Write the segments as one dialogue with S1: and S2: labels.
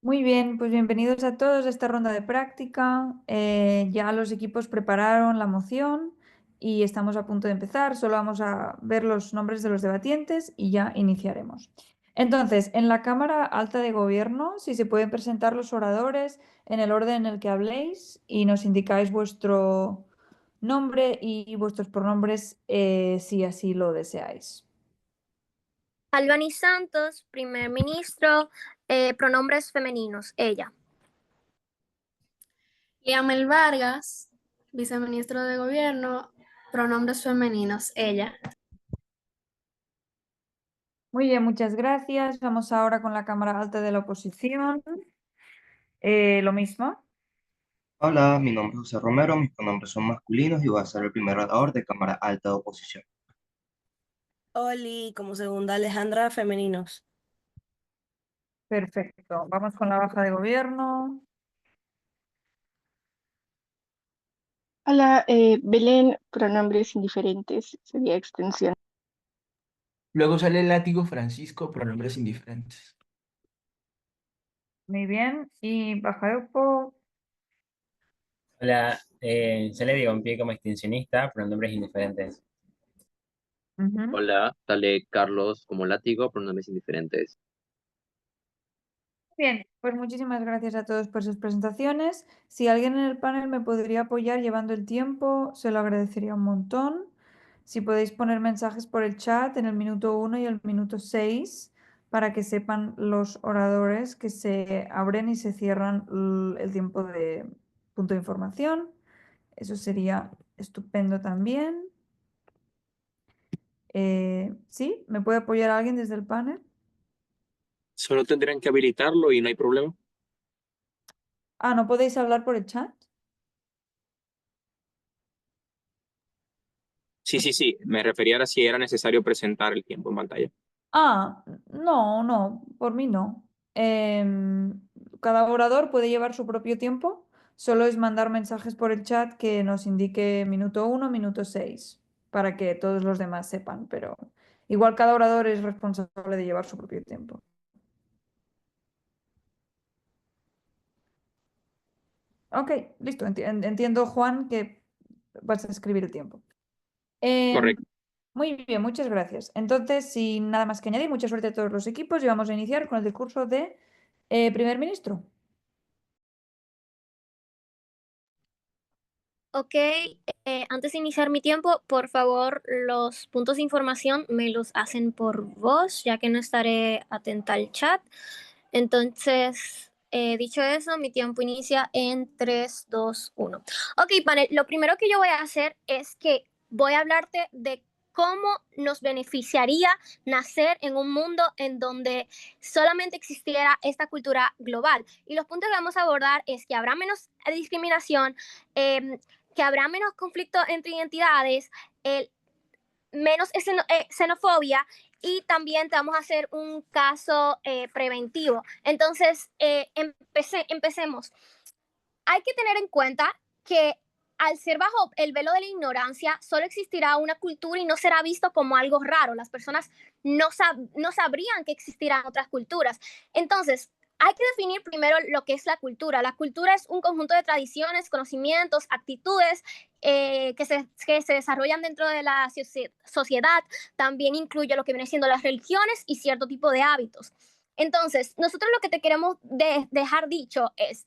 S1: Muy bien, pues bienvenidos a todos a esta ronda de práctica. Ya los equipos prepararon la moción y estamos a punto de empezar. Solo vamos a ver los nombres de los debatientes y ya iniciaremos. Entonces, en la Cámara Alta de Gobierno, si se pueden presentar los oradores en el orden en el que habléis y nos indicáis vuestro nombre y vuestros pronombres si así lo deseáis.
S2: Albany Santos, primer ministro, pronombres femeninos, ella.
S3: Liamel Vargas, viceministro de Gobierno, pronombres femeninos, ella.
S1: Muy bien, muchas gracias. Vamos ahora con la Cámara Alta de la Oposición. Lo mismo.
S4: Hola, mi nombre es José Romero, mis pronombres son masculinos y voy a ser el primer orador de Cámara Alta de Oposición.
S5: Oli, como segunda Alejandra, femeninos.
S1: Perfecto. Vamos con la baja de gobierno.
S6: Hola, Belén, pronombres indiferentes, sería extensión.
S7: Luego sale el látigo Francisco, pronombres indiferentes.
S1: Muy bien. Y baja de Opo.
S8: Hola, se le un pie como extensionista, pronombres indiferentes.
S1: Ujú.
S9: Hola, dale Carlos como látigo, pronombres indiferentes.
S1: Bien, pues muchísimas gracias a todos por sus presentaciones. Si alguien en el panel me podría apoyar llevando el tiempo, se lo agradecería un montón. Si podéis poner mensajes por el chat en el minuto 1 y el minuto 6 para que sepan los oradores que se abren y se cierran el tiempo de punto de información. Eso sería estupendo también. ¿Sí? ¿Me puede apoyar alguien desde el panel?
S10: Solo tendrán que habilitarlo y no hay problema.
S1: Ah, ¿no podéis hablar por el chat?
S10: Sí. Me refería a si era necesario presentar el tiempo en pantalla.
S1: Ah, no, por mí no. Cada orador puede llevar su propio tiempo, solo es mandar mensajes por el chat que nos indique minuto 1, minuto 6, para que todos los demás sepan, pero igual cada orador es responsable de llevar su propio tiempo. Ok, listo, entiendo, Juan, que vas a escribir el tiempo. Em,
S10: Correcto.
S1: Muy bien, muchas gracias. Entonces, sin nada más que añadir, mucha suerte a todos los equipos y vamos a iniciar con el discurso de primer ministro.
S2: Ok, antes de iniciar mi tiempo, por favor, los puntos de información me los hacen por voz, ya que no estaré atenta al chat. Entonces, dicho eso, mi tiempo inicia en 3, 2, 1. Ok, panel, lo primero que yo voy a hacer es que voy a hablarte de cómo nos beneficiaría nacer en un mundo en donde solamente existiera esta cultura global. Y los puntos que vamos a abordar es que habrá menos discriminación, que habrá menos conflicto entre identidades, menos xenofobia y también te vamos a hacer un caso preventivo. Entonces, empecemos. Hay que tener en cuenta que al ser bajo el velo de la ignorancia, solo existirá una cultura y no será visto como algo raro. Las personas no sabrían que existirán otras culturas. Entonces, hay que definir primero lo que es la cultura. La cultura es un conjunto de tradiciones, conocimientos, actitudes que se desarrollan dentro de la sociedad. También incluye lo que viene siendo las religiones y cierto tipo de hábitos. Entonces, nosotros lo que te queremos dejar dicho es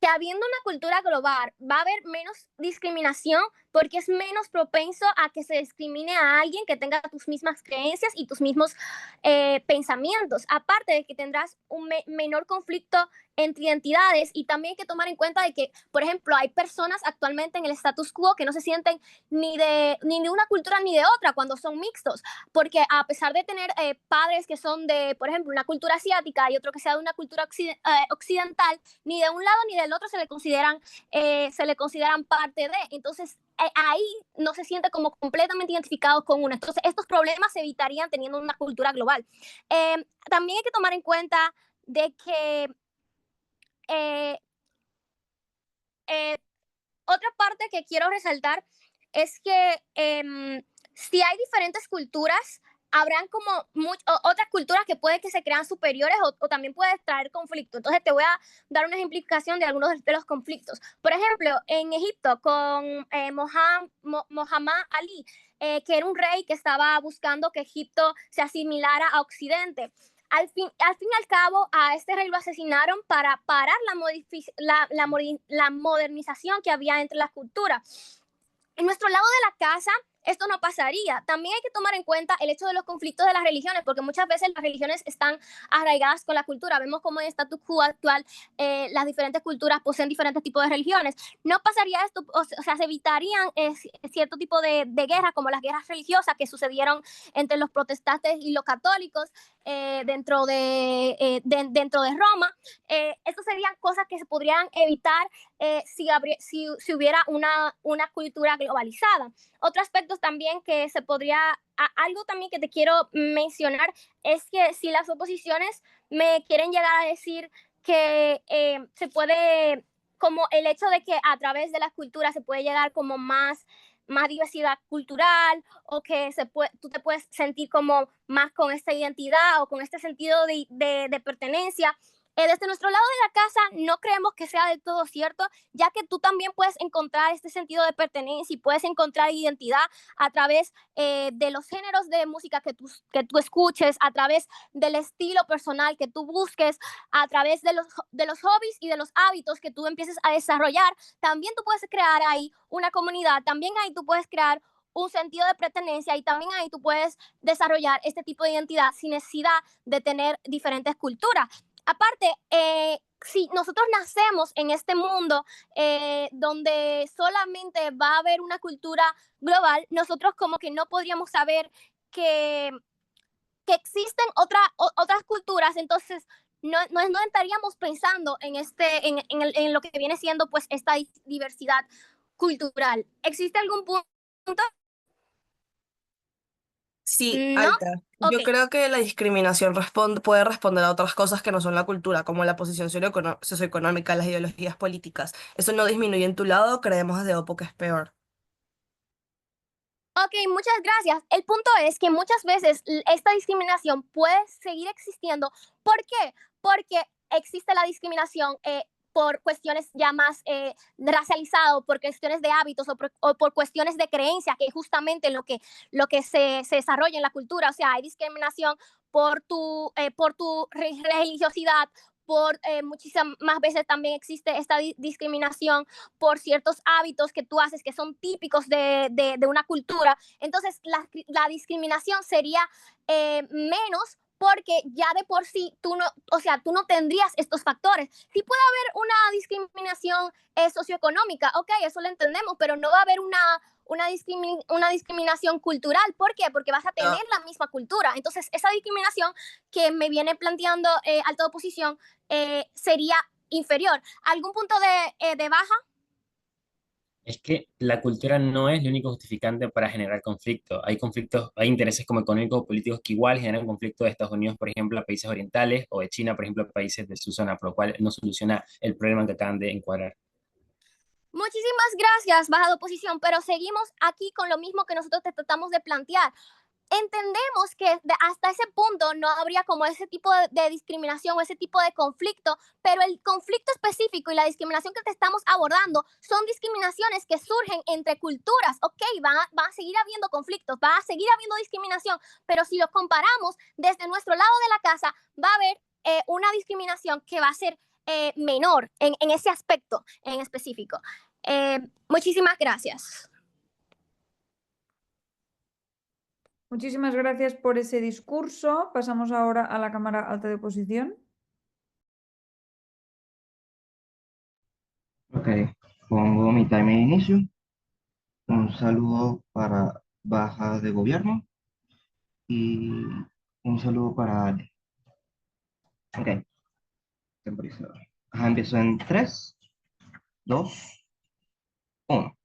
S2: que habiendo una cultura global va a haber menos discriminación porque es menos propenso a que se discrimine a alguien que tenga tus mismas creencias y tus mismos pensamientos. Aparte de que tendrás un menor conflicto entre identidades y también hay que tomar en cuenta de que, por ejemplo, hay personas actualmente en el status quo que no se sienten ni de una cultura ni de otra cuando son mixtos, porque a pesar de tener padres que son de, por ejemplo, una cultura asiática y otro que sea de una cultura occidental, ni de un lado ni del otro se le consideran parte de. Entonces, ahí no se siente como completamente identificados con uno. Entonces, estos problemas se evitarían teniendo una cultura global. También hay que tomar en cuenta de que eh, eh, otra parte que quiero resaltar es que si hay diferentes culturas, habrán como otras culturas que puede que se crean superiores o también puede traer conflicto. Entonces te voy a dar una ejemplificación de algunos de los conflictos. Por ejemplo, en Egipto con Muhammad Ali, que era un rey que estaba buscando que Egipto se asimilara a Occidente. Al fin y al cabo, a este rey lo asesinaron para parar la modernización que había entre las culturas. En nuestro lado de la casa, esto no pasaría. También hay que tomar en cuenta el hecho de los conflictos de las religiones, porque muchas veces las religiones están arraigadas con la cultura. Vemos cómo en el status quo actual las diferentes culturas poseen diferentes tipos de religiones. No pasaría esto, o sea, se evitarían cierto tipo de guerras, como las guerras religiosas que sucedieron entre los protestantes y los católicos dentro de Roma. Estas serían cosas que se podrían evitar si hubiera una cultura globalizada. Otro aspecto también que se podría, algo también que te quiero mencionar es que si las oposiciones me quieren llegar a decir que se puede, como el hecho de que a través de las culturas se puede llegar como más diversidad cultural o que tú te puedes sentir como más con esta identidad o con este sentido de pertenencia. Desde nuestro lado de la casa no creemos que sea del todo cierto, ya que tú también puedes encontrar este sentido de pertenencia y puedes encontrar identidad a través de los géneros de música que tú escuches, a través del estilo personal que tú busques, a través de los hobbies y de los hábitos que tú empieces a desarrollar. También tú puedes crear ahí una comunidad, también ahí tú puedes crear un sentido de pertenencia y también ahí tú puedes desarrollar este tipo de identidad sin necesidad de tener diferentes culturas. Aparte, si nosotros nacemos en este mundo donde solamente va a haber una cultura global, nosotros como que no podríamos saber que existen otras culturas, entonces no estaríamos pensando en lo que viene siendo pues esta diversidad cultural. ¿Existe algún punto?
S5: Sí,
S2: ¿No?
S5: Alta. Yo
S2: Ok.
S5: creo que la discriminación puede responder a otras cosas que no son la cultura, como la posición socioeconómica, las ideologías políticas. Eso no disminuye en tu lado, creemos desde Opo que es peor.
S2: Ok, muchas gracias. El punto es que muchas veces esta discriminación puede seguir existiendo. ¿Por qué? Porque existe la discriminación por cuestiones ya más racializado, por cuestiones de hábitos o por cuestiones de creencia, que es justamente lo que se desarrolla en la cultura. O sea, hay discriminación por tu religiosidad, por muchísimas veces también existe esta discriminación por ciertos hábitos que tú haces que son típicos de una cultura. Entonces, la discriminación sería menos porque ya de por sí tú no tendrías estos factores. Sí puede haber una discriminación socioeconómica, ok, eso lo entendemos, pero no va a haber una discriminación cultural. ¿Por qué? Porque vas a tener la misma cultura. Entonces, esa discriminación que me viene planteando alta oposición sería inferior. ¿Algún punto de baja?
S8: Es que la cultura no es el único justificante para generar conflicto. Hay conflictos, hay intereses como económicos o políticos que igual generan conflicto de Estados Unidos, por ejemplo, a países orientales, o de China, por ejemplo, a países de su zona, por lo cual no soluciona el problema que acaban de encuadrar.
S2: Muchísimas gracias, baja de oposición, pero seguimos aquí con lo mismo que nosotros te tratamos de plantear. Entendemos que hasta ese punto no habría como ese tipo de discriminación o ese tipo de conflicto, pero el conflicto específico y la discriminación que te estamos abordando son discriminaciones que surgen entre culturas. Ok, va a seguir habiendo conflictos, va a seguir habiendo discriminación, pero si lo comparamos desde nuestro lado de la casa, va a haber una discriminación que va a ser menor en ese aspecto en específico. Muchísimas gracias.
S1: Muchísimas gracias por ese discurso. Pasamos ahora a la Cámara Alta de Oposición.
S4: Ok, pongo mi timer de inicio. Un saludo para Baja de Gobierno y un saludo para Ale. Ok, temporizador. Empiezo en 3, 2, 1.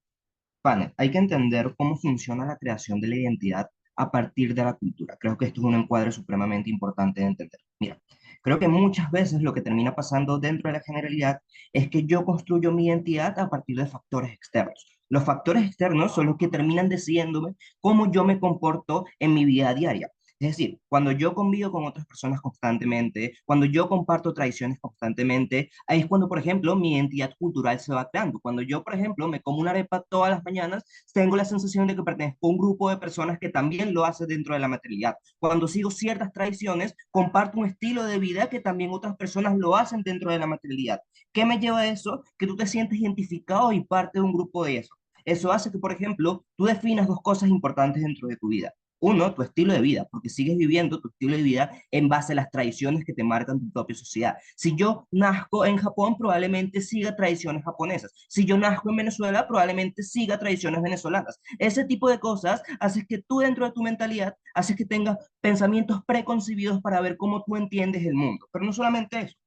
S4: Panel, hay que entender cómo funciona la creación de la identidad a partir de la cultura. Creo que esto es un encuadre supremamente importante de entender. Mira, creo que muchas veces lo que termina pasando dentro de la generalidad es que yo construyo mi identidad a partir de factores externos. Los factores externos son los que terminan decidiéndome cómo yo me comporto en mi vida diaria. Es decir, cuando yo convivo con otras personas constantemente, cuando yo comparto tradiciones constantemente, ahí es cuando, por ejemplo, mi identidad cultural se va creando. Cuando yo, por ejemplo, me como una arepa todas las mañanas, tengo la sensación de que pertenezco a un grupo de personas que también lo hace dentro de la materialidad. Cuando sigo ciertas tradiciones, comparto un estilo de vida que también otras personas lo hacen dentro de la materialidad. ¿Qué me lleva a eso? Que tú te sientes identificado y parte de un grupo de eso. Eso hace que, por ejemplo, tú definas dos cosas importantes dentro de tu vida. Uno, tu estilo de vida, porque sigues viviendo tu estilo de vida en base a las tradiciones que te marcan tu propia sociedad. Si yo nazco en Japón, probablemente siga tradiciones japonesas. Si yo nazco en Venezuela, probablemente siga tradiciones venezolanas. Ese tipo de cosas hace que tú dentro de tu mentalidad, haces que tengas pensamientos preconcebidos para ver cómo tú entiendes el mundo. Pero no solamente eso,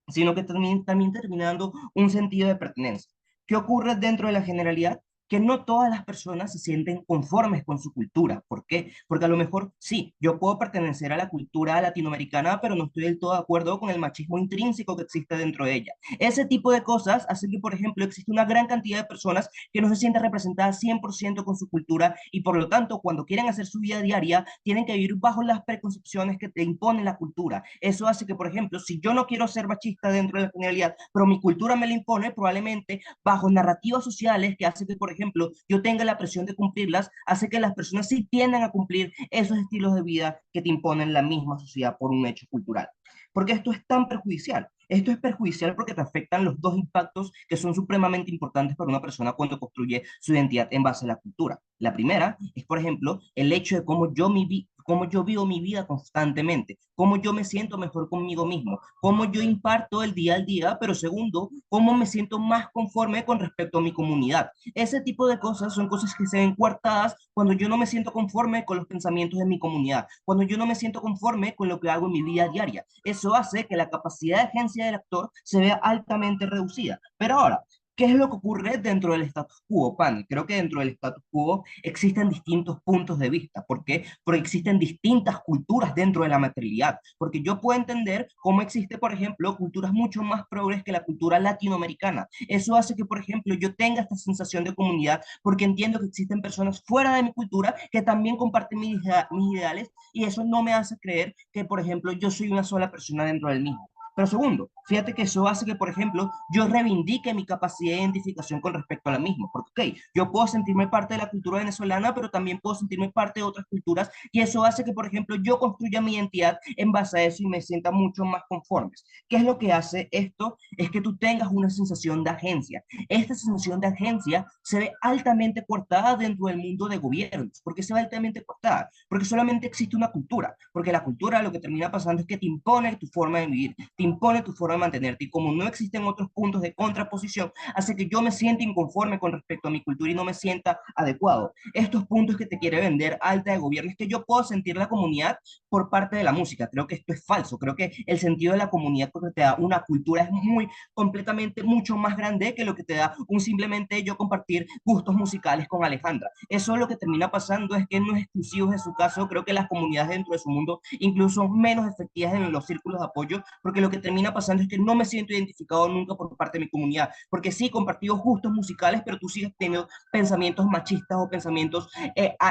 S4: sino que también terminando un sentido de pertenencia. ¿Qué ocurre dentro de la generalidad? Que no todas las personas se sienten conformes con su cultura. ¿Por qué? Porque a lo mejor sí, yo puedo pertenecer a la cultura latinoamericana, pero no estoy del todo de acuerdo con el machismo intrínseco que existe dentro de ella. Ese tipo de cosas hace que, por ejemplo, existe una gran cantidad de personas que no se sienten representadas 100% con su cultura y por lo tanto, cuando quieren hacer su vida diaria, tienen que vivir bajo las preconcepciones que te impone la cultura. Eso hace que, por ejemplo, si yo no quiero ser machista dentro de la generalidad, pero mi cultura me lo impone, probablemente bajo narrativas sociales que hace que, por ejemplo, yo tenga la presión de cumplirlas, hace que las personas sí tiendan a cumplir esos estilos de vida que te imponen la misma sociedad por un hecho cultural. Porque esto es tan perjudicial. Esto es perjudicial porque te afectan los dos impactos que son supremamente importantes para una persona cuando construye su identidad en base a la cultura. La primera es, por ejemplo, el hecho de cómo yo vivo mi vida constantemente, cómo yo me siento mejor conmigo mismo, cómo yo imparto el día al día, pero segundo, cómo me siento más conforme con respecto a mi comunidad. Ese tipo de cosas son cosas que se ven coartadas cuando yo no me siento conforme con los pensamientos de mi comunidad, cuando yo no me siento conforme con lo que hago en mi vida diaria. Eso hace que la capacidad de agencia del actor se vea altamente reducida. Pero ahora, ¿qué es lo que ocurre dentro del status quo, Pani? Creo que dentro del status quo existen distintos puntos de vista. ¿Por qué? Porque existen distintas culturas dentro de la materialidad. Porque yo puedo entender cómo existe, por ejemplo, culturas mucho más progres que la cultura latinoamericana. Eso hace que, por ejemplo, yo tenga esta sensación de comunidad porque entiendo que existen personas fuera de mi cultura que también comparten mis ideales y eso no me hace creer que, por ejemplo, yo soy una sola persona dentro del mismo. Pero segundo, fíjate que eso hace que, por ejemplo, yo reivindique mi capacidad de identificación con respecto a la misma. Porque, ok, yo puedo sentirme parte de la cultura venezolana, pero también puedo sentirme parte de otras culturas y eso hace que, por ejemplo, yo construya mi identidad en base a eso y me sienta mucho más conformes. ¿Qué es lo que hace esto? Es que tú tengas una sensación de agencia. Esta sensación de agencia se ve altamente cortada dentro del mundo de gobiernos. ¿Por qué se ve altamente cortada? Porque solamente existe una cultura. Porque la cultura lo que termina pasando es que te impone tu forma de vivir, te impone tu forma de mantenerte. Y como no existen otros puntos de contraposición, hace que yo me sienta inconforme con respecto a mi cultura y no me sienta adecuado. Estos puntos que te quiere vender alta de gobierno es que yo puedo sentir la comunidad por parte de la música. Creo que esto es falso. Creo que el sentido de la comunidad que te da una cultura es muy completamente mucho más grande que lo que te da un simplemente yo compartir gustos musicales con Alejandra. Eso lo que termina pasando es que no es exclusivo de su caso, creo que las comunidades dentro de su mundo incluso son menos efectivas en los círculos de apoyo, porque lo que termina pasando es que no me siento identificado nunca por parte de mi comunidad, porque sí compartimos gustos musicales, pero tú sigues teniendo pensamientos machistas o pensamientos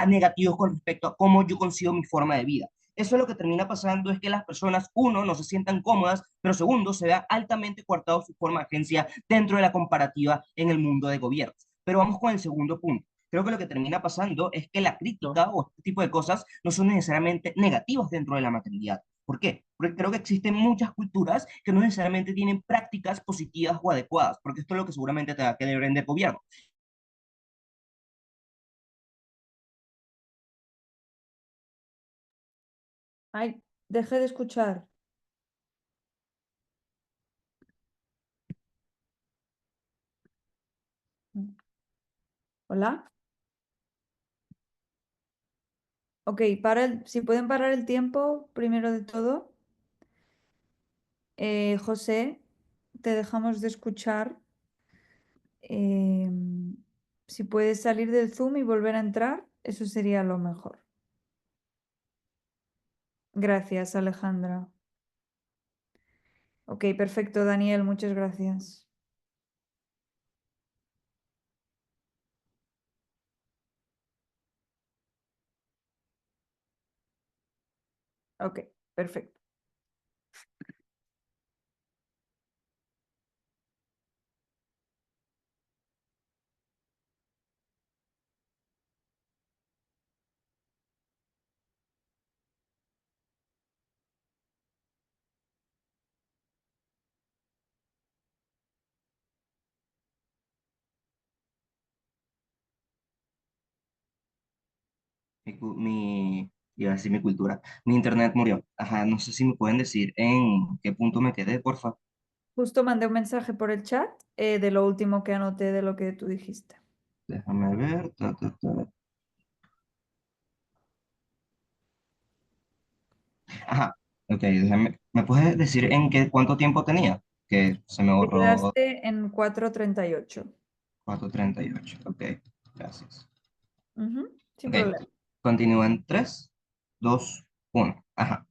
S4: negativos con respecto a cómo yo consigo mi forma de vida. Eso es lo que termina pasando es que las personas, uno, no se sientan cómodas, pero segundo, se vea altamente coartado su forma de agencia dentro de la comparativa en el mundo de gobierno. Pero vamos con el segundo punto. Creo que lo que termina pasando es que la crítica o este tipo de cosas no son necesariamente negativas dentro de la maternidad. ¿Por qué? Porque creo que existen muchas culturas que no necesariamente tienen prácticas positivas o adecuadas, porque esto es lo que seguramente te va a querer vender gobierno.
S1: Ay, dejé de escuchar. ¿Hola? Ok, si pueden parar el tiempo, primero de todo. José, te dejamos de escuchar. Si puedes salir del Zoom y volver a entrar, eso sería lo mejor. Gracias, Alejandra. Ok, perfecto, Daniel, muchas gracias. Ok, perfecto.
S4: Iba a decir mi cultura, mi internet murió. Ajá, no sé si me pueden decir en qué punto me quedé, porfa.
S1: Justo mandé un mensaje por el chat de lo último que anoté de lo que tú dijiste.
S4: Déjame ver. Ajá, ok, ¿me puedes decir en cuánto tiempo tenía? Que se me
S1: Te
S4: borró
S1: quedaste en 4:38.
S4: 4:38. Ok, gracias.
S1: Sin
S4: Ok,
S1: problema.
S4: continúa en 3, 2, 1. Ajá.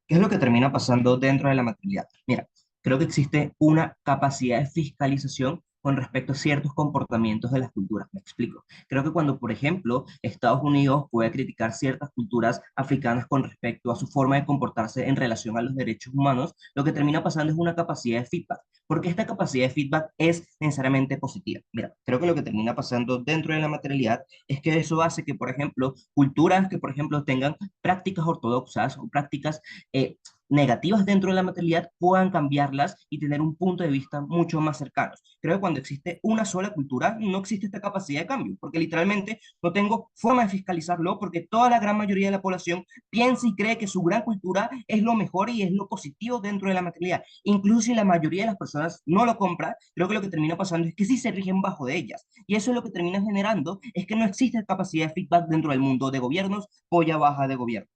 S4: ¿Qué es lo que termina pasando dentro de la maternidad? Mira, creo que existe una capacidad de fiscalización con respecto a ciertos comportamientos de las culturas. Me explico. Creo que cuando, por ejemplo, Estados Unidos puede criticar ciertas culturas africanas con respecto a su forma de comportarse en relación a los derechos humanos, lo que termina pasando es una capacidad de feedback. Porque esta capacidad de feedback es necesariamente positiva. Mira, creo que lo que termina pasando dentro de la materialidad es que eso hace que, por ejemplo, culturas que, por ejemplo, tengan prácticas ortodoxas o prácticas eh, negativas dentro de la maternidad puedan cambiarlas y tener un punto de vista mucho más cercano. Creo que cuando existe una sola cultura, no existe esta capacidad de cambio, porque literalmente no tengo forma de fiscalizarlo, porque toda la gran mayoría de la población piensa y cree que su gran cultura es lo mejor y es lo positivo dentro de la maternidad. Incluso si la mayoría de las personas no lo compra, creo que lo que termina pasando es que sí se rigen bajo de ellas. Y eso es lo que termina generando, es que no existe capacidad de feedback dentro del mundo de gobiernos, polla baja de gobierno.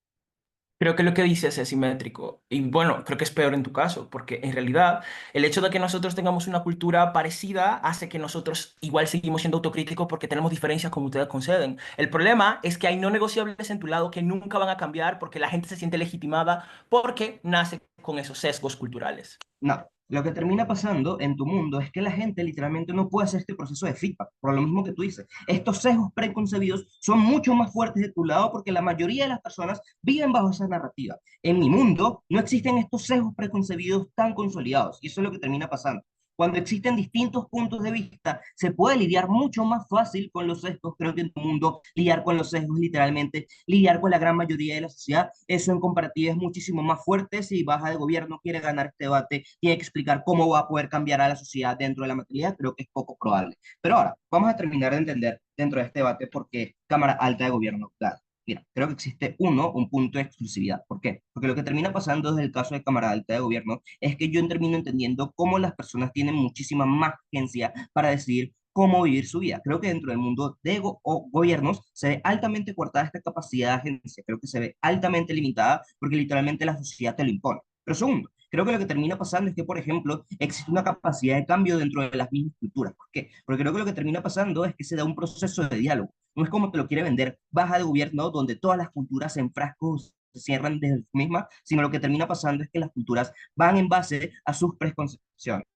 S7: Creo que lo que dices es simétrico. Y bueno, creo que es peor en tu caso, porque en realidad el hecho de que nosotros tengamos una cultura parecida hace que nosotros igual seguimos siendo autocríticos porque tenemos diferencias como ustedes conceden. El problema es que hay no negociables en tu lado que nunca van a cambiar porque la gente se siente legitimada porque nace con esos sesgos culturales.
S4: No, lo que termina pasando en tu mundo es que la gente literalmente no puede hacer este proceso de feedback, por lo mismo que tú dices. Estos sesgos preconcebidos son mucho más fuertes de tu lado porque la mayoría de las personas viven bajo esa narrativa. En mi mundo no existen estos sesgos preconcebidos tan consolidados y eso es lo que termina pasando. Cuando existen distintos puntos de vista, se puede lidiar mucho más fácil con los sesgos. Creo que en tu mundo lidiar con los sesgos literalmente, lidiar con la gran mayoría de la sociedad, eso en comparativa es muchísimo más fuerte. Si Baja de Gobierno quiere ganar este debate, tiene que explicar cómo va a poder cambiar a la sociedad dentro de la maternidad. Creo que es poco probable. Pero ahora, vamos a terminar de entender dentro de este debate por qué Cámara Alta de Gobierno gana. Mira, creo que existe un punto de exclusividad. ¿Por qué? Porque lo que termina pasando desde el caso de Cámara Alta de Gobierno es que yo termino entendiendo cómo las personas tienen muchísima más agencia para decidir cómo vivir su vida. Creo que dentro del mundo de gobiernos se ve altamente cortada esta capacidad de agencia. Creo que se ve altamente limitada porque literalmente la sociedad te lo impone. Pero segundo, creo que lo que termina pasando es que, por ejemplo, existe una capacidad de cambio dentro de las mismas culturas. ¿Por qué? Porque creo que lo que termina pasando es que se da un proceso de diálogo. No es como te lo quiere vender Baja de Gobierno, donde todas las culturas en frascos se cierran desde las mismas, sino lo que termina pasando es que las culturas van en base a sus preconcepciones.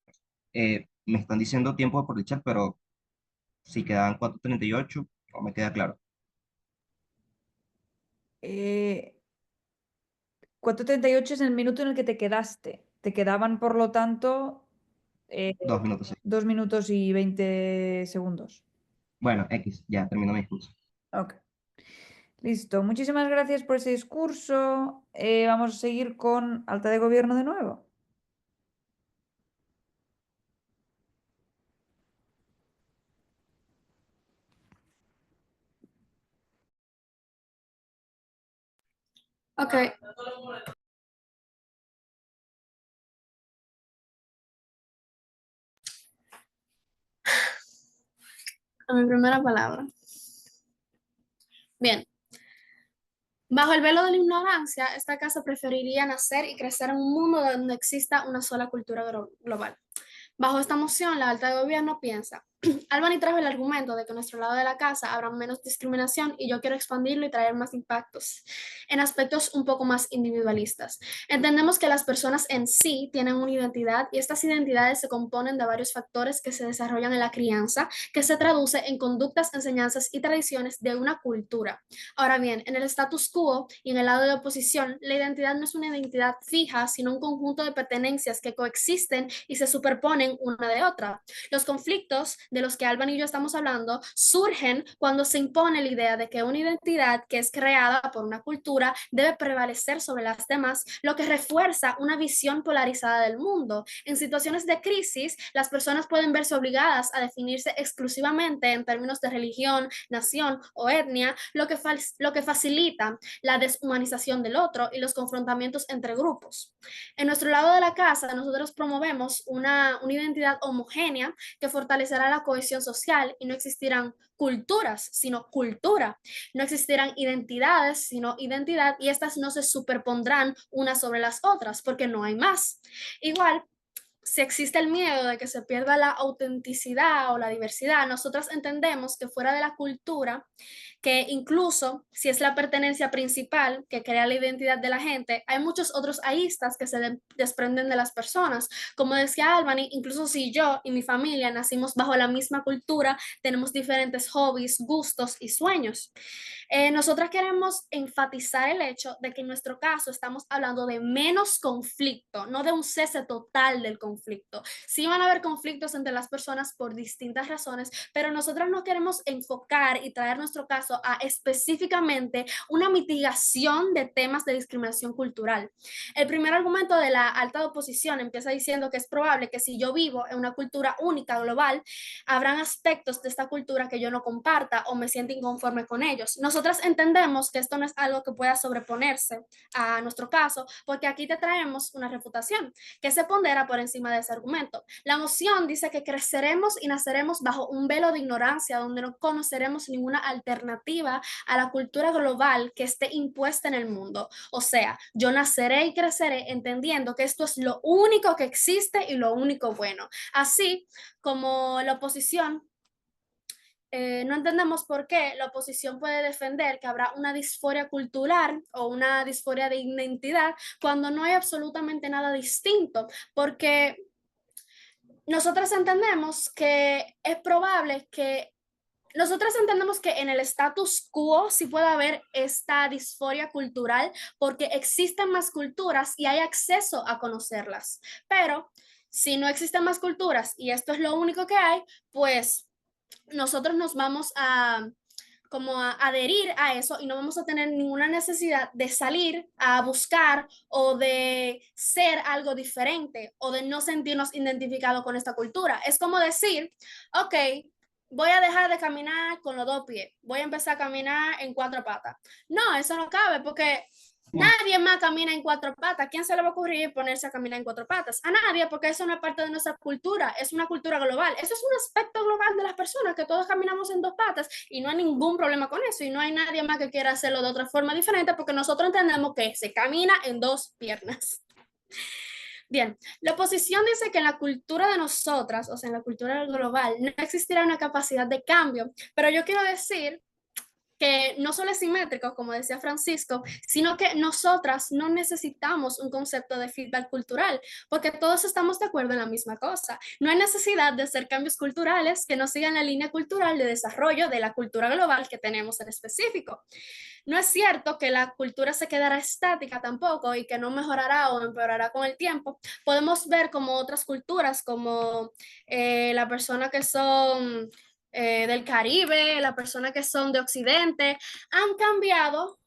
S4: Me están diciendo tiempo por el chat, pero si quedan 4:38, no me queda claro.
S1: Eh, 4:38 es el minuto en el que te quedaste. Te quedaban, por lo tanto,
S4: 2 minutos. Sí.
S1: 2 minutos y 20 segundos.
S4: Bueno, X, ya termino mi discurso.
S1: Ok. Listo. Muchísimas gracias por ese discurso. Vamos a seguir con Alta de Gobierno de nuevo.
S3: Ok. A mi primera palabra. Bien. Bajo el velo de la ignorancia, esta casa preferiría nacer y crecer en un mundo donde exista una sola cultura global. Bajo esta moción, la Alta de Gobierno piensa, Albany trajo el argumento de que a nuestro lado de la casa habrá menos discriminación y yo quiero expandirlo y traer más impactos en aspectos un poco más individualistas. Entendemos que las personas en sí tienen una identidad y estas identidades se componen de varios factores que se desarrollan en la crianza, que se traduce en conductas, enseñanzas y tradiciones de una cultura. Ahora bien, en el status quo y en el lado de oposición, la identidad no es una identidad fija, sino un conjunto de pertenencias que coexisten y se superponen una de otra. Los conflictos de los que Albany y yo estamos hablando surgen cuando se impone la idea de que una identidad que es creada por una cultura debe prevalecer sobre las demás, lo que refuerza una visión polarizada del mundo. En situaciones de crisis, las personas pueden verse obligadas a definirse exclusivamente en términos de religión, nación o etnia, lo que facilita la deshumanización del otro y los confrontamientos entre grupos. En nuestro lado de la casa, nosotros promovemos una identidad homogénea que fortalecerá la cohesión social y no existirán culturas, sino cultura. No existirán identidades, sino identidad, y estas no se superpondrán unas sobre las otras porque no hay más. Igual, si existe el miedo de que se pierda la autenticidad o la diversidad, nosotros entendemos que fuera de la cultura, que incluso si es la pertenencia principal que crea la identidad de la gente, hay muchos otros aístas que se desprenden de las personas. Como decía Albany, incluso si yo y mi familia nacimos bajo la misma cultura, tenemos diferentes hobbies, gustos y sueños. Nosotras queremos enfatizar el hecho de que en nuestro caso estamos hablando de menos conflicto, no de un cese total del conflicto. Sí van a haber conflictos entre las personas por distintas razones, pero nosotras no queremos enfocar y traer nuestro caso a específicamente una mitigación de temas de discriminación cultural. El primer argumento de la alta oposición empieza diciendo que es probable que si yo vivo en una cultura única, global, habrán aspectos de esta cultura que yo no comparta o me sienta inconforme con ellos. Nosotras entendemos que esto no es algo que pueda sobreponerse a nuestro caso, porque aquí te traemos una refutación que se pondera por encima de ese argumento. La moción dice que creceremos y naceremos bajo un velo de ignorancia donde no conoceremos ninguna alternativa a la cultura global que esté impuesta en el mundo. O sea, yo naceré y creceré entendiendo que esto es lo único que existe y lo único bueno. Así como la oposición, no entendemos por qué la oposición puede defender que habrá una disforia cultural o una disforia de identidad cuando no hay absolutamente nada distinto, porque nosotros entendemos que es probable que nosotros entendemos que en el status quo sí puede haber esta disforia cultural porque existen más culturas y hay acceso a conocerlas. Pero si no existen más culturas y esto es lo único que hay, pues nosotros nos vamos a como a adherir a eso y no vamos a tener ninguna necesidad de salir a buscar o de ser algo diferente o de no sentirnos identificados con esta cultura. Es como decir, ok, voy a dejar de caminar con los dos pies, voy a empezar a caminar en cuatro patas. No, eso no cabe porque nadie más camina en cuatro patas. ¿Quién se le va a ocurrir ponerse a caminar en cuatro patas? A nadie, porque eso no es parte de nuestra cultura, es una cultura global. Eso es un aspecto global de las personas, que todos caminamos en dos patas y no hay ningún problema con eso y no hay nadie más que quiera hacerlo de otra forma diferente porque nosotros entendemos que se camina en dos piernas. Bien, la oposición dice que en la cultura de nosotras, o sea, en la cultura global, no existirá una capacidad de cambio, pero yo quiero decir que no solo es simétrico, como decía Francisco, sino que nosotras no necesitamos un concepto de feedback cultural, porque todos estamos de acuerdo en la misma cosa. No hay necesidad de hacer cambios culturales que no sigan la línea cultural de desarrollo de la cultura global que tenemos en específico. No es cierto que la cultura se quedará estática tampoco y que no mejorará o empeorará con el tiempo. Podemos ver como otras culturas, como la persona que son del Caribe, las personas que son de Occidente, han cambiado,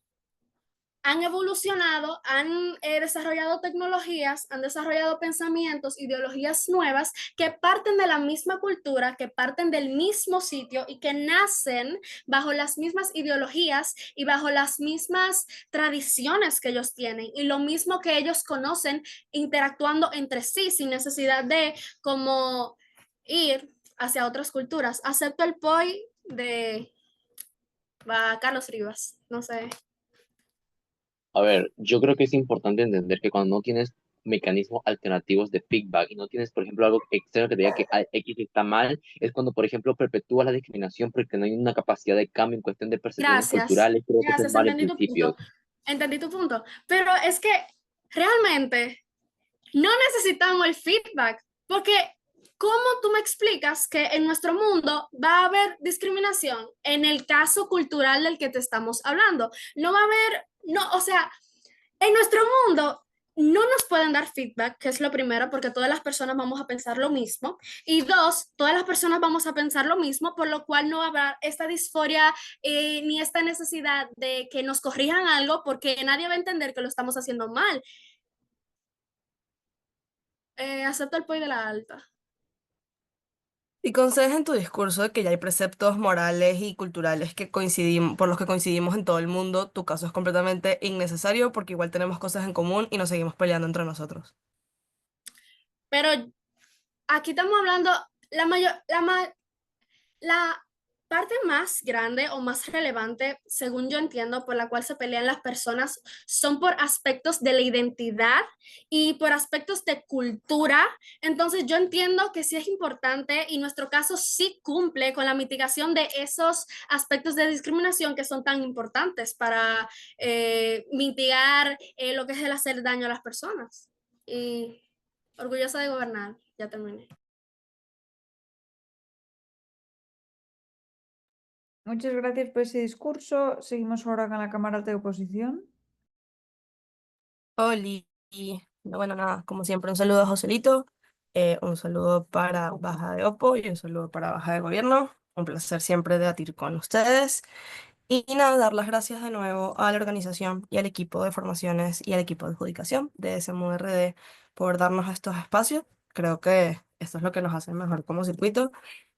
S3: han evolucionado, han desarrollado tecnologías, han desarrollado pensamientos, ideologías nuevas que parten de la misma cultura, que parten del mismo sitio y que nacen bajo las mismas ideologías y bajo las mismas tradiciones que ellos tienen y lo mismo que ellos conocen interactuando entre sí sin necesidad de como ir hacia otras culturas. Acepto el point de Carlos Rivas, no sé.
S9: A ver, yo creo que es importante entender que cuando no tienes mecanismos alternativos de feedback y no tienes, por ejemplo, algo externo que te diga que X está mal, es cuando, por ejemplo, perpetúas la discriminación porque no hay una capacidad de cambio en cuestión de percepciones
S3: Gracias,
S9: culturales. Creo que eso es
S3: gracias,
S9: mal en principios.
S3: entendí tu punto, pero es que realmente no necesitamos el feedback, porque ¿cómo tú me explicas que en nuestro mundo va a haber discriminación en el caso cultural del que te estamos hablando? No va a haber, no, o sea, en nuestro mundo no nos pueden dar feedback, que es lo primero, porque todas las personas vamos a pensar lo mismo. Y dos, todas las personas vamos a pensar lo mismo, por lo cual no habrá esta disforia ni esta necesidad de que nos corrijan algo, porque nadie va a entender que lo estamos haciendo mal. Acepto el POI de la alta.
S5: Y concedes en tu discurso de que ya hay preceptos morales y culturales que coincidimos, por los que coincidimos en todo el mundo, tu caso es completamente innecesario porque igual tenemos cosas en común y nos seguimos peleando entre nosotros.
S3: Pero aquí estamos hablando, la parte más grande o más relevante, según yo entiendo, por la cual se pelean las personas, son por aspectos de la identidad y por aspectos de cultura. Entonces yo entiendo que sí es importante y nuestro caso sí cumple con la mitigación de esos aspectos de discriminación que son tan importantes para mitigar lo que es el hacer daño a las personas. Y orgullosa de gobernar, ya terminé.
S1: Muchas gracias por ese discurso. Seguimos ahora con la Cámara Alta de Oposición.
S5: Oli, bueno, nada, como siempre, un saludo a Joselito, un saludo para Baja de Opo y un saludo para Baja de Gobierno. Un placer siempre debatir con ustedes. Y nada, dar las gracias de nuevo a la organización y al equipo de formaciones y al equipo de adjudicación de SMURD por darnos estos espacios. Creo que esto es lo que nos hace mejor como circuito.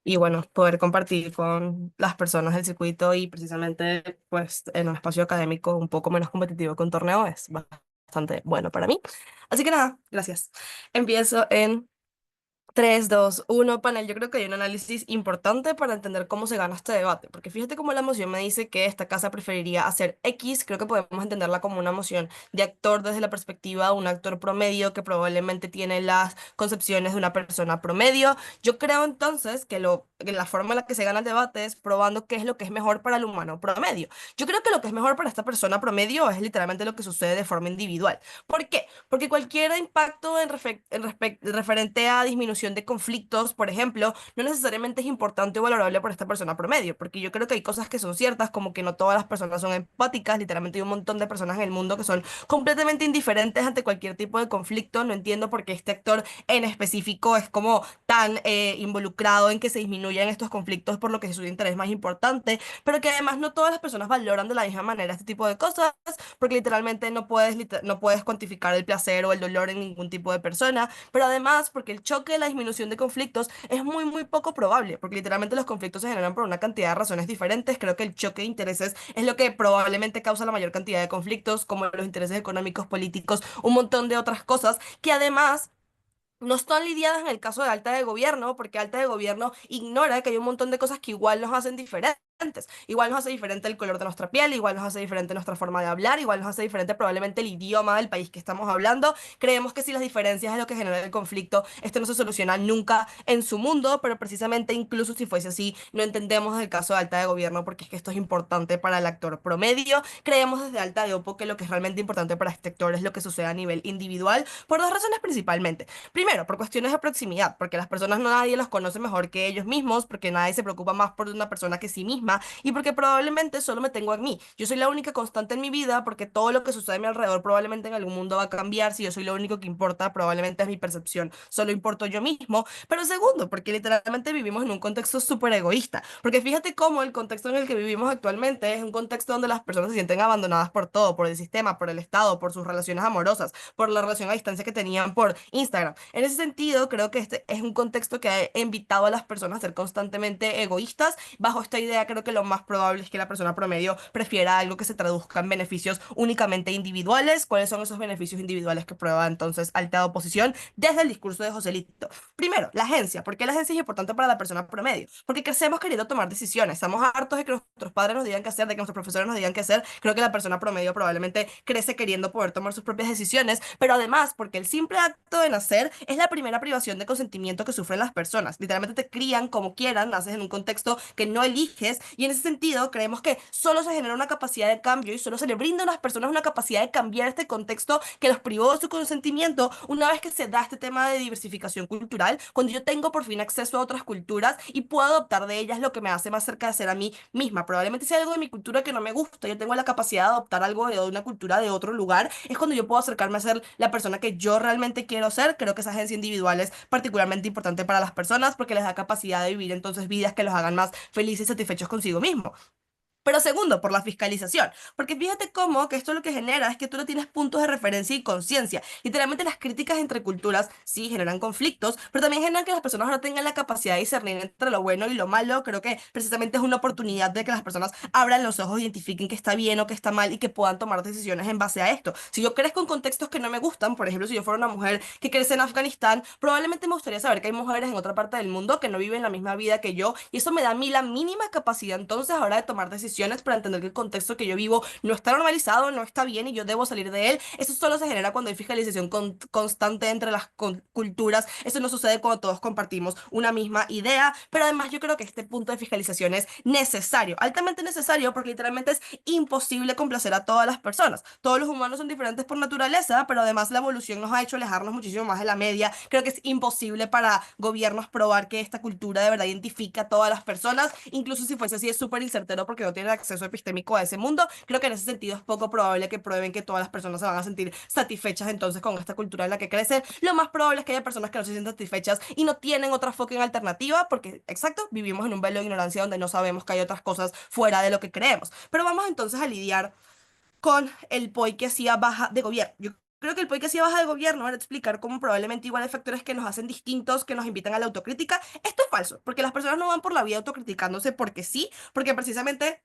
S5: Y bueno, poder compartir con las personas del circuito y precisamente pues en un espacio académico un poco menos competitivo que un torneo es bastante bueno para mí. Así que nada, gracias. Empiezo en 3, 2, 1, panel. Yo creo que hay un análisis importante para entender cómo se gana este debate, porque fíjate cómo la moción me dice que esta casa preferiría hacer X. Creo que podemos entenderla como una moción de actor desde la perspectiva de un actor promedio que probablemente tiene las concepciones de una persona promedio. Yo creo entonces que la forma en la que se gana el debate es probando qué es lo que es mejor para el humano promedio. Yo creo que lo que es mejor para esta persona promedio es literalmente lo que sucede de forma individual. ¿Por qué? Porque cualquier impacto referente a disminución de conflictos, por ejemplo, no necesariamente es importante o valorable para esta persona promedio, porque yo creo que hay cosas que son ciertas, como que no todas las personas son empáticas. Literalmente hay un montón de personas en el mundo que son completamente indiferentes ante cualquier tipo de conflicto. No entiendo por qué este actor en específico es como tan involucrado en que se disminuyan estos conflictos, por lo que es su interés más importante, pero que además no todas las personas valoran de la misma manera este tipo de cosas, porque literalmente no puedes cuantificar el placer o el dolor en ningún tipo de persona, pero además porque el choque de la disminución de conflictos es muy, muy poco probable, porque literalmente los conflictos se generan por una cantidad de razones diferentes. Creo que el choque de intereses es lo que probablemente causa la mayor cantidad de conflictos, como los intereses económicos, políticos, un montón de otras cosas que además no están lidiadas en el caso de alta de gobierno, porque alta de gobierno ignora que hay un montón de cosas que igual nos hacen diferentes. Igual nos hace diferente el color de nuestra piel, igual nos hace diferente nuestra forma de hablar, igual nos hace diferente probablemente el idioma del país que estamos hablando. Creemos que si las diferencias es lo que genera el conflicto, esto no se soluciona nunca en su mundo, pero precisamente incluso si fuese así, no entendemos el caso de alta de gobierno porque es que esto es importante para el actor promedio. Creemos desde alta de Opo que lo que es realmente importante para este actor es lo que sucede a nivel individual, por dos razones principalmente. Primero, por cuestiones de proximidad, porque las personas no nadie los conoce mejor que ellos mismos, porque nadie se preocupa más por una persona que sí misma, y porque probablemente solo me tengo a mí. Yo soy la única constante en mi vida, porque todo lo que sucede a mi alrededor probablemente en algún mundo va a cambiar. Si yo soy lo único que importa, probablemente es mi percepción, solo importo yo mismo. Pero segundo, porque literalmente vivimos en un contexto súper egoísta, porque fíjate cómo el contexto en el que vivimos actualmente es un contexto donde las personas se sienten abandonadas por todo, por el sistema, por el Estado, por sus relaciones amorosas, por la relación a distancia que tenían por Instagram. En ese sentido, creo que este es un contexto que ha invitado a las personas a ser constantemente egoístas, bajo esta idea que creo que lo más probable es que la persona promedio prefiera algo que se traduzca en beneficios únicamente individuales. ¿Cuáles son esos beneficios individuales que prueba entonces alta de oposición desde el discurso de Joselito? Primero, la agencia. ¿Por qué la agencia es importante para la persona promedio? Porque crecemos queriendo tomar decisiones. Estamos hartos de que nuestros padres nos digan qué hacer, de que nuestros profesores nos digan qué hacer. Creo que la persona promedio probablemente crece queriendo poder tomar sus propias decisiones, pero además porque el simple acto de nacer es la primera privación de consentimiento que sufren las personas. Literalmente te crían como quieran, naces en un contexto que no eliges, y en ese sentido creemos que solo se genera una capacidad de cambio y solo se le brinda a las personas una capacidad de cambiar este contexto que los privó de su consentimiento una vez que se da este tema de diversificación cultural, cuando yo tengo por fin acceso a otras culturas y puedo adoptar de ellas lo que me hace más cerca de ser a mí misma. Probablemente si hay algo de mi cultura que no me gusta, yo tengo la capacidad de adoptar algo de una cultura de otro lugar, es cuando yo puedo acercarme a ser la persona que yo realmente quiero ser. Creo que esa agencia individual es particularmente importante para las personas porque les da capacidad de vivir entonces vidas que los hagan más felices y satisfechos consigo mismo. Pero segundo, por la fiscalización, porque fíjate cómo que esto lo que genera es que tú no tienes puntos de referencia y conciencia. Literalmente las críticas entre culturas sí generan conflictos, pero también generan que las personas no tengan la capacidad de discernir entre lo bueno y lo malo. Creo que precisamente es una oportunidad de que las personas abran los ojos, identifiquen qué está bien o qué está mal y que puedan tomar decisiones en base a esto. Si yo crezco en contextos que no me gustan, por ejemplo, si yo fuera una mujer que crece en Afganistán, probablemente me gustaría saber que hay mujeres en otra parte del mundo que no viven la misma vida que yo, y eso me da a mí la mínima capacidad entonces ahora de tomar decisiones para entender que el contexto que yo vivo no está normalizado, no está bien y yo debo salir de él. Eso solo se genera cuando hay fiscalización constante entre las culturas. Eso no sucede cuando todos compartimos una misma idea, pero además yo creo que este punto de fiscalización es necesario, altamente necesario, porque literalmente es imposible complacer a todas las personas. Todos los humanos son diferentes por naturaleza, pero además la evolución nos ha hecho alejarnos muchísimo más de la media. Creo que es imposible para gobiernos probar que esta cultura de verdad identifica a todas las personas, incluso si fuese así es súper incertero porque no tienen acceso epistémico a ese mundo. Creo que en ese sentido es poco probable que prueben que todas las personas se van a sentir satisfechas entonces con esta cultura en la que crecen. Lo más probable es que haya personas que no se sienten satisfechas y no tienen otra fucking alternativa porque, exacto, vivimos en un velo de ignorancia donde no sabemos que hay otras cosas fuera de lo que creemos. Pero vamos entonces a lidiar con el POI que hacía baja de gobierno. Yo creo que el POI que hacía baja de gobierno era explicar cómo probablemente igual hay factores que nos hacen distintos, que nos invitan a la autocrítica. Esto es falso, porque las personas no van por la vida autocriticándose porque sí, porque precisamente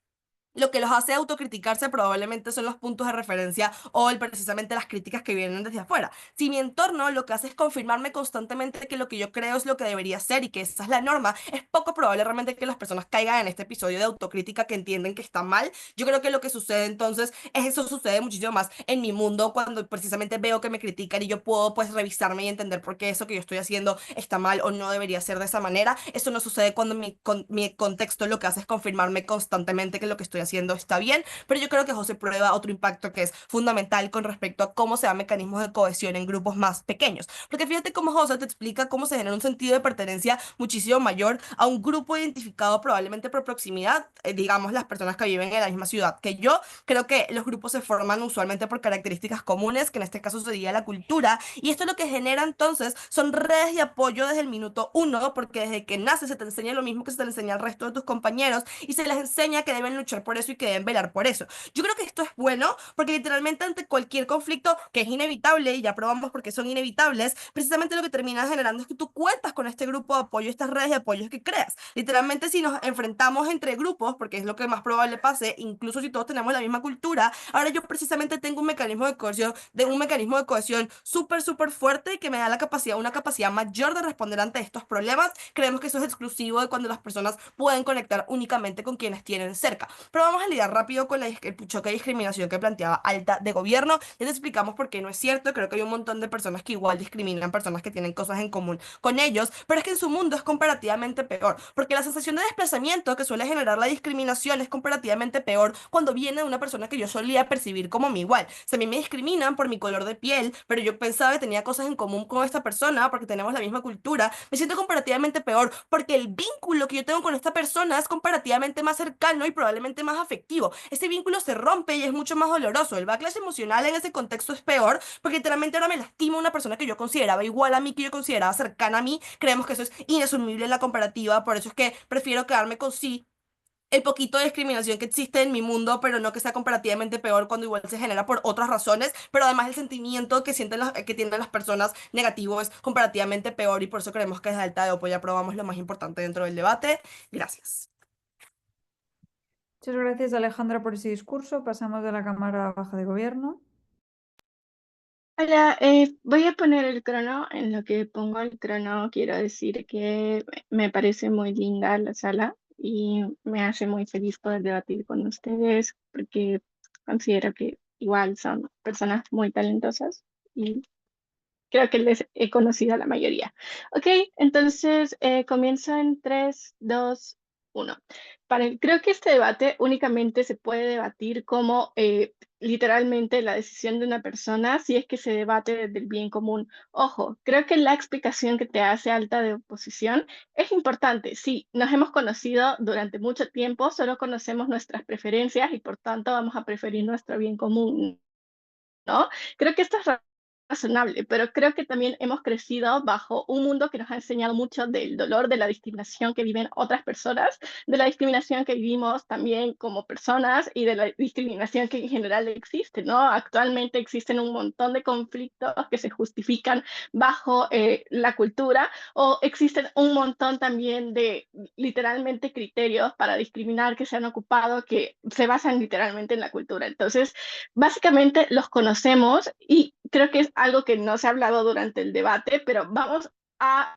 S5: lo que los hace autocriticarse probablemente son los puntos de referencia o precisamente las críticas que vienen desde afuera. Si mi entorno lo que hace es confirmarme constantemente que lo que yo creo es lo que debería ser y que esa es la norma, es poco probable realmente que las personas caigan en este episodio de autocrítica que entienden que está mal. Yo creo que lo que sucede entonces es eso sucede muchísimo más en mi mundo cuando precisamente veo que me critican y yo puedo pues revisarme y entender por qué eso que yo estoy haciendo está mal o no debería ser de esa manera. Eso no sucede cuando mi contexto lo que hace es confirmarme constantemente que lo que estoy haciendo está bien, pero yo creo que José prueba otro impacto que es fundamental con respecto a cómo se dan mecanismos de cohesión en grupos más pequeños. Porque fíjate cómo José te explica cómo se genera un sentido de pertenencia muchísimo mayor a un grupo identificado probablemente por proximidad, digamos las personas que viven en la misma ciudad que yo. Creo que los grupos se forman usualmente por características comunes, que en este caso sería la cultura, y esto lo que genera entonces son redes de apoyo desde el minuto uno, porque desde que naces se te enseña lo mismo que se te enseña al resto de tus compañeros y se les enseña que deben luchar por eso y que deben velar por eso. Yo creo que esto es bueno porque literalmente ante cualquier conflicto que es inevitable, y ya probamos por qué son inevitables, precisamente lo que termina generando es que tú cuentas con este grupo de apoyo, estas redes de apoyo que creas. Literalmente si nos enfrentamos entre grupos, porque es lo que más probable pase, incluso si todos tenemos la misma cultura, ahora yo precisamente tengo un mecanismo de cohesión súper, súper fuerte y que me da la capacidad, una capacidad mayor de responder ante estos problemas. Creemos que eso es exclusivo de cuando las personas pueden conectar únicamente con quienes tienen cerca. Pero vamos a lidiar rápido con el choque de discriminación que planteaba Alta de gobierno. Ya te explicamos por qué no es cierto. Creo que hay un montón de personas que igual discriminan personas que tienen cosas en común con ellos, pero es que en su mundo es comparativamente peor, porque la sensación de desplazamiento que suele generar la discriminación es comparativamente peor cuando viene de una persona que yo solía percibir como mi igual. Si a mí me discriminan por mi color de piel, pero yo pensaba que tenía cosas en común con esta persona porque tenemos la misma cultura, me siento comparativamente peor porque el vínculo que yo tengo con esta persona es comparativamente más cercano y probablemente más afectivo. Ese vínculo se rompe y es mucho más doloroso. El backlash emocional en ese contexto es peor porque literalmente ahora me lastima una persona que yo consideraba igual a mí, que yo consideraba cercana a mí. Creemos que eso es inasumible en la comparativa, por eso es que prefiero quedarme con sí el poquito de discriminación que existe en mi mundo, pero no que sea comparativamente peor cuando igual se genera por otras razones, pero además el sentimiento que que tienen las personas negativo es comparativamente peor y por eso creemos que desde Alta de Opo ya probamos lo más importante dentro del debate. Gracias.
S1: Muchas gracias, Alejandra, por ese discurso. Pasamos de la Cámara Baja de Gobierno.
S6: Hola, voy a poner el crono. En lo que pongo el crono, quiero decir que me parece muy linda la sala y me hace muy feliz poder debatir con ustedes porque considero que igual son personas muy talentosas y creo que les he conocido a la mayoría. Ok, entonces comienzo en 3, 2, 1. Creo que este debate únicamente se puede debatir como literalmente la decisión de una persona si es que se debate desde el bien común. Ojo, creo que la explicación que te hace Alta de Oposición es importante. Sí, nos hemos conocido durante mucho tiempo, solo conocemos nuestras preferencias y por tanto vamos a preferir nuestro bien común, ¿no? Creo que esto es razonable, pero creo que también hemos crecido bajo un mundo que nos ha enseñado mucho del dolor, de la discriminación que viven otras personas, de la discriminación que vivimos también como personas y de la discriminación que en general existe, ¿no? Actualmente existen un montón de conflictos que se justifican bajo la cultura o existen un montón también de literalmente criterios para discriminar que se han ocupado que se basan literalmente en la cultura. Entonces, básicamente los conocemos y creo que es algo que no se ha hablado durante el debate, pero vamos a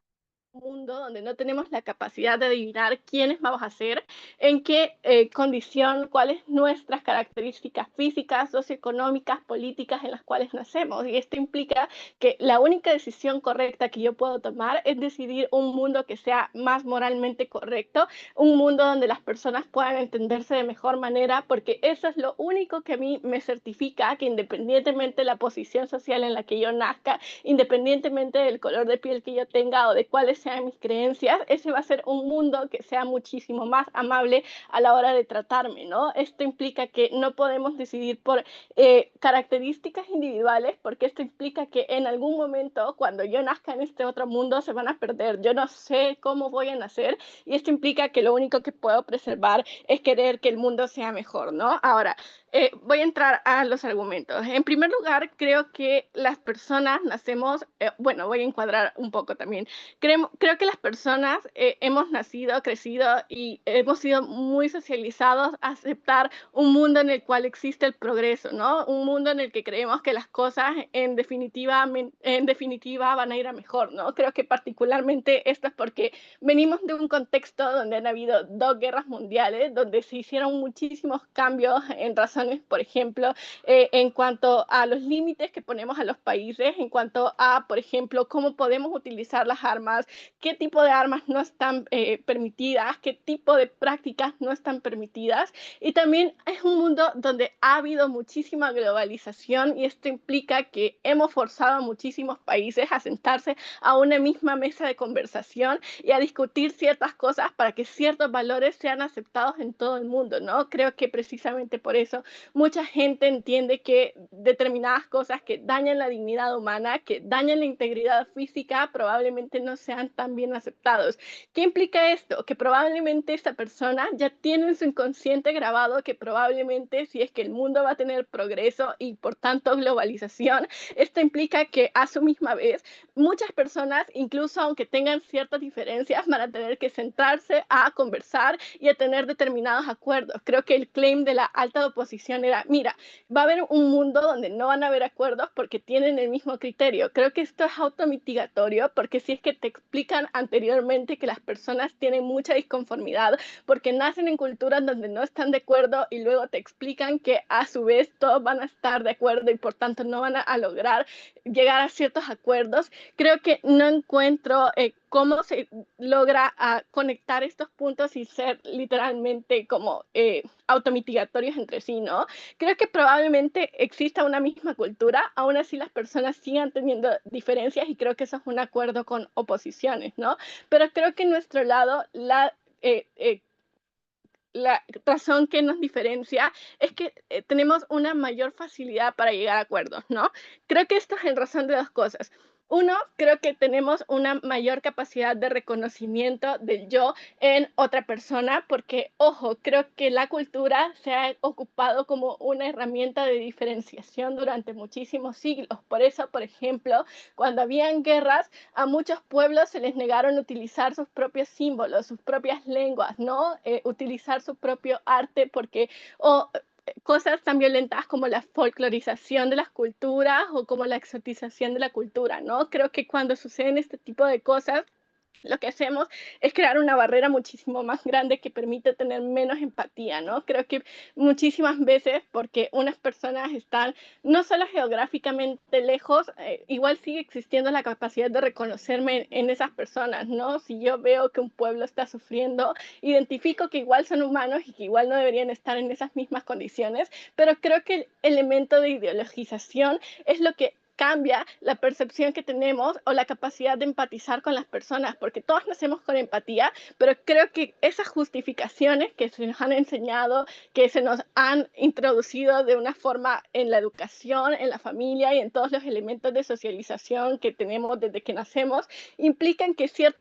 S6: mundo donde no tenemos la capacidad de adivinar quiénes vamos a ser, en qué condición, cuáles nuestras características físicas, socioeconómicas, políticas en las cuales nacemos. Y esto implica que la única decisión correcta que yo puedo tomar es decidir un mundo que sea más moralmente correcto, un mundo donde las personas puedan entenderse de mejor manera, porque eso es lo único que a mí me certifica que independientemente de la posición social en la que yo nazca, independientemente del color de piel que yo tenga o de cuáles sean mis creencias, ese va a ser un mundo que sea muchísimo más amable a la hora de tratarme, ¿no? Esto implica que no podemos decidir por características individuales, porque esto implica que en algún momento, cuando yo nazca en este otro mundo, se van a perder. Yo no sé cómo voy a nacer y esto implica que lo único que puedo preservar es querer que el mundo sea mejor, ¿no? Ahora, voy a entrar a los argumentos. En primer lugar, creo que las personas nacemos, bueno, voy a encuadrar un poco también. Creo que las personas hemos nacido, crecido y hemos sido muy socializados a aceptar un mundo en el cual existe el progreso, ¿no? Un mundo en el que creemos que las cosas en definitiva van a ir a mejor, ¿no? Creo que particularmente esto es porque venimos de un contexto donde han habido 2 guerras mundiales, donde se hicieron muchísimos cambios en razones, por ejemplo, en cuanto a los límites que ponemos a los países, en cuanto a, por ejemplo, cómo podemos utilizar las armas, qué tipo de armas no están permitidas, qué tipo de prácticas no están permitidas. Y también es un mundo donde ha habido muchísima globalización y esto implica que hemos forzado a muchísimos países a sentarse a una misma mesa de conversación y a discutir ciertas cosas para que ciertos valores sean aceptados en todo el mundo, ¿no? Creo que precisamente por eso mucha gente entiende que determinadas cosas que dañan la dignidad humana, que dañan la integridad física, probablemente no sean tan bien aceptados. ¿Qué implica esto? Que probablemente esta persona ya tiene en su inconsciente grabado que probablemente si es que el mundo va a tener progreso y por tanto globalización, esto implica que a su misma vez muchas personas, incluso aunque tengan ciertas diferencias, van a tener que sentarse a conversar y a tener determinados acuerdos. Creo que el claim de la alta oposición era, mira, va a haber un mundo donde no van a haber acuerdos porque tienen el mismo criterio. Creo que esto es automitigatorio porque si es que te explican anteriormente que las personas tienen mucha disconformidad porque nacen en culturas donde no están de acuerdo y luego te explican que a su vez todos van a estar de acuerdo y por tanto no van a lograr llegar a ciertos acuerdos, creo que no encuentro cómo se logra conectar estos puntos y ser literalmente como automitigatorios entre sí, ¿no? Creo que probablemente exista una misma cultura, aún así las personas sigan teniendo diferencias y creo que eso es un acuerdo con oposiciones, ¿no? Pero creo que en nuestro lado la razón que nos diferencia es que tenemos una mayor facilidad para llegar a acuerdos, ¿no? Creo que esto es en razón de 2 cosas. Uno, creo que tenemos una mayor capacidad de reconocimiento del yo en otra persona, porque, ojo, creo que la cultura se ha ocupado como una herramienta de diferenciación durante muchísimos siglos. Por eso, por ejemplo, cuando habían guerras, a muchos pueblos se les negaron utilizar sus propios símbolos, sus propias lenguas, ¿no? Utilizar su propio arte, porque cosas tan violentas como la folclorización de las culturas o como la exotización de la cultura, ¿no? Creo que cuando suceden este tipo de cosas, lo que hacemos es crear una barrera muchísimo más grande que permite tener menos empatía, ¿no? Creo que muchísimas veces, porque unas personas están no solo geográficamente lejos, igual sigue existiendo la capacidad de reconocerme en esas personas, ¿no? Si yo veo que un pueblo está sufriendo, identifico que igual son humanos y que igual no deberían estar en esas mismas condiciones, pero creo que el elemento de ideologización es lo que cambia la percepción que tenemos o la capacidad de empatizar con las personas, porque todos nacemos con empatía, pero creo que esas justificaciones que se nos han enseñado, que se nos han introducido de una forma en la educación, en la familia y en todos los elementos de socialización que tenemos desde que nacemos, implican que ciertas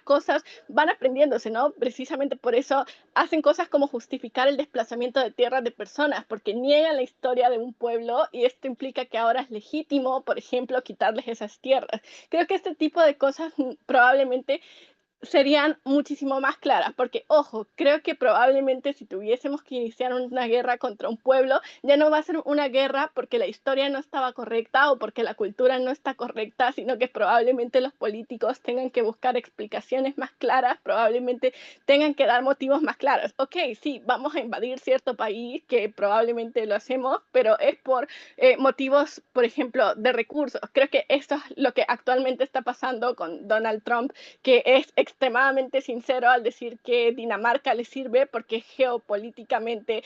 S6: cosas van aprendiéndose, ¿no? Precisamente por eso hacen cosas como justificar el desplazamiento de tierras de personas, porque niegan la historia de un pueblo y esto implica que ahora es legítimo, por ejemplo, quitarles esas tierras. Creo que este tipo de cosas probablemente serían muchísimo más claras, porque, ojo, creo que probablemente si tuviésemos que iniciar una guerra contra un pueblo, ya no va a ser una guerra porque la historia no estaba correcta o porque la cultura no está correcta, sino que probablemente los políticos tengan que buscar explicaciones más claras, probablemente tengan que dar motivos más claros. Ok, sí, vamos a invadir cierto país, que probablemente lo hacemos, pero es por motivos, por ejemplo, de recursos. Creo que esto es lo que actualmente está pasando con Donald Trump, que es extremadamente sincero al decir que Dinamarca le sirve porque es geopolíticamente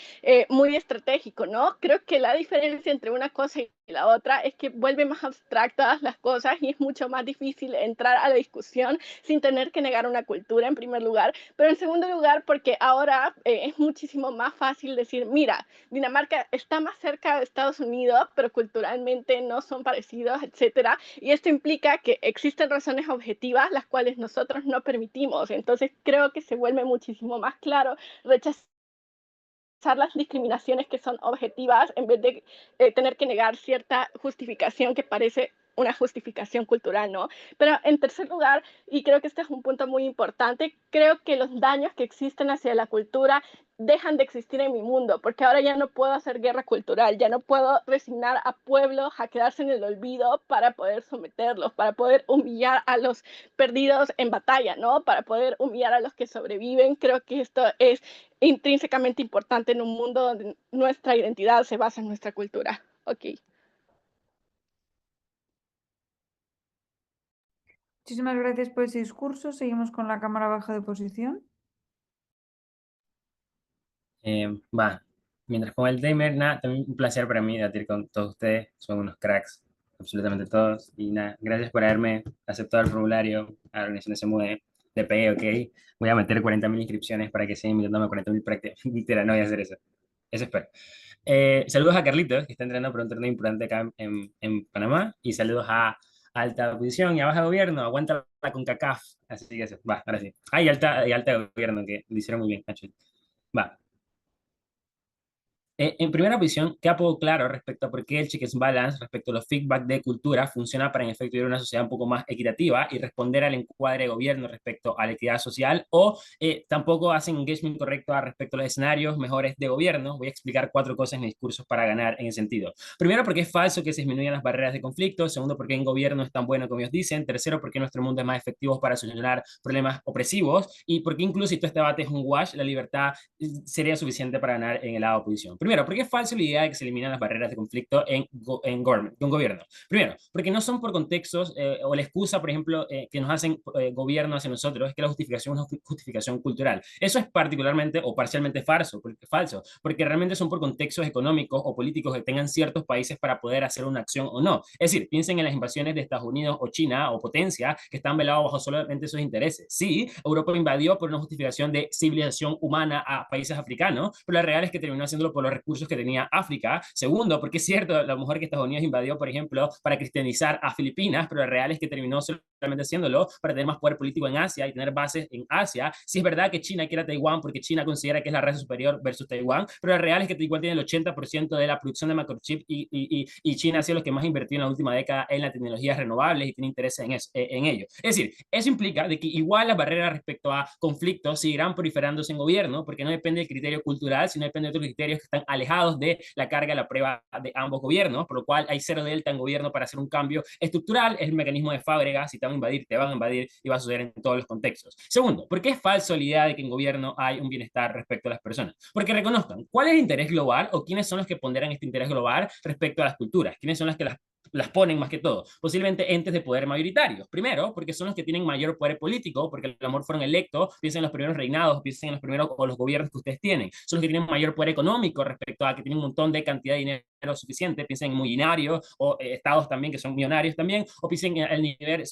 S6: muy estratégico, ¿no? Creo que la diferencia entre una cosa y la otra es que vuelve más abstractas las cosas y es mucho más difícil entrar a la discusión sin tener que negar una cultura en primer lugar, pero en segundo lugar porque ahora es muchísimo más fácil decir, mira, Dinamarca está más cerca de Estados Unidos, pero culturalmente no son parecidos, etcétera, y esto implica que existen razones objetivas las cuales nosotros no permitimos. Entonces creo que se vuelve muchísimo más claro rechazar las discriminaciones que son objetivas en vez de tener que negar cierta justificación que parece una justificación cultural, ¿no? Pero en tercer lugar, y creo que este es un punto muy importante, creo que los daños que existen hacia la cultura dejan de existir en mi mundo, porque ahora ya no puedo hacer guerra cultural, ya no puedo resignar a pueblos a quedarse en el olvido para poder someterlos, para poder humillar a los perdidos en batalla, ¿no? Para poder humillar a los que sobreviven. Creo que esto es intrínsecamente importante en un mundo donde nuestra identidad se basa en nuestra cultura. Ok.
S1: Muchísimas gracias por ese discurso. Seguimos con la cámara baja de oposición.
S8: Mientras pongo el timer, nada, también un placer para mí debatir con todos ustedes, son unos cracks, absolutamente todos, y nada, gracias por haberme aceptado el formulario a la organización SMUE, le pegué, ok, voy a meter 40.000 inscripciones para que sigan invitándome a 40.000 prácticas, literal, no voy a hacer eso espero. Saludos a Carlitos, que está entrenando para un torneo importante acá en Panamá, y saludos a alta oposición y a baja gobierno, aguanta la CONCACAF, así que eso, va, ahora sí. Ah, y alta gobierno, que lo hicieron muy bien, Nacho. Va. En primera posición, queda poco claro respecto a por qué el Check and Balance respecto a los feedback de cultura funciona para en efecto vivir una sociedad un poco más equitativa y responder al encuadre de gobierno respecto a la equidad social, o tampoco hacen engagement correcto respecto a los escenarios mejores de gobierno. Voy a explicar 4 cosas en mis discursos para ganar en ese sentido. Primero, porque es falso que se disminuyan las barreras de conflicto. Segundo, porque en gobierno es tan bueno como ellos dicen. Tercero, porque nuestro mundo es más efectivo para solucionar problemas opresivos. Y porque incluso si todo este debate es un wash, la libertad sería suficiente para ganar en el lado de oposición. Primero, porque es falsa la idea de que se eliminan las barreras de conflicto en un gobierno. Primero, porque no son por contextos o la excusa, por ejemplo, que nos hacen gobierno hacia nosotros, es que la justificación es una justificación cultural. Eso es particularmente o parcialmente falso, porque realmente son por contextos económicos o políticos que tengan ciertos países para poder hacer una acción o no. Es decir, piensen en las invasiones de Estados Unidos o China o potencia que están velados bajo solamente sus intereses. Sí, Europa invadió por una justificación de civilización humana a países africanos, pero la real es que terminó haciéndolo por los recursos que tenía África. Segundo, porque es cierto, a lo mejor que Estados Unidos invadió, por ejemplo, para cristianizar a Filipinas, pero lo real es que terminó solamente haciéndolo para tener más poder político en Asia y tener bases en Asia. Sí es verdad que China quiere Taiwán porque China considera que es la raza superior versus Taiwán, pero lo real es que Taiwán tiene el 80% de la producción de microchip y China ha sido los que más invirtió en la última década en las tecnologías renovables y tiene interés en ello. Es decir, eso implica de que igual las barreras respecto a conflictos seguirán proliferándose en gobierno porque no depende del criterio cultural, sino depende de otros criterios que están alejados de la carga de la prueba de ambos gobiernos, por lo cual hay cero delta en gobierno para hacer un cambio estructural. Es el mecanismo de Fábrega: si te van a invadir, te van a invadir, y va a suceder en todos los contextos. Segundo, ¿por qué es falso la idea de que en gobierno hay un bienestar respecto a las personas? Porque reconozcan cuál es el interés global o quiénes son los que ponderan este interés global respecto a las culturas, quiénes son las que las ponen más que todo, posiblemente entes de poder mayoritarios. Primero, porque son los que tienen mayor poder político, porque a lo mejor fueron electos, piensen en los primeros reinados, piensen en los primeros o los gobiernos que ustedes tienen. Son los que tienen mayor poder económico respecto a que tienen un montón de cantidad de dinero suficiente, piensen en mullinarios o estados también que son millonarios también, o piensen en el nivel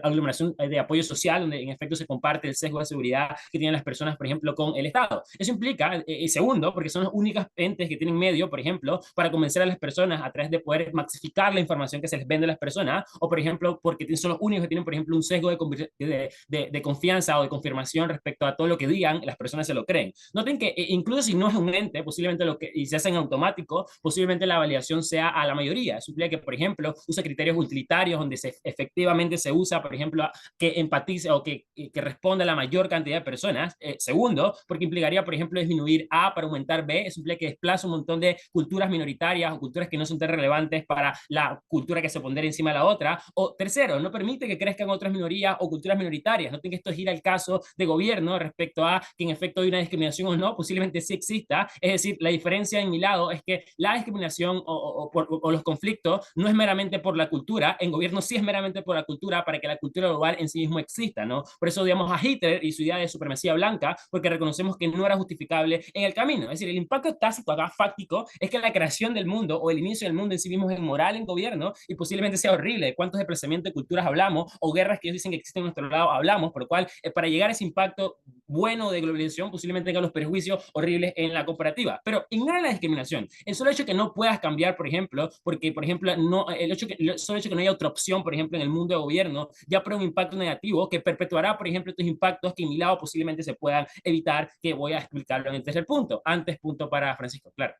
S8: aglomeración de apoyo social, donde en efecto se comparte el sesgo de seguridad que tienen las personas, por ejemplo, con el Estado. Eso implica, segundo, porque son los únicos entes que tienen medio, por ejemplo, para convencer a las personas a través de poder maxificar la información que se les vende a las personas, o por ejemplo, porque son los únicos que tienen, por ejemplo, un sesgo de confianza o de confirmación respecto a todo lo que digan, las personas se lo creen. Noten que incluso si no es un ente, posiblemente y se hace en automático, posiblemente la validación sea a la mayoría. Eso implica que, por ejemplo, usa criterios utilitarios donde efectivamente se usa, por ejemplo, que empatice o que responda a la mayor cantidad de personas. Segundo, porque implicaría, por ejemplo, disminuir A para aumentar B. Eso implica que desplaza un montón de culturas minoritarias o culturas que no son tan relevantes para la cultura que se pondera encima de la otra. O tercero, no permite que crezcan otras minorías o culturas minoritarias. Noten que esto gira el caso de gobierno respecto a que en efecto hay una discriminación o no, posiblemente sí exista. Es decir, la diferencia en mi lado es que la discriminación o los conflictos no es meramente por la cultura, en gobierno sí es meramente por la cultura, para que la cultura global en sí mismo exista, ¿no? Por eso odiamos a Hitler y su idea de supremacía blanca, porque reconocemos que no era justificable en el camino. Es decir, el impacto tácito acá, fáctico, es que la creación del mundo o el inicio del mundo en sí mismo es inmoral en gobierno y posiblemente sea horrible. De cuántos desplazamientos de culturas hablamos o guerras que ellos dicen que existen a nuestro lado hablamos, por lo cual para llegar a ese impacto bueno de globalización posiblemente tenga los prejuicios horribles en la comparativa. Pero ignora la discriminación. El solo hecho que no puedas cambiar, por ejemplo, porque, por ejemplo, el solo hecho que no haya otra opción, por ejemplo, en el mundo de gobierno, ya prueba un impacto negativo que perpetuará, por ejemplo, estos impactos que en mi lado posiblemente se puedan evitar, que voy a explicarlo en el tercer punto. Antes, punto para Francisco, claro.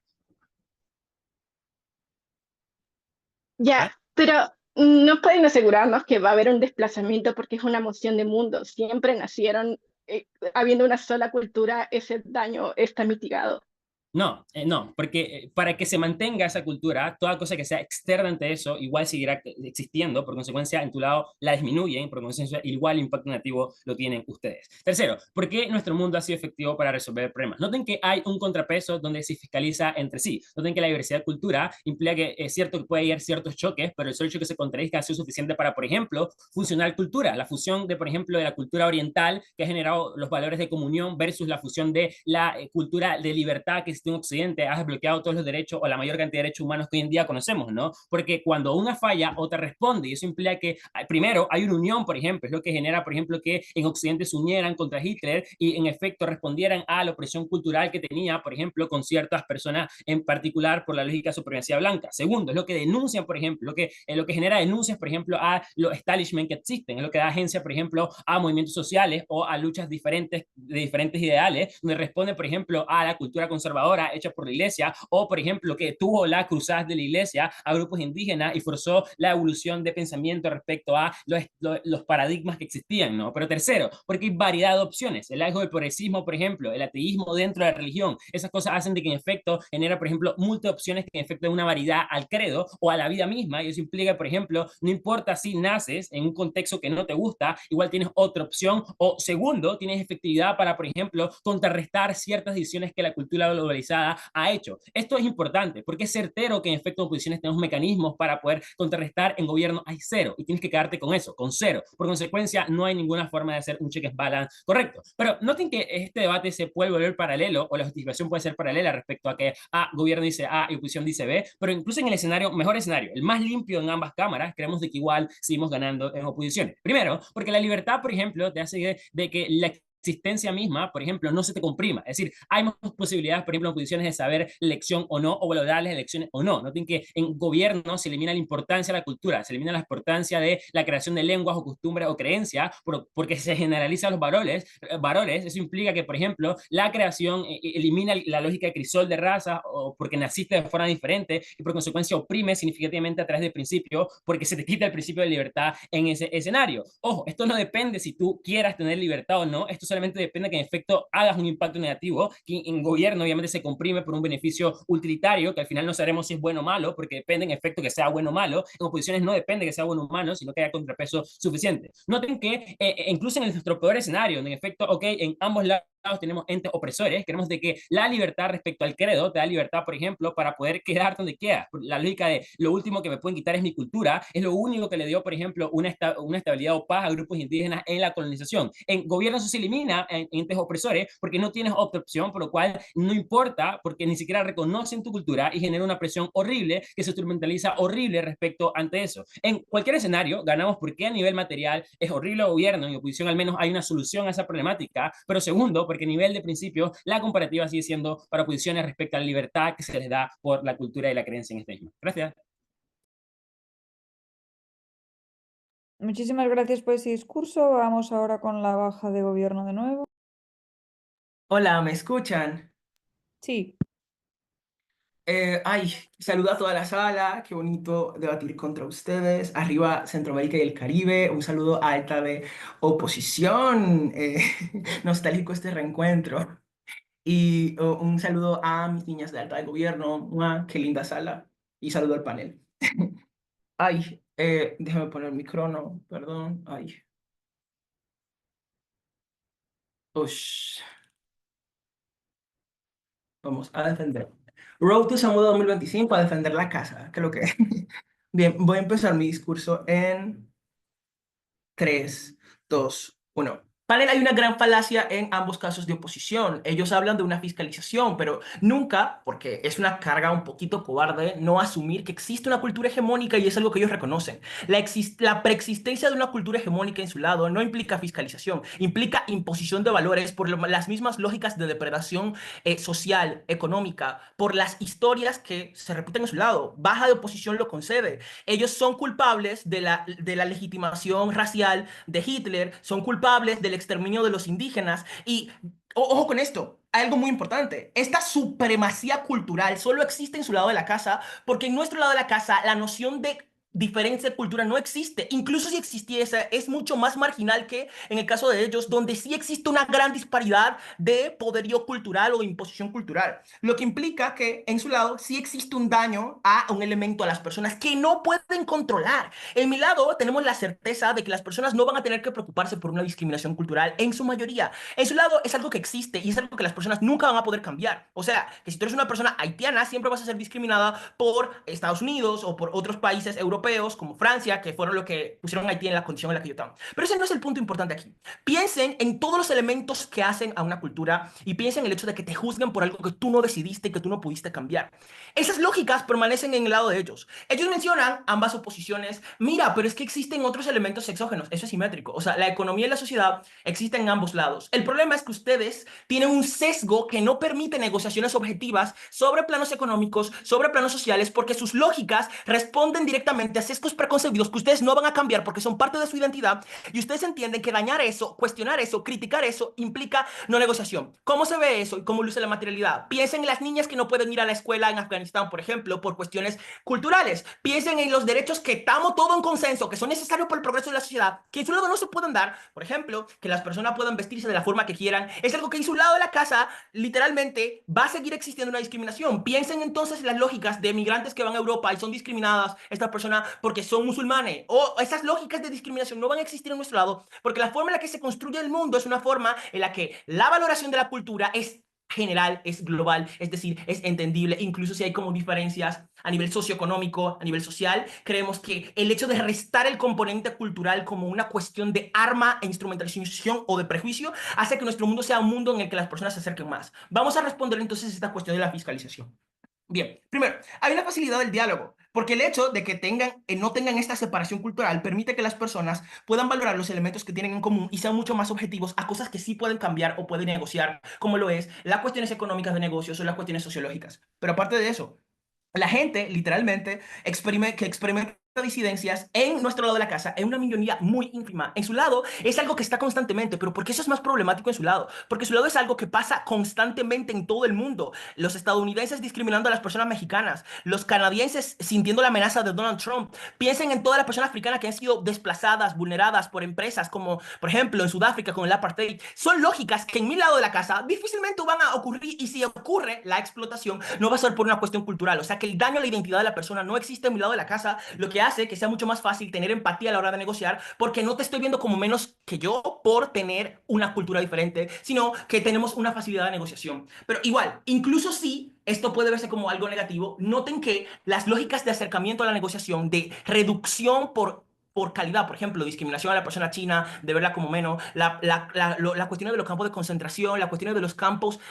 S6: Ya, pero no pueden asegurarnos que va a haber un desplazamiento porque es una moción de mundo. Siempre nacieron habiendo una sola cultura, ese daño está mitigado.
S8: No, no, porque para que se mantenga esa cultura, toda cosa que sea externa ante eso igual seguirá existiendo, por consecuencia en tu lado la disminuyen, por consecuencia igual el impacto negativo lo tienen ustedes. Tercero, ¿por qué nuestro mundo ha sido efectivo para resolver problemas? Noten que hay un contrapeso donde se fiscaliza entre sí. Noten que la diversidad de cultura implica que es cierto que puede haber ciertos choques, pero el solo hecho que se contradizca ha sido suficiente para, por ejemplo, funcionar cultura. La fusión de, por ejemplo, de la cultura oriental que ha generado los valores de comunión versus la fusión de la cultura de libertad que en Occidente ha desbloqueado todos los derechos o la mayor cantidad de derechos humanos que hoy en día conocemos, ¿no? Porque cuando una falla, otra responde, y eso implica que primero hay una unión, por ejemplo, es lo que genera, por ejemplo, que en Occidente se unieran contra Hitler y en efecto respondieran a la opresión cultural que tenía, por ejemplo, con ciertas personas en particular por la lógica de supremacía blanca. Segundo, es lo que denuncian, por ejemplo, lo que genera denuncias, por ejemplo, a los establishment que existen, es lo que da agencia, por ejemplo, a movimientos sociales o a luchas diferentes de diferentes ideales, donde responde, por ejemplo, a la cultura conservadora hecha por la iglesia, o por ejemplo que tuvo las cruzadas de la iglesia a grupos indígenas y forzó la evolución de pensamiento respecto a los paradigmas que existían, ¿no? Pero tercero, porque hay variedad de opciones, el algo del progresismo, por ejemplo, el ateísmo dentro de la religión, esas cosas hacen de que en efecto genera, por ejemplo, múltiples opciones que en efecto es una variedad al credo o a la vida misma, y eso implica, por ejemplo, no importa si naces en un contexto que no te gusta, igual tienes otra opción, o segundo, tienes efectividad para, por ejemplo, contrarrestar ciertas decisiones que la cultura globalizada ha hecho. Esto es importante porque es certero que en efecto en oposiciones tenemos mecanismos para poder contrarrestar. En gobierno hay cero y tienes que quedarte con eso, con cero. Por consecuencia, no hay ninguna forma de hacer un check and balance correcto. Pero noten que este debate se puede volver paralelo o la justificación puede ser paralela respecto a que gobierno dice A y oposición dice B, pero incluso en el escenario, mejor escenario, el más limpio en ambas cámaras, creemos de que igual seguimos ganando en oposiciones. Primero, porque la libertad, por ejemplo, te hace de que la existencia misma, por ejemplo, no se te comprima. Es decir, hay más posibilidades, por ejemplo, en posiciones de saber elección o no, o valorar las elecciones o no. Noten que en gobierno se elimina la importancia de la cultura, se elimina la importancia de la creación de lenguas o costumbres o creencias, porque se generalizan los valores. Eso implica que, por ejemplo, la creación elimina la lógica de crisol de raza, o porque naciste de forma diferente, y por consecuencia oprime significativamente a través del principio, porque se te quita el principio de libertad en ese escenario. Ojo, esto no depende si tú quieras tener libertad o no, esto solamente depende de que en efecto hagas un impacto negativo, que en gobierno obviamente se comprime por un beneficio utilitario, que al final no sabremos si es bueno o malo, porque depende en efecto que sea bueno o malo. En oposiciones no depende que sea bueno o malo, sino que haya contrapeso suficiente. Noten que incluso en nuestro peor escenario, en efecto, ok, en ambos lados tenemos entes opresores, queremos de que la libertad respecto al credo te da libertad, por ejemplo, para poder quedar donde quieras. La lógica de lo último que me pueden quitar es mi cultura, es lo único que le dio, por ejemplo, una estabilidad o paz a grupos indígenas en la colonización. En gobierno eso se elimina en entes opresores porque no tienes otra opción, por lo cual no importa, porque ni siquiera reconocen tu cultura y genera una presión horrible que se instrumentaliza horrible respecto ante eso. En cualquier escenario ganamos porque a nivel material es horrible el gobierno, en oposición al menos hay una solución a esa problemática, pero segundo, porque a nivel de principio la comparativa sigue siendo para posiciones respecto a la libertad que se les da por la cultura y la creencia en este mismo. Gracias.
S1: Muchísimas gracias por ese discurso. Vamos ahora con la baja de gobierno de nuevo.
S7: Hola, ¿me escuchan?
S1: Sí.
S7: Saludo a toda la sala, qué bonito debatir contra ustedes. Arriba Centroamérica y el Caribe, un saludo a Alta de Oposición, nostálgico este reencuentro. Y un saludo a mis niñas de Alta de Gobierno, ¡mua! Qué linda sala. Y saludo al panel. Déjame poner mi crono, perdón. Ush. Vamos a defender. Road to Samuda 2025 a defender la casa, creo que. Bien, voy a empezar mi discurso en 3, 2, 1. Panel, hay una gran falacia en ambos casos de oposición. Ellos hablan de una fiscalización, pero nunca, porque es una carga un poquito cobarde, no asumir que existe una cultura hegemónica y es algo que ellos reconocen. La preexistencia de una cultura hegemónica en su lado no implica fiscalización, implica imposición de valores por las mismas lógicas de depredación social, económica, por las historias que se repiten en su lado. Baja de oposición lo concede. Ellos son culpables de la legitimación racial de Hitler, son culpables del exterminio de los indígenas y, ojo con esto, hay algo muy importante, esta supremacía cultural solo existe en su lado de la casa porque en nuestro lado de la casa la noción de diferencia de cultura no existe. Incluso si existiese, es mucho más marginal que en el caso de ellos, donde sí existe una gran disparidad de poderío cultural o de imposición cultural. Lo que implica que en su lado sí existe un daño a un elemento, a las personas que no pueden controlar. En mi lado tenemos la certeza de que las personas no van a tener que preocuparse por una discriminación cultural en su mayoría. En su lado es algo que existe y es algo que las personas nunca van a poder cambiar. O sea, que si tú eres una persona haitiana, siempre vas a ser discriminada por Estados Unidos o por otros países europeos como Francia, que fueron los que pusieron a Haití en la condición en la que yo estaba. Pero ese no es el punto importante aquí. Piensen en todos los elementos que hacen a una cultura y piensen en el hecho de que te juzguen por algo que tú no decidiste y que tú no pudiste cambiar. Esas lógicas permanecen en el lado de ellos. Ellos mencionan ambas oposiciones. Mira, pero es que existen otros elementos exógenos. Eso es simétrico. O sea, la economía y la sociedad existen en ambos lados. El problema es que ustedes tienen un sesgo que no permite negociaciones objetivas sobre planos económicos, sobre planos sociales, porque sus lógicas responden directamente a sesgos preconcebidos que ustedes no van a cambiar porque son parte de su identidad y ustedes entienden que dañar eso, cuestionar eso, criticar eso implica no negociación. ¿Cómo se ve eso y cómo luce la materialidad? Piensen en las niñas que no pueden ir a la escuela en Afganistán, por ejemplo, por cuestiones culturales. Piensen en los derechos que estamos todos en consenso, que son necesarios por el progreso de la sociedad, que en su lado no se pueden dar. Por ejemplo, que las personas puedan vestirse de la forma que quieran. Es algo que en su lado de la casa, literalmente, va a seguir existiendo una discriminación. Piensen entonces en las lógicas de migrantes que van a Europa y son discriminadas, estas personas porque son musulmanes, o esas lógicas de discriminación no van a existir en nuestro lado, porque la forma en la que se construye el mundo es una forma en la que la valoración de la cultura es general, es global, es decir, es entendible, incluso si hay como diferencias a nivel socioeconómico, a nivel social, creemos que el hecho de restar el componente cultural como una cuestión de arma e instrumentalización o de prejuicio hace que nuestro mundo sea un mundo en el que las personas se acerquen más. Vamos a responder entonces esta cuestión de la fiscalización. Bien, primero, hay una facilidad del diálogo. Porque el hecho de que no tengan esta separación cultural permite que las personas puedan valorar los elementos que tienen en común y sean mucho más objetivos a cosas que sí pueden cambiar o pueden negociar, como lo es las cuestiones económicas de negocios o las cuestiones sociológicas. Pero aparte de eso, la gente, literalmente, que experimenta disidencias en nuestro lado de la casa, es una minoría muy ínfima. En su lado es algo que está constantemente, pero ¿por qué eso es más problemático en su lado? Porque su lado es algo que pasa constantemente en todo el mundo. Los estadounidenses discriminando a las personas mexicanas, los canadienses sintiendo la amenaza de Donald Trump. Piensen en todas las personas africanas que han sido desplazadas, vulneradas por empresas como, por ejemplo, en Sudáfrica con el apartheid. Son lógicas que en mi lado de la casa difícilmente van a ocurrir, y si ocurre la explotación no va a ser por una cuestión cultural. O sea que el daño a la identidad de la persona no existe en mi lado de la casa, lo que hace que sea mucho más fácil tener empatía a la hora de negociar, porque no te estoy viendo como menos que yo por tener una cultura diferente, sino que tenemos una facilidad de negociación. Pero igual, incluso si esto puede verse como algo negativo, noten que las lógicas de acercamiento a la negociación, de reducción por calidad, por ejemplo, discriminación a la persona china, de verla como menos, la cuestión de los campos de concentración, la cuestión de los campos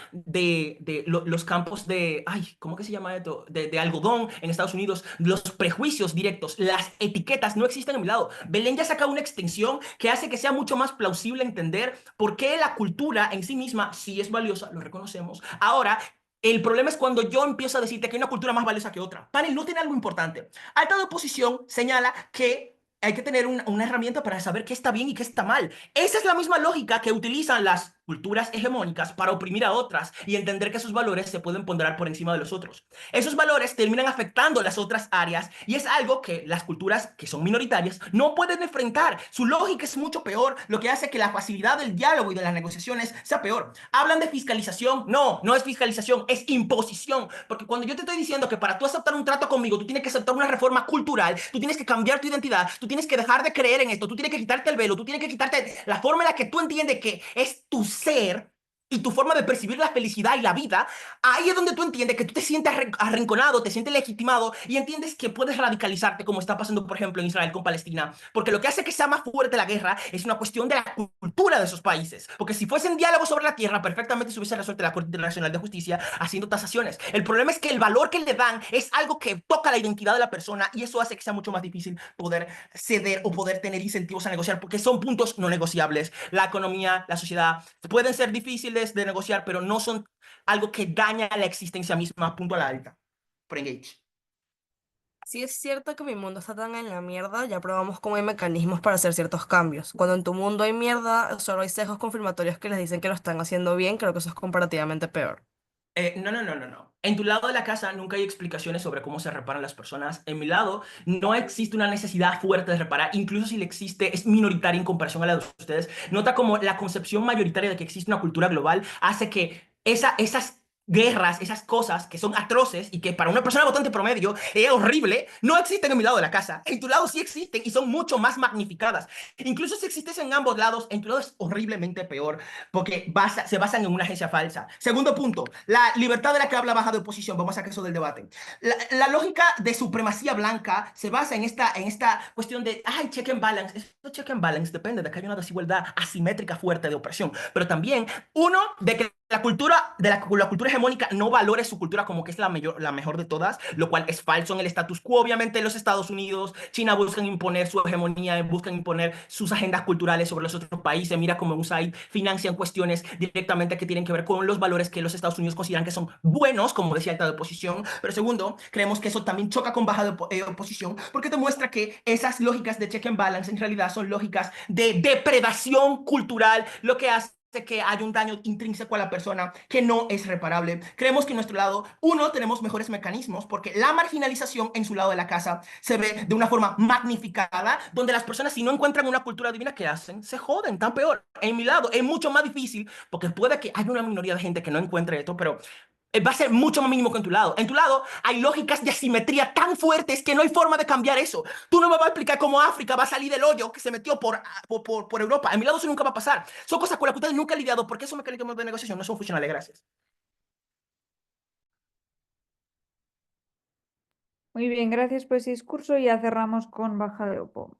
S7: los campos de, ay, ¿cómo que se llama esto? De algodón en Estados Unidos, los prejuicios directos, las etiquetas no existen a mi lado. Belén ya ha sacado una extensión que hace que sea mucho más plausible entender por qué la cultura en sí misma sí es valiosa, lo reconocemos. Ahora, el problema es cuando yo empiezo a decirte que hay una cultura más valiosa que otra. Panel, no tiene algo importante. Alta de oposición señala que hay que tener una herramienta para saber qué está bien y qué está mal. Esa es la misma lógica que utilizan las culturas hegemónicas para oprimir a otras y entender que esos valores se pueden ponderar por encima de los otros. Esos valores terminan afectando las otras áreas y es algo que las culturas que son minoritarias no pueden enfrentar. Su lógica es mucho peor, lo que hace que la facilidad del diálogo y de las negociaciones sea peor. Hablan de fiscalización. No, no es fiscalización, es imposición. Porque cuando yo te estoy diciendo que para tú aceptar un trato conmigo, tú tienes que aceptar una reforma cultural, tú tienes que cambiar tu identidad, tú tienes que dejar de creer en esto, tú tienes que quitarte el velo, tú tienes que quitarte la forma en la que tú entiendes que es tu ser y tu forma de percibir la felicidad y la vida. Ahí es donde tú entiendes que tú te sientes arrinconado, te sientes legitimado y entiendes que puedes radicalizarte, como está pasando, por ejemplo, en Israel con Palestina. Porque lo que hace que sea más fuerte la guerra es una cuestión de la cultura de esos países. Porque si fuesen diálogos sobre la tierra, perfectamente se hubiese resuelto la Corte Internacional de Justicia haciendo tasaciones. El problema es que el valor que le dan es algo que toca la identidad de la persona y eso hace que sea mucho más difícil poder ceder o poder tener incentivos a negociar, porque son puntos no negociables. La economía, la sociedad pueden ser difíciles de negociar, pero no son algo que daña la existencia misma. Punto a la alta. Por engage.
S5: Sí es cierto que mi mundo está tan en la mierda, ya probamos cómo hay mecanismos para hacer ciertos cambios. Cuando en tu mundo hay mierda, solo hay sesgos confirmatorios que les dicen que lo están haciendo bien, creo que eso es comparativamente peor.
S7: No. En tu lado de la casa nunca hay explicaciones sobre cómo se reparan las personas. En mi lado no existe una necesidad fuerte de reparar, incluso si le existe, es minoritaria en comparación a la de ustedes. Nota como la concepción mayoritaria de que existe una cultura global hace que esas guerras, esas cosas que son atroces y que para una persona votante promedio es horrible, no existen en mi lado de la casa. En tu lado sí existen y son mucho más magnificadas. Incluso si existiesen en ambos lados, en tu lado es horriblemente peor porque se basan en una agencia falsa. Segundo punto, la libertad de la que habla baja de oposición. Vamos a sacar eso del debate. La lógica de supremacía blanca se basa en esta cuestión de, ay, check and balance. Esto check and balance depende de que haya una desigualdad asimétrica fuerte de opresión, pero también, uno, de que la cultura hegemónica no valore su cultura como que es la mejor de todas, lo cual es falso en el status quo. Obviamente en los Estados Unidos, China buscan imponer su hegemonía, buscan imponer sus agendas culturales sobre los otros países. Mira cómo USAID financian cuestiones directamente que tienen que ver con los valores que los Estados Unidos consideran que son buenos, como decía alta de oposición. Pero segundo, creemos que eso también choca con baja de oposición porque demuestra que esas lógicas de check and balance en realidad son lógicas de depredación cultural, lo que hace que hay un daño intrínseco a la persona que no es reparable. Creemos que en nuestro lado, uno, tenemos mejores mecanismos porque la marginalización en su lado de la casa se ve de una forma magnificada, donde las personas si no encuentran una cultura divina, ¿qué hacen? Se joden, tan peor. En mi lado es mucho más difícil porque puede que haya una minoría de gente que no encuentre esto, pero va a ser mucho más mínimo que en tu lado. En tu lado hay lógicas de asimetría tan fuertes que no hay forma de cambiar eso. Tú no me vas a explicar cómo África va a salir del hoyo que se metió por Europa. En mi lado eso nunca va a pasar. Son cosas con las que ustedes nunca han lidiado porque esos mecanismos de negociación no son funcionales. Gracias.
S1: Muy bien, gracias por ese discurso y ya cerramos con baja de Opo.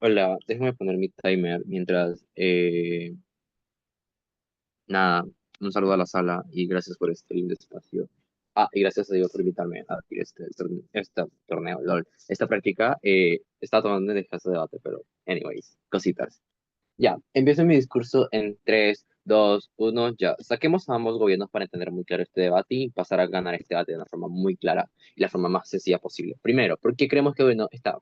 S9: Hola, déjame poner mi timer mientras, nada, un saludo a la sala y gracias por este lindo espacio. y gracias a Dios por invitarme a abrir este torneo, lol. Esta práctica está tomando en este debate, pero anyways, cositas. Ya, empiezo mi discurso en 3, 2, 1, ya. Saquemos a ambos gobiernos para entender muy claro este debate y pasar a ganar este debate de una forma muy clara y la forma más sencilla posible. Primero, ¿por qué creemos que el gobierno está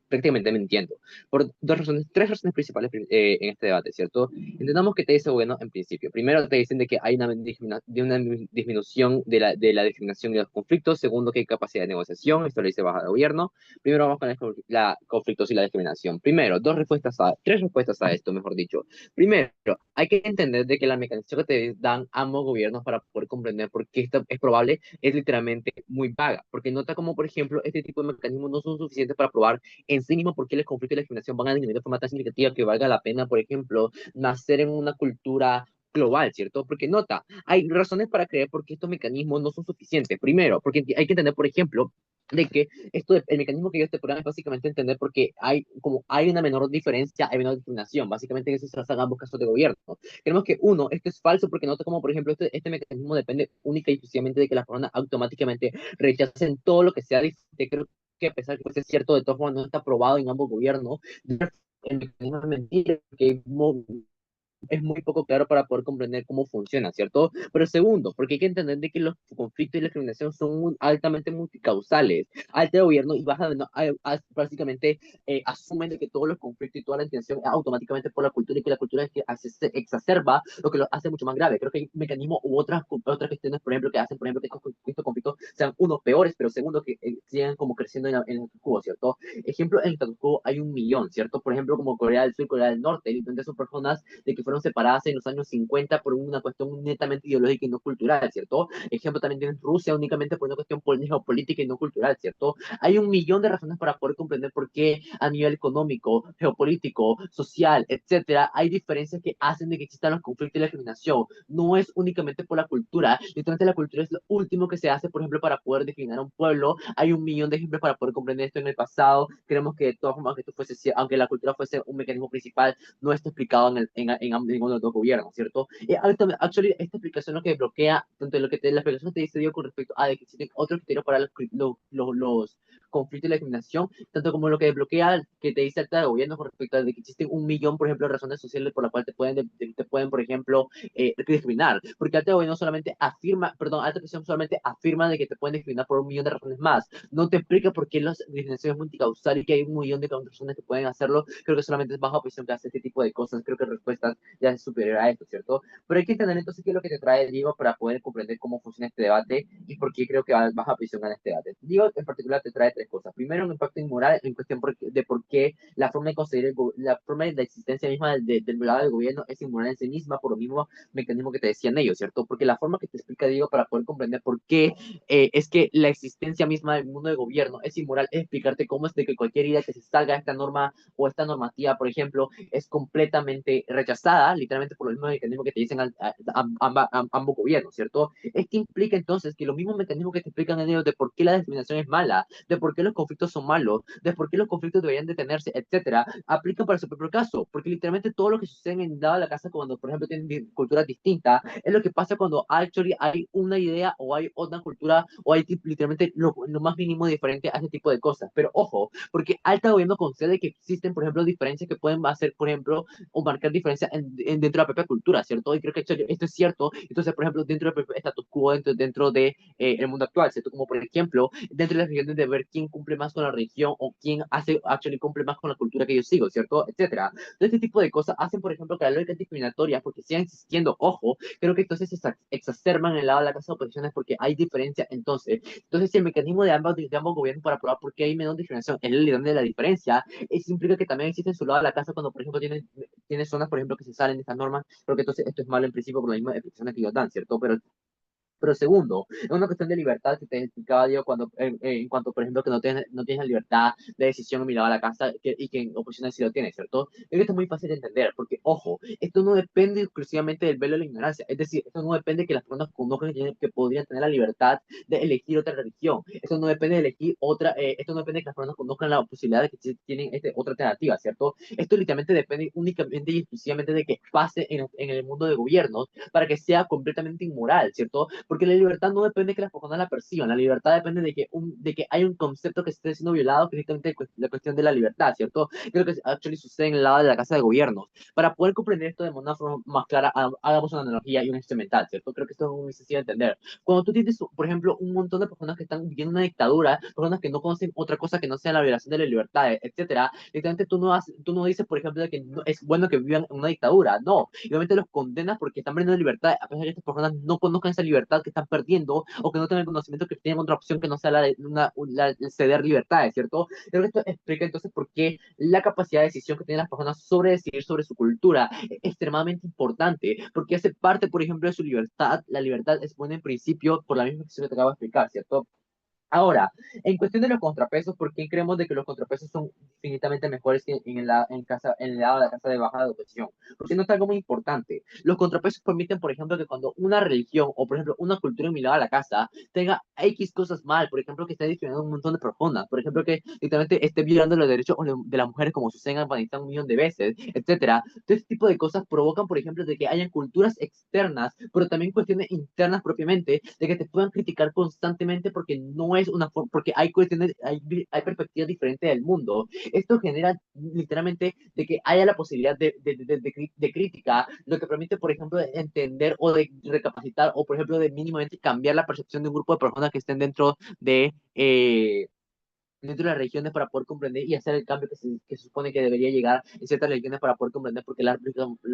S9: prácticamente mintiendo? Por dos razones, tres razones principales en este debate, ¿cierto? Entendamos que te dice el gobierno en principio. Primero, te dicen de que hay una disminución de la discriminación y los conflictos. Segundo, que hay capacidad de negociación. Esto lo dice baja de gobierno. Primero vamos con la conflictos y la discriminación. Primero, tres respuestas a esto, mejor dicho. Primero, hay que entender de que la mecanización que te dan ambos gobiernos para poder comprender por qué esto es probable es literalmente muy vaga, porque nota como, por ejemplo, este tipo de mecanismos no son suficientes para probar en sí mismo por qué el conflicto y la discriminación van a disminuir de forma tan significativa que valga la pena, por ejemplo, nacer en una cultura global, ¿cierto? Porque nota, hay razones para creer por qué estos mecanismos no son suficientes. Primero, porque hay que entender, por ejemplo, de que el mecanismo que ellos te ponen es básicamente entender porque hay una menor diferencia, hay menor discriminación. Básicamente en eso se basan ambos casos de gobierno. Creemos que uno, esto es falso porque nota como, por ejemplo, este mecanismo depende única y exclusivamente de que las personas automáticamente rechacen todo lo que sea diferente. Creo que a pesar de que fuese cierto, de todas formas no está probado en ambos gobiernos. El mecanismo es mentira, porque es muy poco claro para poder comprender cómo funciona, ¿cierto? Pero segundo, porque hay que entender de que los conflictos y la discriminación son altamente multicausales. Alto gobierno y baja, básicamente asumen de que todos los conflictos y toda la intención es automáticamente por la cultura y que la cultura es que se exacerba lo que lo hace mucho más grave. Creo que hay mecanismos u otras cuestiones, por ejemplo, que hacen, por ejemplo, que estos conflictos sean unos peores, pero segundo, que sigan como creciendo en el status quo, ¿cierto? Ejemplo, en el status quo hay 1 millón, ¿cierto? Por ejemplo, como Corea del Sur y Corea del Norte, donde son personas de que fueron separadas en los años 50 por una cuestión netamente ideológica y no cultural, ¿cierto? Ejemplo, también tienes Rusia únicamente por una cuestión geopolítica y no cultural, ¿cierto? Hay 1 millón de razones para poder comprender por qué a nivel económico, geopolítico, social, etcétera, hay diferencias que hacen de que existan los conflictos y la discriminación. No es únicamente por la cultura, literalmente la cultura es lo último que se hace, por ejemplo, para poder discriminar a un pueblo. Hay 1 millón de ejemplos para poder comprender esto en el pasado. Creemos que de todas formas, aunque la cultura fuese un mecanismo principal, no está explicado en ninguno de los dos gobiernos, ¿cierto? Actually, esta explicación lo que bloquea, tanto lo que la explicación te dice Dios con respecto a de que existen otros criterios para los conflictos y la discriminación, tanto como lo que bloquea, que te dice acta de gobierno con respecto a de que existen 1 millón, por ejemplo, de razones sociales por las cuales te pueden por ejemplo, discriminar, porque alta de gobierno solamente afirma, perdón, alta presión solamente afirma de que te pueden discriminar por 1 millón de razones más, no te explica por qué la discriminación es multicausal y que hay 1 millón de razones que pueden hacerlo. Creo que solamente es baja presión que hace este tipo de cosas. Creo que respuestas ya es superior a esto, ¿cierto? Pero hay que entender entonces qué es lo que te trae Diego para poder comprender cómo funciona este debate y por qué creo que baja presión en este debate. Diego en particular te trae tres cosas. Primero, un impacto inmoral en cuestión de por qué la forma de conseguir la forma de la existencia misma del lado del gobierno es inmoral en sí misma por lo mismo mecanismo que te decían ellos, ¿cierto? Porque la forma que te explica Diego para poder comprender por qué es que la existencia misma del mundo de gobierno es inmoral, es explicarte cómo es de que cualquier idea que se salga de esta norma o esta normativa, por ejemplo, es completamente rechazada, literalmente por los mismos mecanismos que te dicen ambos gobiernos, ¿cierto? Esto implica entonces que los mismos mecanismos que te explican en ellos de por qué la discriminación es mala, de por qué los conflictos son malos, de por qué los conflictos deberían detenerse, etcétera, aplican para su propio caso, porque literalmente todo lo que sucede en dada la casa cuando, por ejemplo, tienen culturas distintas, es lo que pasa cuando actually hay una idea o hay otra cultura o hay literalmente lo más mínimo diferente a ese tipo de cosas. Pero ojo, porque alta gobierno concede que existen, por ejemplo, diferencias que pueden hacer, por ejemplo, o marcar diferencias dentro de la propia cultura, ¿cierto? Y creo que esto es cierto. Entonces, por ejemplo, dentro del propio status quo, dentro de el mundo actual, ¿cierto? Como por ejemplo, dentro de las regiones de ver quién cumple más con la religión o quién actually cumple más con la cultura que yo sigo, ¿cierto? Etcétera. Todo este tipo de cosas hacen, por ejemplo, que la lógica discriminatoria, porque sigan existiendo, ojo, creo que entonces se exacerban en el lado de la casa de oposiciones porque hay diferencia entonces si el mecanismo de ambos gobiernos para probar por qué hay menor discriminación es el de la diferencia, eso implica que también existe en su lado de la casa cuando, por ejemplo, tiene zonas, por ejemplo, que se salen de estas normas, porque entonces esto es malo en principio por las mismas explicaciones que ellos dan, ¿cierto? Pero segundo, es una cuestión de libertad que te explicaba Diego cuando, en cuanto, por ejemplo, que no tienes la libertad de decisión en mirar a la casa y que en oposición sí lo tienes, ¿cierto? Es que esto es muy fácil de entender, porque, ojo, esto no depende exclusivamente del velo de la ignorancia, es decir, esto no depende de que las personas conozcan que podrían tener la libertad de elegir otra religión, esto no depende de elegir esto no depende de que las personas conozcan la posibilidad de que tienen otra alternativa, ¿cierto? Esto literalmente depende únicamente y exclusivamente de que pase en el mundo de gobiernos para que sea completamente inmoral, ¿cierto? porque la libertad no depende de que las personas la perciban, la libertad depende de que hay un concepto que esté siendo violado, que es justamente la cuestión de la libertad, ¿cierto? Creo que actually sucede en el lado de la Casa de Gobierno. Para poder comprender esto de una forma más clara, hagamos una analogía y un instrumental, ¿cierto? Creo que esto es muy sencillo de entender. Cuando tú tienes, por ejemplo, un montón de personas que están viviendo una dictadura, personas que no conocen otra cosa que no sea la violación de la libertad, etcétera, literalmente tú no dices, por ejemplo, de que no, es bueno que vivan en una dictadura, no, y obviamente los condenas porque están perdiendo libertad, a pesar de que estas personas no conozcan esa libertad que están perdiendo, o que no tengan el conocimiento que tienen otra opción que no sea la ceder libertades, ¿cierto? Creo que esto explica entonces por qué la capacidad de decisión que tienen las personas sobre decidir sobre su cultura es extremadamente importante, porque hace parte, por ejemplo, de su libertad. La libertad es buena en principio por la misma que te acabo de explicar, ¿cierto? Ahora, en cuestión de los contrapesos, ¿por qué creemos de que los contrapesos son infinitamente mejores que en el lado de la casa de baja de oposición? Porque no es algo muy importante. Los contrapesos permiten, por ejemplo, que cuando una religión o, por ejemplo, una cultura en mi lado de la casa tenga X cosas mal, por ejemplo, que esté discriminando a un montón de personas, por ejemplo, que literalmente esté violando los derechos de las mujeres como sucede en Afganistán un millón de veces, etcétera. Todo este tipo de cosas provocan, por ejemplo, de que hayan culturas externas, pero también cuestiones internas propiamente, de que te puedan criticar constantemente porque no es una forma, porque hay cuestiones, hay perspectivas diferentes del mundo. Esto genera literalmente de que haya la posibilidad de crítica, lo que permite, por ejemplo, de entender o de recapacitar o, por ejemplo, de mínimamente cambiar la percepción de un grupo de personas que estén dentro de las regiones para poder comprender y hacer el cambio que se supone que debería llegar en ciertas regiones para poder comprender porque la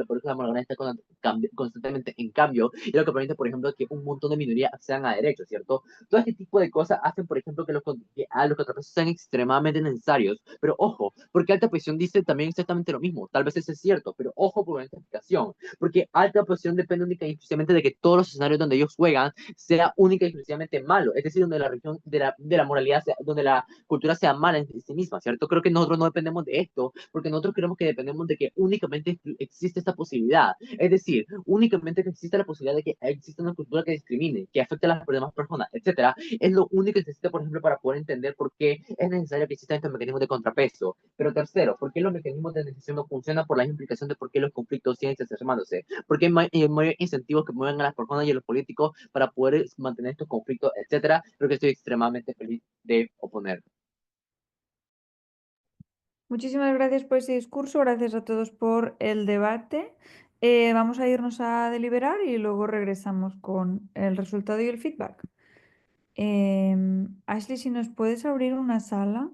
S9: política morgana está constantemente en cambio y lo que permite, por ejemplo, que un montón de minorías accedan a derechos, ¿cierto? Todo este tipo de cosas hacen, por ejemplo, que a los contrapesos sean extremadamente necesarios, pero ojo, porque alta presión dice también exactamente lo mismo, tal vez eso es cierto, pero ojo por una explicación, porque alta presión depende única y exclusivamente de que todos los escenarios donde ellos juegan sea única y exclusivamente malo, es decir, donde la región de la moralidad, donde la cultura sea mala en sí misma, ¿cierto? Creo que nosotros no dependemos de esto, porque nosotros creemos que dependemos de que únicamente existe esta posibilidad. Es decir, únicamente que existe la posibilidad de que exista una cultura que discrimine, que afecte a las demás personas, etcétera. Es lo único que se necesita, por ejemplo, para poder entender por qué es necesario que existan estos mecanismos de contrapeso. Pero tercero, ¿por qué los mecanismos de negociación no funcionan? Por la implicación de por qué los conflictos siguen desarmándose. Porque hay incentivos que mueven a las personas y a los políticos para poder mantener estos conflictos, etcétera. Creo que estoy extremadamente feliz de oponer.
S1: Muchísimas gracias por ese discurso, gracias a todos por el debate. Vamos a irnos a deliberar y luego regresamos con el resultado y el feedback. Ashley, si nos puedes abrir una sala.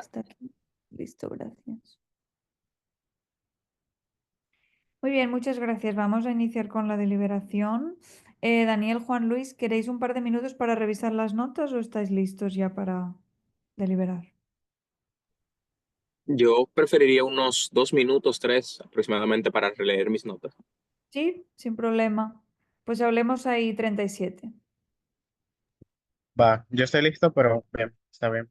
S1: Está aquí. Listo, gracias. Muy bien, muchas gracias. Vamos a iniciar con la deliberación. Daniel, Juan Luis, ¿queréis un par de minutos para revisar las notas o estáis listos ya para deliberar?
S10: Yo preferiría unos 2 minutos, 3 aproximadamente para releer mis notas.
S1: Sí, sin problema. Pues hablemos ahí 37.
S11: Va, yo estoy listo, pero bien, está bien.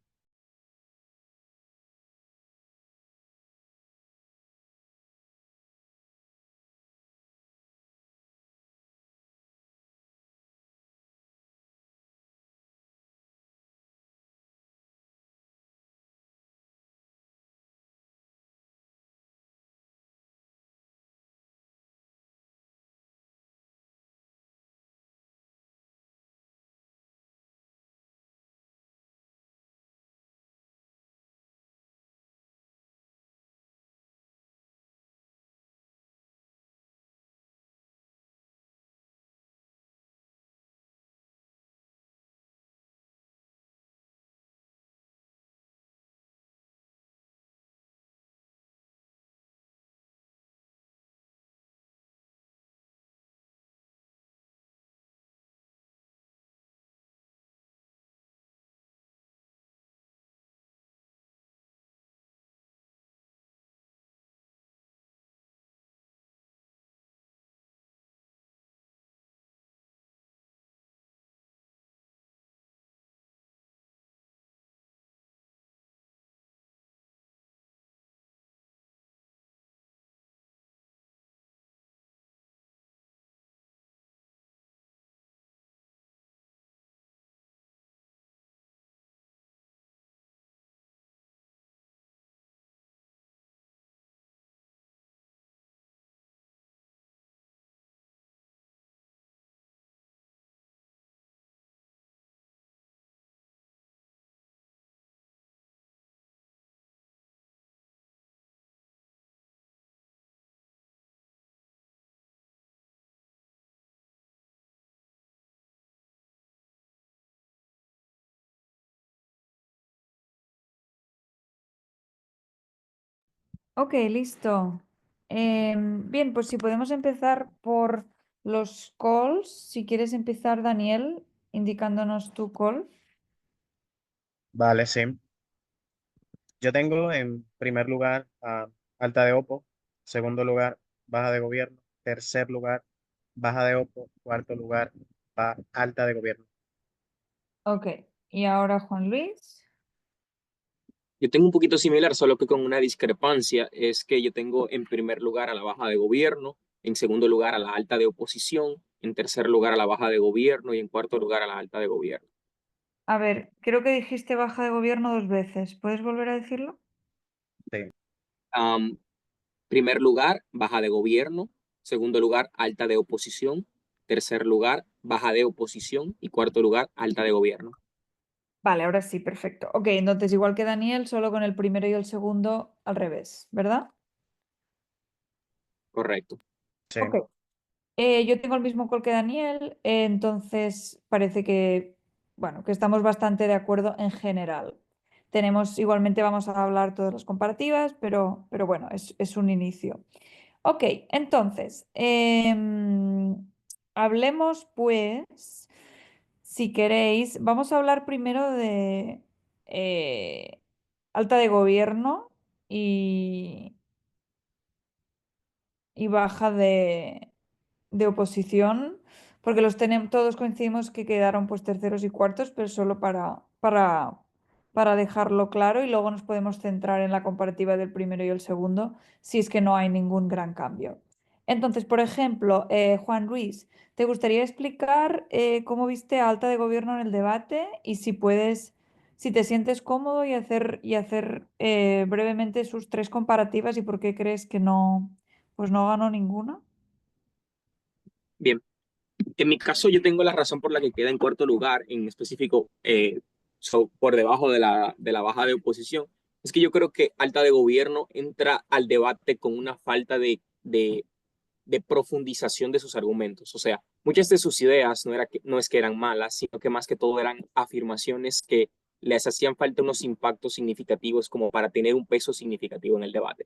S1: Ok, listo. Bien, pues si podemos empezar por los calls. Si quieres empezar, Daniel, indicándonos tu call.
S11: Vale, sí. Yo tengo en primer lugar a Alta de Opo, segundo lugar Baja de Gobierno, tercer lugar Baja de Opo, cuarto lugar Alta de Gobierno.
S1: Ok, y ahora Juan Luis.
S10: Yo tengo un poquito similar, solo que con una discrepancia, es que yo tengo en primer lugar a la baja de gobierno, en segundo lugar a la alta de oposición, en tercer lugar a la baja de gobierno y en cuarto lugar a la alta de gobierno.
S1: A ver, creo que dijiste baja de gobierno 2 veces. ¿Puedes volver a decirlo?
S11: Sí.
S10: Am, Primer lugar, baja de gobierno, segundo lugar, alta de oposición, tercer lugar, baja de oposición y cuarto lugar, alta de gobierno.
S1: Vale, ahora sí, perfecto. Ok, entonces igual que Daniel, solo con el primero y el segundo al revés, ¿verdad?
S10: Correcto.
S11: Sí.
S1: Ok. Yo tengo el mismo call que Daniel, entonces parece que, bueno, que estamos bastante de acuerdo en general. Igualmente vamos a hablar todas las comparativas, pero bueno, es un inicio. Ok, entonces, hablemos pues, si queréis, vamos a hablar primero de eh, alta de gobierno y, y baja de oposición, porque todos coincidimos que quedaron pues terceros y cuartos, pero solo para dejarlo claro y luego nos podemos centrar en la comparativa del primero y el segundo, si es que no hay ningún gran cambio. Entonces, por ejemplo, Juan Luis, ¿te gustaría explicar cómo viste a Alta de Gobierno en el debate y si puedes, si te sientes cómodo y hacer brevemente sus 3 comparativas y por qué crees que pues no ganó ninguna?
S10: Bien, en mi caso yo tengo la razón por la que queda en cuarto lugar, en específico por debajo de la baja de oposición. Es que yo creo que alta de gobierno entra al debate con una falta de profundización de sus argumentos. O sea, muchas de sus ideas no es que eran malas, sino que más que todo eran afirmaciones que les hacían falta unos impactos significativos como para tener un peso significativo en el debate.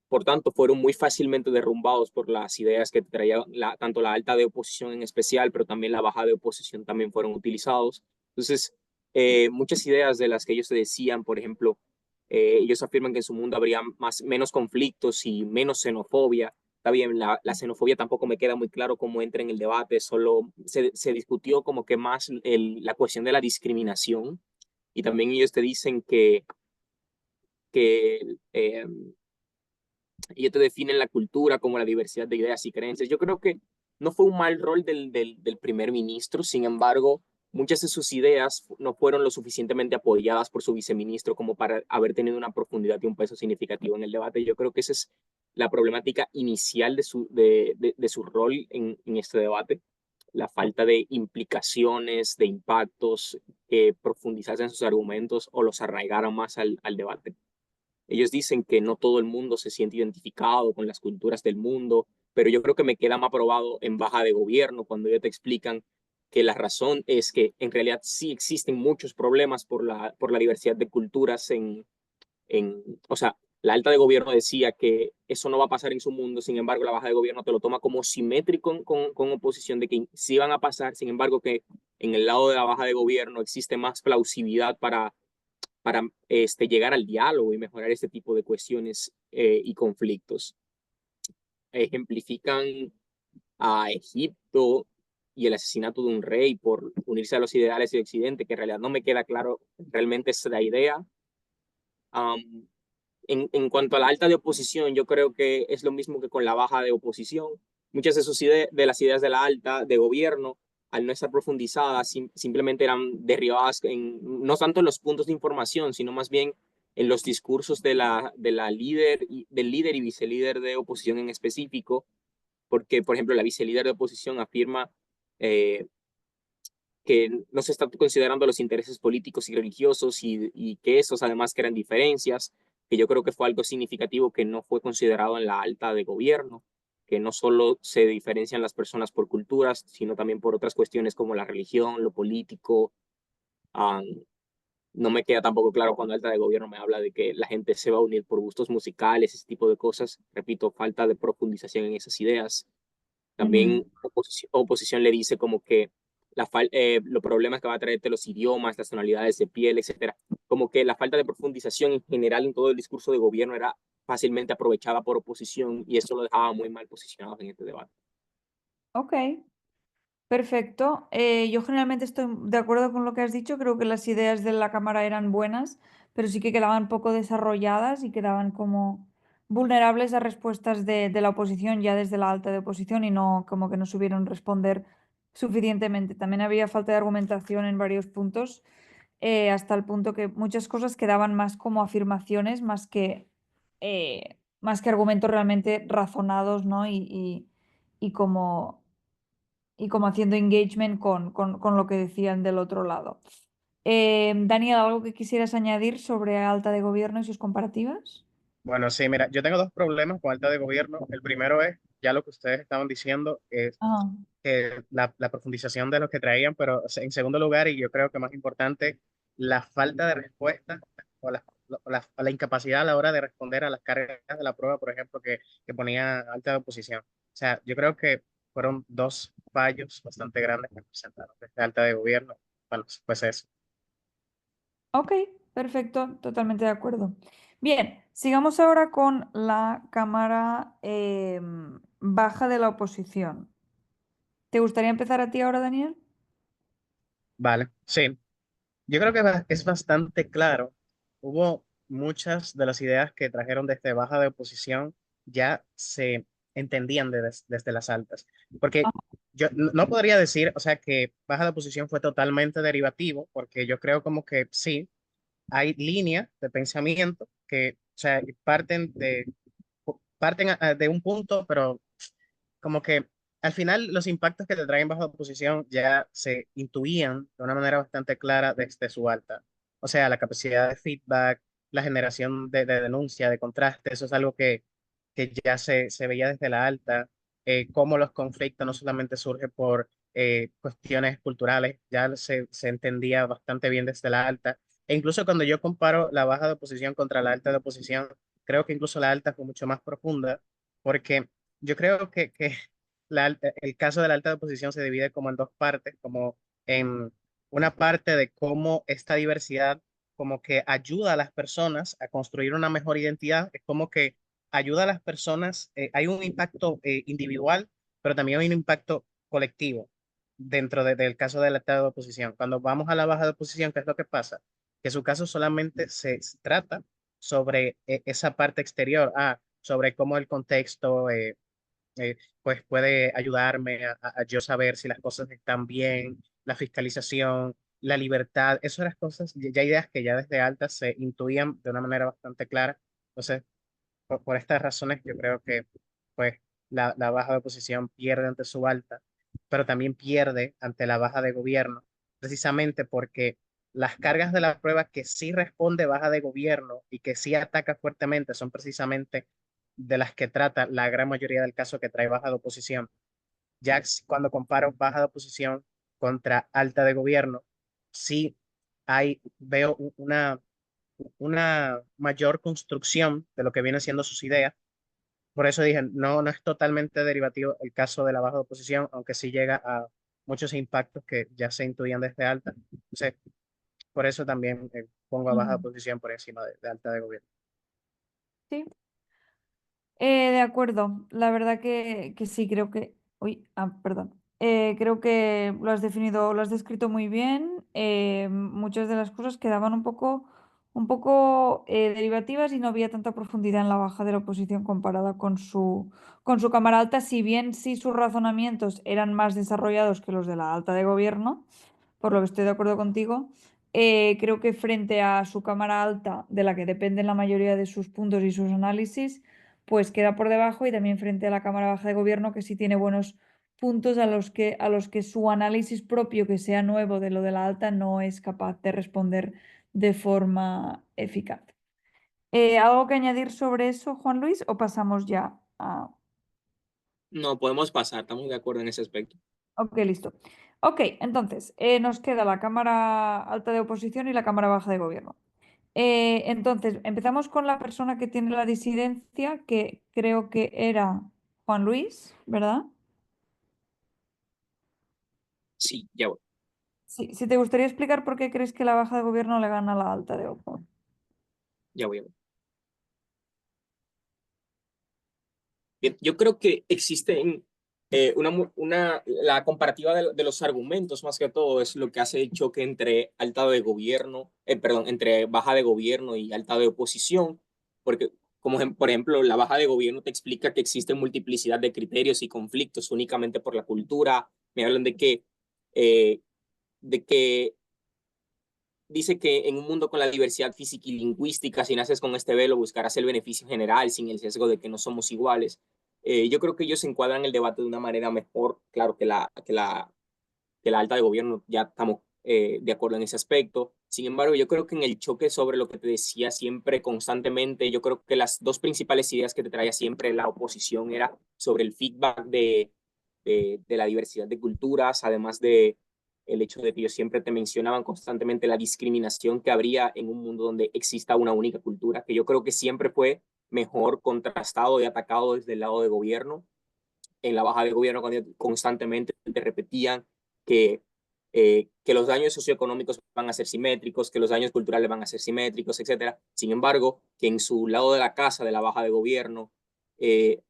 S10: Por tanto, fueron muy fácilmente derrumbados por las ideas que traía tanto la alta de oposición en especial, pero también la baja de oposición también fueron utilizados. Entonces, muchas ideas de las que ellos decían, por ejemplo, ellos afirman que en su mundo habría menos conflictos y menos xenofobia. Está bien, la xenofobia tampoco me queda muy claro cómo entra en el debate, solo se discutió como que más la cuestión de la discriminación y también ellos te dicen que ellos te definen la cultura como la diversidad de ideas y creencias. Yo creo que no fue un mal rol del primer ministro, sin embargo, muchas de sus ideas no fueron lo suficientemente apoyadas por su viceministro como para haber tenido una profundidad y un peso significativo en el debate. Yo creo que esa es la problemática inicial de su rol en este debate, la falta de implicaciones, de impactos que profundizasen sus argumentos o los arraigaran más al debate. Ellos dicen que no todo el mundo se siente identificado con las culturas del mundo, pero yo creo que me queda más probado en baja de gobierno cuando ellos te explican que la razón es que en realidad sí existen muchos problemas por la diversidad de culturas o sea, la alta de gobierno decía que eso no va a pasar en su mundo, sin embargo, la baja de gobierno te lo toma como simétrico con oposición de que sí van a pasar, sin embargo, que en el lado de la baja de gobierno existe más plausibilidad para llegar al diálogo y mejorar este tipo de cuestiones y conflictos. Ejemplifican a Egipto y el asesinato de un rey por unirse a los ideales de Occidente, que en realidad no me queda claro realmente es la idea. Um, en cuanto a la alta de oposición, yo creo que es lo mismo que con la baja de oposición. Muchas de, de las ideas de la alta de gobierno, al no estar profundizadas, simplemente eran derribadas no tanto en los puntos de información, sino más bien en los discursos de la del líder y vicelíder de oposición en específico, porque, por ejemplo, la vicelíder de oposición afirma eh, que no se están considerando los intereses políticos y religiosos y que esos además crean diferencias, que yo creo que fue algo significativo que no fue considerado en la alta de gobierno, que no solo se diferencian las personas por culturas, sino también por otras cuestiones como la religión, lo político, um, No me queda tampoco claro cuando alta de gobierno me habla de que la gente se va a unir por gustos musicales, ese tipo de cosas. Repito, falta de profundización en esas ideas.
S1: Ujú.
S10: También oposición le dice como que los problemas que va a traerte los idiomas, las tonalidades de piel, etcétera. Como que la falta de profundización en general en todo el discurso de gobierno era fácilmente aprovechada por oposición y eso lo dejaba muy mal posicionado en este debate.
S1: Ok, perfecto. Yo generalmente estoy de acuerdo con lo que has dicho. Creo que las ideas de la Cámara eran buenas, pero sí que quedaban poco desarrolladas y quedaban como vulnerables a respuestas de la oposición ya desde la alta de oposición y no como que no supieron responder suficientemente. También había falta de argumentación en varios puntos, hasta el punto que muchas cosas quedaban más como afirmaciones más que argumentos realmente razonados, ¿no? Y como y como haciendo engagement con lo que decían del otro lado. Daniel, ¿algo que quisieras añadir sobre alta de gobierno y sus comparativas?
S11: Bueno, sí, mira, yo tengo dos problemas con alta de gobierno. El primero es, ya lo que ustedes estaban diciendo, es
S1: Ah,
S11: la profundización de lo que traían, pero o sea, en segundo lugar, y yo creo que más importante, la falta de respuesta o la incapacidad a la hora de responder a las cargas de la prueba, por ejemplo, que ponía alta de oposición. O sea, yo creo que fueron dos fallos bastante grandes que presentaron desde alta de gobierno. Bueno, pues eso.
S1: ok, perfecto, totalmente de acuerdo. Bien, sigamos ahora con la cámara baja de la oposición. ¿Te gustaría empezar a ti ahora, Daniel?
S11: Vale, sí. Yo creo que es bastante claro. Hubo muchas de las ideas que trajeron desde baja de oposición ya se entendían desde las altas. Porque yo no podría decir, o sea, que baja de oposición fue totalmente derivativo, porque yo creo como que sí, hay líneas de pensamiento que, o sea, parten de un punto, pero como que al final los impactos que te traen bajo oposición ya se intuían de una manera bastante clara desde su alta. O sea, la capacidad de feedback, la generación de denuncia, de contraste, eso es algo que ya se veía desde la alta, cómo los conflictos no solamente surgen por cuestiones culturales, ya se entendía bastante bien desde la alta. E incluso cuando yo comparo la baja de oposición contra la alta de oposición, creo que incluso la alta fue mucho más profunda, porque yo creo que el caso de la alta oposición se divide como en dos partes, como en una parte de cómo esta diversidad como que ayuda a las personas a construir una mejor identidad, es como que ayuda a las personas, hay un impacto individual, pero también hay un impacto colectivo dentro del caso del estado de oposición. Cuando vamos a la baja de oposición, ¿qué es lo que pasa? Que su caso solamente se trata sobre esa parte exterior, sobre cómo el contexto pues puede ayudarme a yo saber si las cosas están bien, la fiscalización, la libertad, esas eran cosas, ya ideas que ya desde altas se intuían de una manera bastante clara. Entonces, por estas razones, yo creo que pues la baja de oposición pierde ante su alta, pero también pierde ante la baja de gobierno, precisamente porque las cargas de la prueba que sí responde baja de gobierno y que sí ataca fuertemente son precisamente de las que trata la gran mayoría del caso que trae baja de oposición. Ya cuando comparo baja de oposición contra alta de gobierno, sí veo una mayor construcción de lo que viene siendo sus ideas. Por eso dije, no es totalmente derivativo el caso de la baja de oposición, aunque sí llega a muchos impactos que ya se intuían desde alta. Entonces, por eso también pongo a baja de
S1: ujú.
S11: oposición por encima de alta de gobierno.
S1: Sí, de acuerdo. La verdad que sí, creo que... Uy, perdón. Creo que lo has definido, lo has descrito muy bien. Muchas de las cosas quedaban un poco derivativas y no había tanta profundidad en la baja de la oposición comparada con su cámara alta, si bien sí sus razonamientos eran más desarrollados que los de la alta de gobierno, por lo que estoy de acuerdo contigo. Creo que frente a su cámara alta, de la que dependen la mayoría de sus puntos y sus análisis, pues queda por debajo y también frente a la cámara baja de gobierno, que sí tiene buenos puntos a los que su análisis propio, que sea nuevo de lo de la alta, no es capaz de responder de forma eficaz. ¿Algo que añadir sobre eso, Juan Luis, o pasamos ya a...
S10: No, podemos pasar, estamos de acuerdo en ese aspecto.
S1: Ok, listo. Ok, entonces, nos queda la Cámara Alta de Oposición y la Cámara Baja de Gobierno. Entonces, empezamos con la persona que tiene la disidencia, que creo que era Juan Luis, ¿verdad?
S10: Sí, ya voy.
S1: Sí, si te gustaría explicar por qué crees que la Baja de Gobierno le gana a la Alta de Opo.
S10: Ya voy. Bien, yo creo que existen la comparativa de los argumentos, más que todo, es lo que hace el choque entre alta de gobierno, perdón, entre baja de gobierno y alta de oposición, porque, como por ejemplo, la baja de gobierno te explica que existe multiplicidad de criterios y conflictos únicamente por la cultura. Me hablan eh, de que dice que en un mundo con la diversidad física y lingüística, si naces con este velo, buscarás el beneficio general sin el sesgo de que no somos iguales. Yo creo que ellos se encuadran el debate de una manera mejor, claro, que la alta de gobierno, ya estamos de acuerdo en ese aspecto. Sin embargo, yo creo que en el choque sobre lo que te decía siempre constantemente, yo creo que las dos principales ideas que te traía siempre la oposición era sobre el feedback de la diversidad de culturas, además de el hecho de que ellos siempre te mencionaban constantemente la discriminación que habría en un mundo donde exista una única cultura, que yo creo que siempre fue mejor contrastado y atacado desde el lado de gobierno. En la baja de gobierno constantemente te repetían que los daños socioeconómicos van a ser simétricos, que los daños culturales van a ser simétricos, etcétera. Sin embargo, que en su lado de la casa de la baja de gobierno, en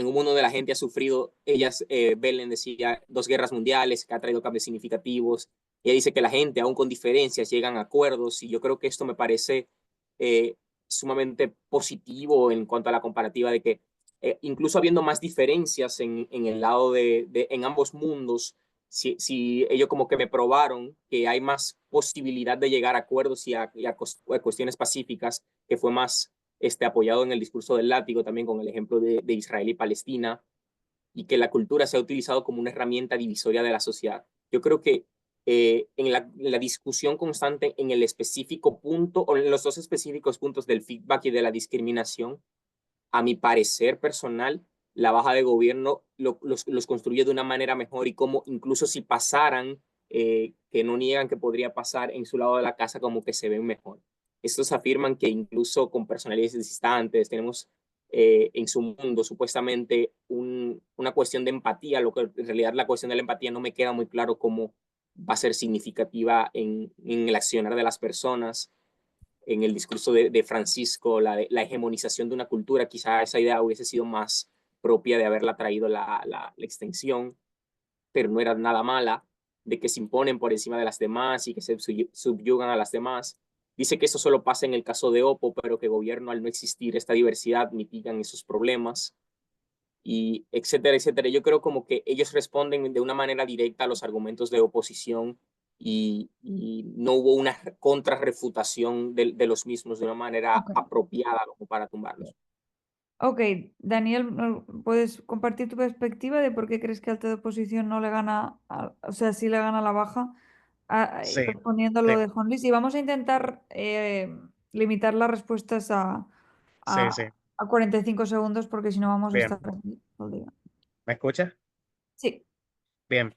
S10: un mundo donde la gente ha sufrido, Belén decía, 2 guerras mundiales, que ha traído cambios significativos. Ella dice que la gente, aún con diferencias, llegan a acuerdos, y yo creo que esto me parece eh, sumamente positivo en cuanto a la comparativa de que incluso habiendo más diferencias en el lado en ambos mundos, si ellos como que me probaron que hay más posibilidad de llegar a acuerdos a cuestiones pacíficas, que fue más apoyado en el discurso del látigo, también con el ejemplo de Israel y Palestina, y que la cultura se ha utilizado como una herramienta divisoria de la sociedad. Yo creo que en la discusión constante en el específico punto, o en los dos específicos puntos del feedback y de la discriminación, a mi parecer personal, la baja de gobierno los construye de una manera mejor, y como incluso si pasaran, que no niegan que podría pasar en su lado de la casa, como que se ven mejor. Estos afirman que incluso con personalidades distantes tenemos en su mundo supuestamente una cuestión de empatía, lo que en realidad la cuestión de la empatía no me queda muy claro cómo va a ser significativa en el accionar de las personas. En el discurso de Francisco, la hegemonización de una cultura, quizá esa idea hubiese sido más propia de haberla traído la extensión, pero no era nada mala, de que se imponen por encima de las demás y que se subyugan a las demás. Dice que eso solo pasa en el caso de Oppo, pero que gobierno, al no existir esta diversidad, mitigan esos problemas, y etcétera, etcétera. Yo creo como que ellos responden de una manera directa a los argumentos de oposición, y no hubo una contrarrefutación de los mismos de una manera
S1: Ok.
S10: apropiada como para tumbarlos.
S1: Ok, Daniel, ¿puedes compartir tu perspectiva de por qué crees que alta de oposición no le gana, o sea, sí le gana a la baja,
S11: Sí,
S1: respondiendo a
S11: sí,
S1: lo de Juan Luis? Y vamos a intentar limitar las respuestas
S11: sí, sí.
S1: a 45 segundos, porque si no vamos a
S11: Bien.
S1: estar aquí todo el día.
S11: ¿Me escuchas?
S1: Sí.
S11: Bien.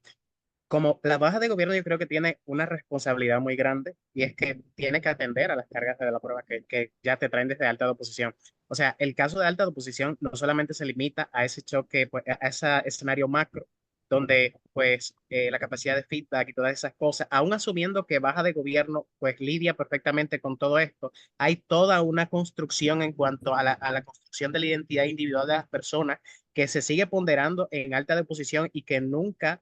S11: Como la baja de gobierno, yo creo que tiene una responsabilidad muy grande, y es que tiene que atender a las cargas de la prueba que ya te traen desde alta de oposición. O sea, el caso de alta de oposición no solamente se limita a ese choque, pues, a ese escenario macro, donde pues la capacidad de feedback y todas esas cosas, aún asumiendo que baja de gobierno pues lidia perfectamente con todo esto, hay toda una construcción en cuanto a la construcción de la identidad individual de las personas, que se sigue ponderando en alta de oposición, y que nunca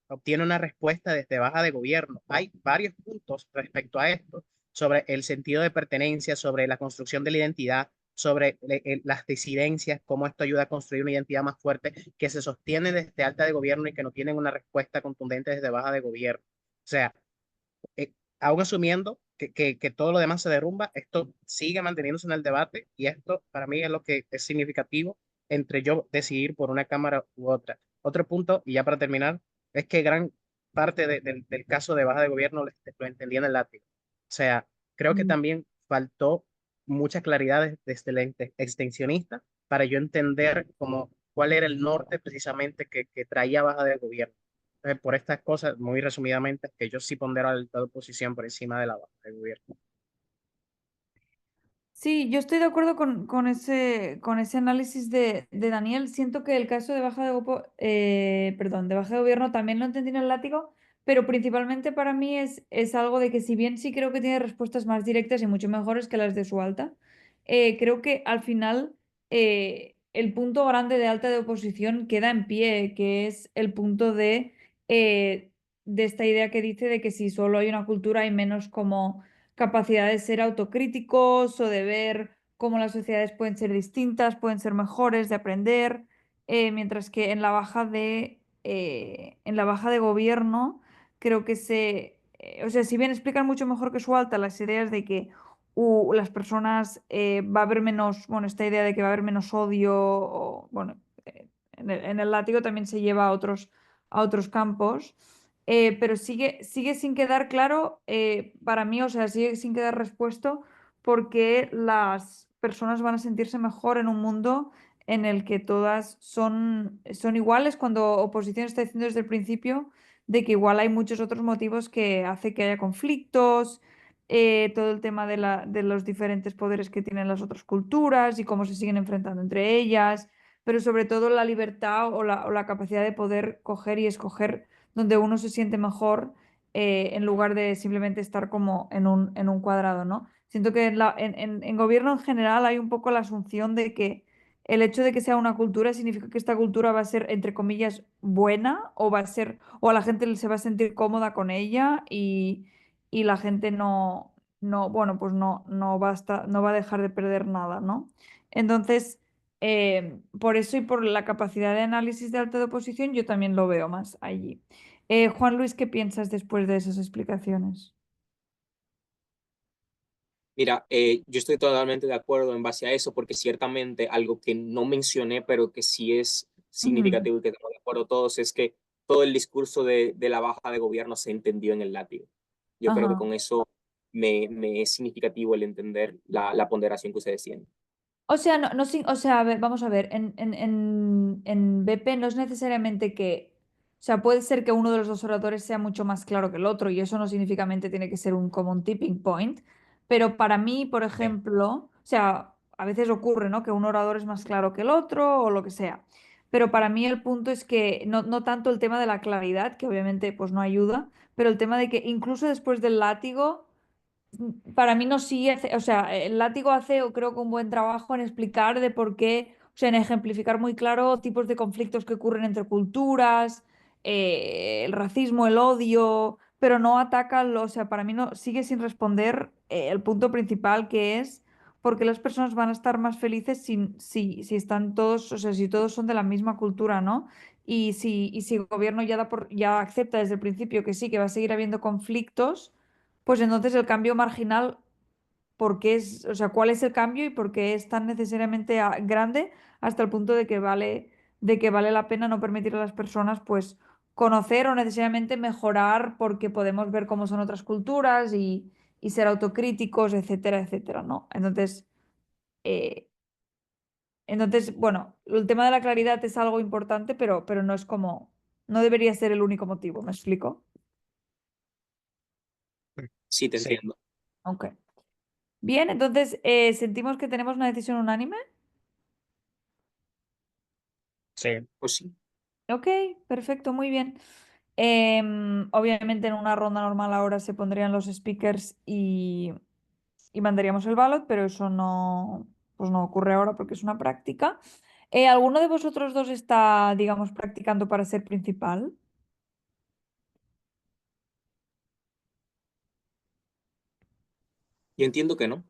S11: obtiene una respuesta desde baja de gobierno. Hay varios puntos respecto a esto, sobre el sentido de pertenencia, sobre la construcción de la identidad, sobre las disidencias, cómo esto ayuda a construir una identidad más fuerte, que se sostiene desde alta de gobierno y que no tienen una respuesta contundente desde baja de gobierno. O sea, aún asumiendo que todo lo demás se derrumba, esto sigue manteniéndose en el debate, y esto para mí es lo que es significativo entre yo decidir por una cámara u otra. Otro punto, y ya para terminar, es que gran parte del caso de baja de gobierno lo entendí en el látigo. O sea, creo que
S1: Mm.
S11: también faltó mucha claridad desde el extensionista, para yo entender como cuál era el norte precisamente que traía baja de gobierno. por estas cosas, muy resumidamente, que yo sí pondero la alta oposición por encima de la baja de gobierno.
S1: Sí, yo estoy de acuerdo con ese análisis de Daniel. Siento que el caso de perdón, de baja de gobierno también lo entendí en el látigo, pero principalmente para mí es algo de que si bien sí creo que tiene respuestas más directas y mucho mejores que las de su alta, creo que al final el punto grande de alta de oposición queda en pie, que es el punto de esta idea que dice de que si solo hay una cultura hay menos como capacidad de ser autocríticos o de ver cómo las sociedades pueden ser distintas, pueden ser mejores, de aprender, mientras que en la baja de gobierno creo que o sea, si bien explican mucho mejor que su alta las ideas de que las personas va a haber menos, bueno, esta idea de que va a haber menos odio, o, bueno, en el látigo también se lleva a otros campos. Pero sigue sin quedar claro para mí, o sea, sigue sin quedar respuesto por qué las personas van a sentirse mejor en un mundo en el que todas son iguales, cuando oposición está diciendo desde el principio de que igual hay muchos otros motivos que hace que haya conflictos, todo el tema de los diferentes poderes que tienen las otras culturas y cómo se siguen enfrentando entre ellas, pero sobre todo la libertad o la capacidad de poder coger y escoger donde uno se siente mejor en lugar de simplemente estar como en un cuadrado, ¿no? Siento que en gobierno en general hay un poco la asunción de que el hecho de que sea una cultura significa que esta cultura va a ser, entre comillas, buena o va a ser, o a la gente se va a sentir cómoda con ella y la gente bueno, pues no va a dejar de perder nada, ¿no? Entonces, por eso y por la capacidad de análisis de alta de oposición, yo también lo veo más allí. Juan Luis, ¿qué piensas después de esas explicaciones?
S10: Mira, yo estoy totalmente de acuerdo en base a eso, porque ciertamente algo que no mencioné, pero que sí es
S1: Ujú.
S10: significativo y que estamos de acuerdo todos, es que todo el discurso de la baja de gobierno se entendió en el látigo. Yo creo que
S1: Ajá.
S10: con eso me es significativo el entender la ponderación que ustedes tienen.
S1: O sea, o sea, a ver, vamos a ver, en BP no es necesariamente que, o sea, puede ser que uno de los dos oradores sea mucho más claro que el otro y eso no significativamente tiene que ser como un tipping point, pero para mí, por
S11: Sí.
S1: ejemplo, o sea, a veces ocurre, ¿no? Que un orador es más claro que el otro o lo que sea, pero para mí el punto es que no tanto el tema de la claridad, que obviamente pues no ayuda, pero el tema de que incluso después del látigo para mí no sigue, o sea, el látigo hace, creo que un buen trabajo en explicar de por qué, o sea, en ejemplificar muy claro tipos de conflictos que ocurren entre culturas, el racismo, el odio, pero no ataca, o sea, para mí no sigue sin responder el punto principal que es por qué las personas van a estar más felices si están todos, o sea, si todos son de la misma cultura, ¿no? Y si el gobierno ya acepta desde el principio que sí, que va a seguir habiendo conflictos pues entonces el cambio marginal, ¿por qué o sea, cuál es el cambio y por qué es tan necesariamente grande hasta el punto de que vale la pena no permitir a las personas, pues, conocer o necesariamente mejorar porque podemos ver cómo son otras culturas y ser autocríticos, etcétera, etcétera, ¿no? Eh, entonces, bueno, el tema de la claridad es algo importante, pero no es como, no debería ser el único motivo, ¿me explico?
S10: Sí, te
S11: Sí,
S10: entiendo.
S1: Ok. Bien, entonces, ¿sentimos que tenemos una decisión unánime?
S11: sí.
S10: Pues sí.
S1: Ok, perfecto, muy bien. Obviamente en una ronda normal ahora se pondrían los speakers y mandaríamos el ballot, pero eso no, pues no ocurre ahora porque es una práctica. ¿Alguno de vosotros dos está, digamos, practicando para ser principal?
S10: Yo entiendo que no.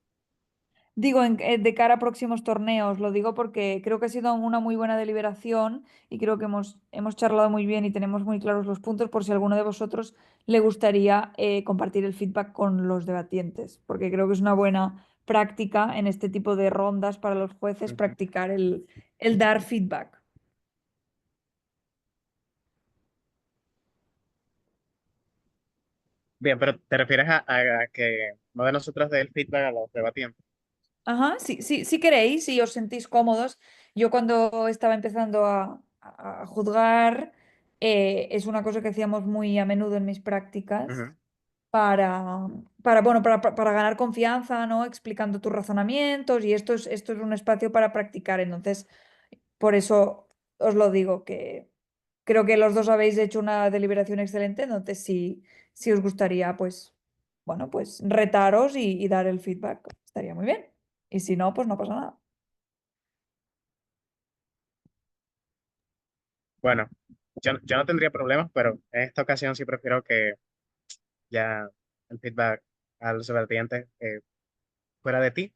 S1: Digo, de cara a próximos torneos, lo digo porque creo que ha sido una muy buena deliberación y creo que hemos charlado muy bien y tenemos muy claros los puntos por si a alguno de vosotros le gustaría compartir el feedback con los debatientes, porque creo que es una buena práctica en este tipo de rondas para los jueces
S11: Ujú.
S1: practicar el dar feedback.
S11: Bien, pero ¿te refieres a que uno de nosotros dé el feedback a los debatientes?
S1: Ajá, sí, sí, si queréis, si os sentís cómodos. Yo cuando estaba empezando a juzgar, es una cosa que hacíamos muy a menudo en mis prácticas
S11: Ujú.
S1: para ganar confianza, ¿no? Explicando tus razonamientos y esto es un espacio para practicar. Entonces, por eso os lo digo, que creo que los dos habéis hecho una deliberación excelente. Entonces, si os gustaría, pues, bueno, pues retaros y dar el feedback, estaría muy bien. Y si no, pues no pasa nada.
S11: Bueno, yo no tendría problemas, pero en esta ocasión sí prefiero que ya el feedback a los debatientes fuera de ti.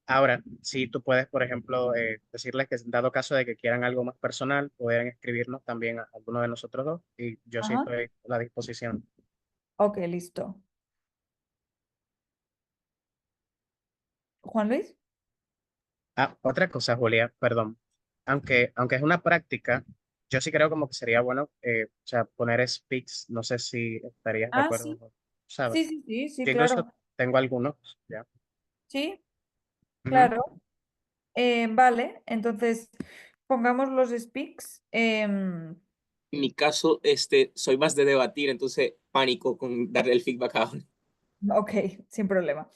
S11: Ahora, si tú puedes, por ejemplo, decirles que dado caso de que quieran algo más personal, pueden escribirnos también a alguno de nosotros dos y yo sí
S1: Ajá.
S11: estoy a la disposición.
S1: Ok, listo. Juan Luis.
S11: Ah, otra cosa, Julia, perdón. Aunque es una práctica, yo sí creo como que sería bueno, o sea, poner speaks, no sé si estarías de
S1: Ah,
S11: acuerdo,
S1: sí.
S11: ¿sabes?
S1: Sí, sí, sí, sí,
S11: Yo incluso
S1: claro.
S11: tengo algunos, ya.
S1: Sí,
S11: Ujú.
S1: claro. Vale, entonces pongamos los speaks.
S10: En mi caso, soy más de debatir, entonces pánico con darle el feedback a uno.
S1: Ok, sin problema.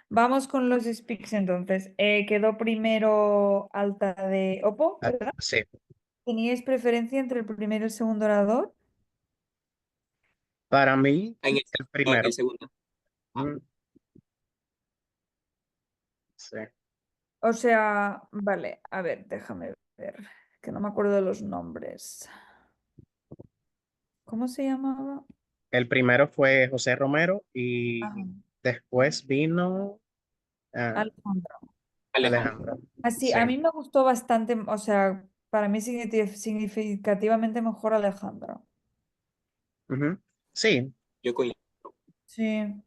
S1: Vamos con los speaks entonces. Quedó primero Alta de Oppo,
S11: Ah,
S1: ¿verdad?
S11: sí,
S1: ¿Teníais preferencia entre el primero y el segundo orador?
S11: para mí,
S10: En el,
S11: el
S10: no, en
S11: primero.
S10: el segundo.
S11: Mm, sí.
S1: O sea, vale, a ver, déjame ver, que no me acuerdo de los nombres. ¿Cómo se llamaba?
S11: El primero fue José Romero y
S1: Ajá,
S11: después vino
S1: Alejandro.
S10: Alejandro.
S11: Alejandra.
S1: Así,
S11: Sí.
S1: a mí me gustó bastante, o sea, para mí significativamente mejor Alejandro.
S11: Ujú. Sí.
S10: Yo coincido.
S1: Sí,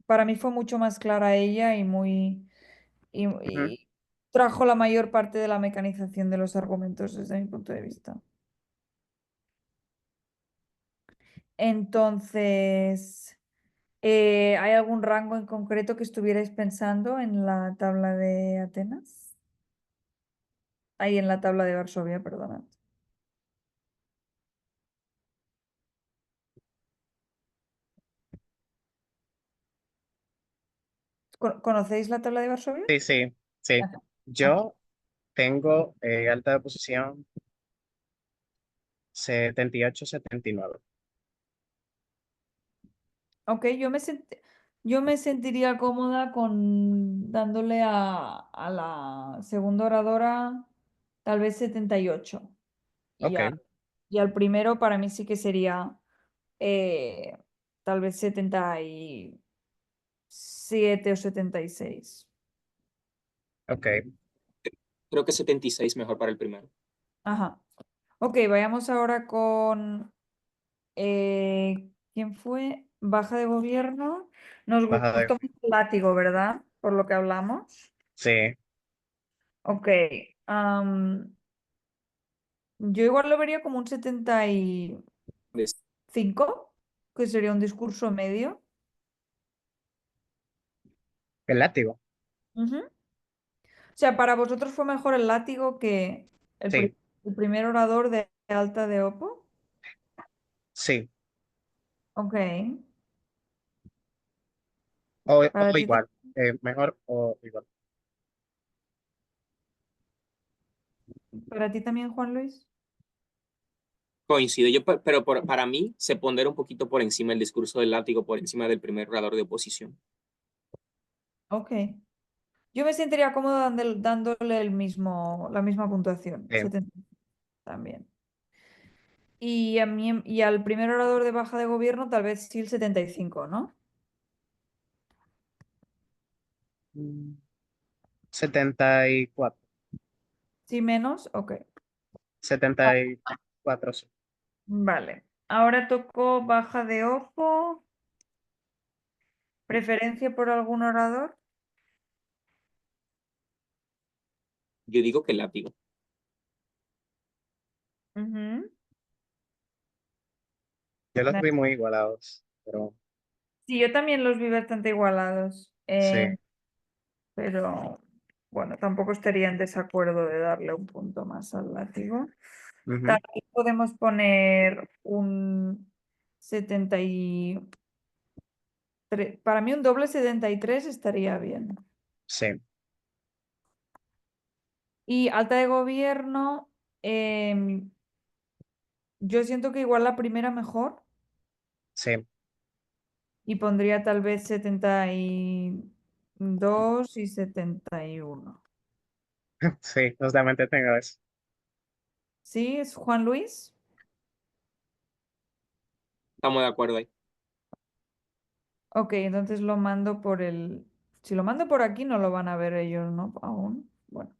S1: para mí fue mucho más clara ella
S11: Ujú.
S1: y trajo la mayor parte de la mecanización de los argumentos desde mi punto de vista. Entonces, ¿hay algún rango en concreto que estuvierais pensando en la tabla de Atenas? Ahí en la tabla de Varsovia, perdona. ¿Conocéis la tabla de Varsovia?
S11: Sí, sí, sí.
S1: Ajá. Ok.
S11: Yo tengo alta de posición 78, 79.
S1: Ok, yo me sentiría cómoda con dándole a la segunda oradora tal vez 78. Y,
S11: Ok,
S1: a- y al primero para mí sí que sería eh, tal vez 77 o 76.
S11: ok.
S10: Creo que 76 mejor para el primero.
S1: Ajá. Ok, vayamos ahora con... ¿quién fue? Baja de gobierno. Nos
S11: Baja de...
S1: gustó mucho el látigo, ¿verdad? Por lo que hablamos.
S11: Sí,
S1: Ok. am, yo igual lo vería como un 75, que sería un discurso medio.
S11: el látigo.
S1: Ujú. O sea, para vosotros fue mejor el látigo que
S11: Sí,
S1: el primer orador de Alta de Oppo.
S11: sí.
S1: Ok. Para
S11: O
S1: ti,
S11: igual. Mejor o igual.
S1: para ti también, Juan Luis.
S10: Coincido yo, pero para mí se pondera un poquito por encima el discurso del látigo, por encima del primer orador de oposición.
S1: Ok. Yo me sentiría cómodo dándole la misma puntuación,
S11: Eh,
S1: 70 también. Y al primer orador de baja de gobierno, tal vez sí el 75, ¿no?
S11: mm, 74.
S1: Sí, menos, ok.
S11: 74, sí.
S1: Vale. Ahora tocó baja de ojo. ¿Preferencia por algún orador?
S10: Yo digo que el látigo.
S1: Ujú.
S11: Yo los
S1: Vale.
S11: vi muy igualados, pero
S1: Sí, yo también los vi bastante igualados,
S11: sí.
S1: pero bueno, tampoco estaría en desacuerdo de darle un punto más al látigo.
S11: Ujú,
S1: También podemos poner un 73. Para mí un doble 73 estaría bien.
S11: sí,
S1: Y alta de gobierno, em, yo siento que igual la primera mejor
S11: sí,
S1: y pondría tal vez 72 y 71.
S11: sí, justamente tengo eso.
S1: ¿Sí? ¿Es Juan Luis?
S10: Estamos de acuerdo ahí.
S1: Ok, entonces lo mando por el... Si lo mando por aquí no lo van a ver ellos, ¿no? Aún. Bueno,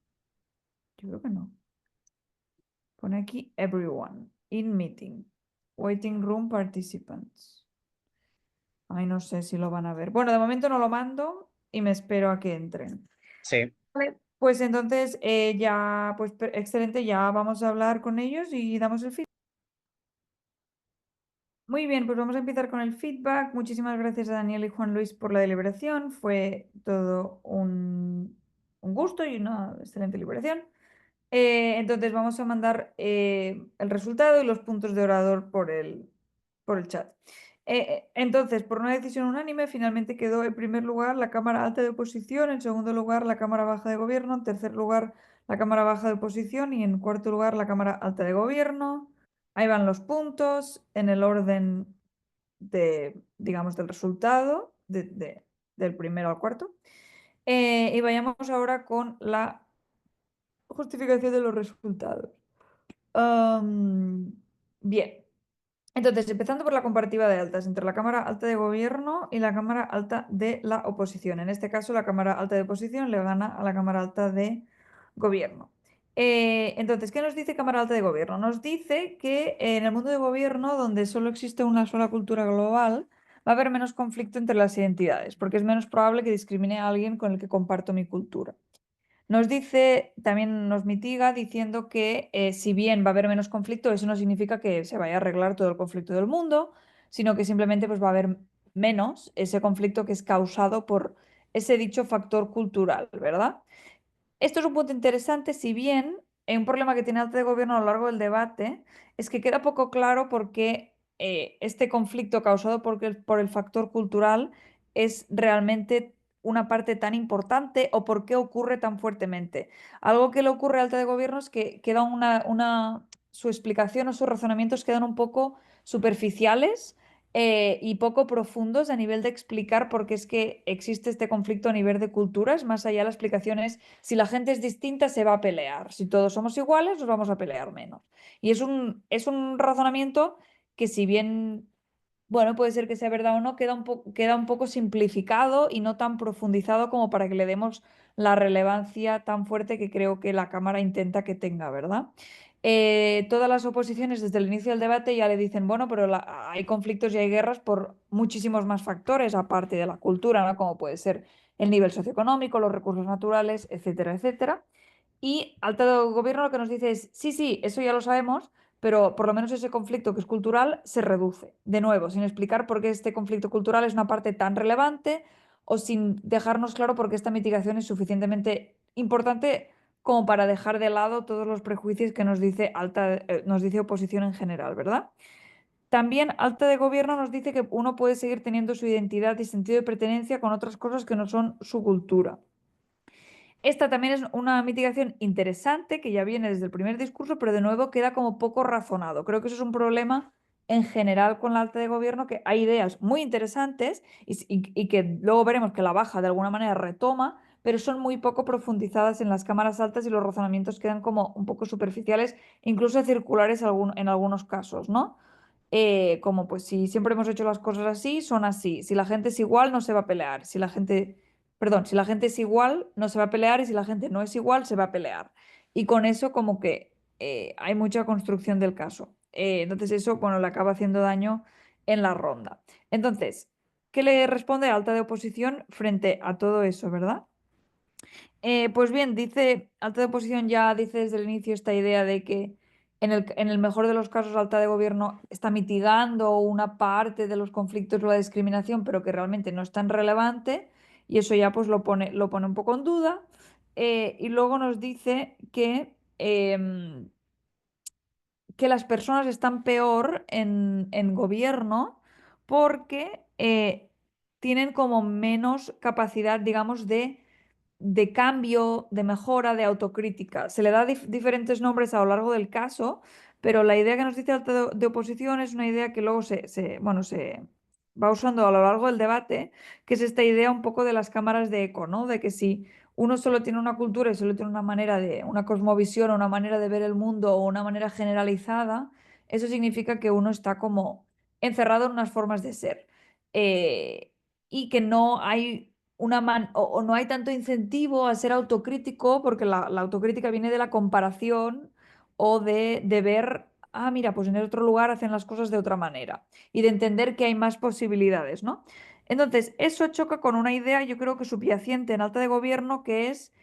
S1: yo creo que no. Pone aquí everyone in meeting. Waiting room participants. Ay, no sé si lo van a ver. Bueno, de momento no lo mando y me espero a que entren.
S11: Sí,
S1: Vale, pues entonces ya, pues excelente, ya vamos a hablar con ellos y damos el feedback. Muy bien, pues vamos a empezar con el feedback. Muchísimas gracias a Daniel y Juan Luis por la deliberación. Fue todo un gusto y una excelente deliberación. Entonces vamos a mandar el resultado y los puntos de orador por el chat. Entonces, por una decisión unánime, finalmente quedó en primer lugar la Cámara Alta de Oposición, en segundo lugar la Cámara Baja de Gobierno, en tercer lugar la Cámara Baja de Oposición y en cuarto lugar la Cámara Alta de Gobierno. Ahí van los puntos en el orden digamos, del resultado, del primero al cuarto. Y vayamos ahora con la justificación de los resultados. Bien, entonces, empezando por la comparativa de altas entre la Cámara Alta de Gobierno y la Cámara Alta de la Oposición. En este caso, la Cámara Alta de Oposición le gana a la Cámara Alta de Gobierno. Entonces, ¿qué nos dice Cámara Alta de Gobierno? Nos dice que en el mundo de gobierno, donde solo existe una sola cultura global, va a haber menos conflicto entre las identidades, porque es menos probable que discrimine a alguien con el que comparto mi cultura. Nos dice, también nos mitiga diciendo que si bien va a haber menos conflicto, eso no significa que se vaya a arreglar todo el conflicto del mundo, sino que simplemente pues, va a haber menos ese conflicto que es causado por ese dicho factor cultural, ¿verdad? Esto es un punto interesante, si bien un problema que tiene Alta de Gobierno a lo largo del debate es que queda poco claro por qué este conflicto causado por el factor cultural es realmente una parte tan importante o por qué ocurre tan fuertemente. Algo que le ocurre a Alta de Gobierno es que queda su explicación o sus razonamientos quedan un poco superficiales y poco profundos a nivel de explicar por qué es que existe este conflicto a nivel de culturas. Más allá, la explicación es si la gente es distinta, se va a pelear. Si todos somos iguales, nos vamos a pelear menos. Y es un razonamiento que si bien, bueno, puede ser que sea verdad o no, queda un poco simplificado y no tan profundizado como para que le demos la relevancia tan fuerte que creo que la Cámara intenta que tenga, ¿verdad? Todas las oposiciones desde el inicio del debate ya le dicen, bueno, pero hay conflictos y hay guerras por muchísimos más factores, aparte de la cultura, ¿no? Como puede ser el nivel socioeconómico, los recursos naturales, etcétera, etcétera. Y alto gobierno lo que nos dice es, sí, sí, eso ya lo sabemos, pero por lo menos ese conflicto que es cultural se reduce. De nuevo, sin explicar por qué este conflicto cultural es una parte tan relevante o sin dejarnos claro por qué esta mitigación es suficientemente importante como para dejar de lado todos los prejuicios que nos dice oposición en general, ¿verdad? También Alta de Gobierno nos dice que uno puede seguir teniendo su identidad y sentido de pertenencia con otras cosas que no son su cultura. Esta también es una mitigación interesante que ya viene desde el primer discurso, pero de nuevo queda como poco razonado. Creo que eso es un problema en general con la alta de gobierno, que hay ideas muy interesantes y que luego veremos que la baja de alguna manera retoma, pero son muy poco profundizadas en las cámaras altas y los razonamientos quedan como un poco superficiales, incluso circulares en algunos casos, ¿no? Como pues si siempre hemos hecho las cosas así, son así. Si la gente es igual, no se va a pelear. Si la gente es igual, no se va a pelear y si la gente no es igual, se va a pelear. Y con eso como que hay mucha construcción del caso. Entonces eso, bueno, le acaba haciendo daño en la ronda. Entonces, ¿qué le responde Alta de Oposición frente a todo eso, verdad? Pues bien, dice, Alta de Oposición ya dice desde el inicio esta idea de que en el mejor de los casos Alta de Gobierno está mitigando una parte de los conflictos o la discriminación, pero que realmente no es tan relevante y eso ya pues lo pone un poco en duda. Y luego nos dice que que las personas están peor en gobierno porque tienen como menos capacidad, digamos, de cambio, de mejora, de autocrítica. Se le da diferentes nombres a lo largo del caso, pero la idea que nos dice Alta de Oposición es una idea que luego bueno, se va usando a lo largo del debate, que es esta idea un poco de las cámaras de eco, ¿no? De que si uno solo tiene una cultura y solo tiene una manera una cosmovisión o una manera de ver el mundo o una manera generalizada, eso significa que uno está como encerrado en unas formas de ser. Y que no hay o no hay tanto incentivo a ser autocrítico porque la autocrítica viene de la comparación o de ver, ah, mira, pues en el otro lugar hacen las cosas de otra manera y de entender que hay más posibilidades, ¿no? Entonces, eso choca con una idea, yo creo que subyacente en Alta de Gobierno, que es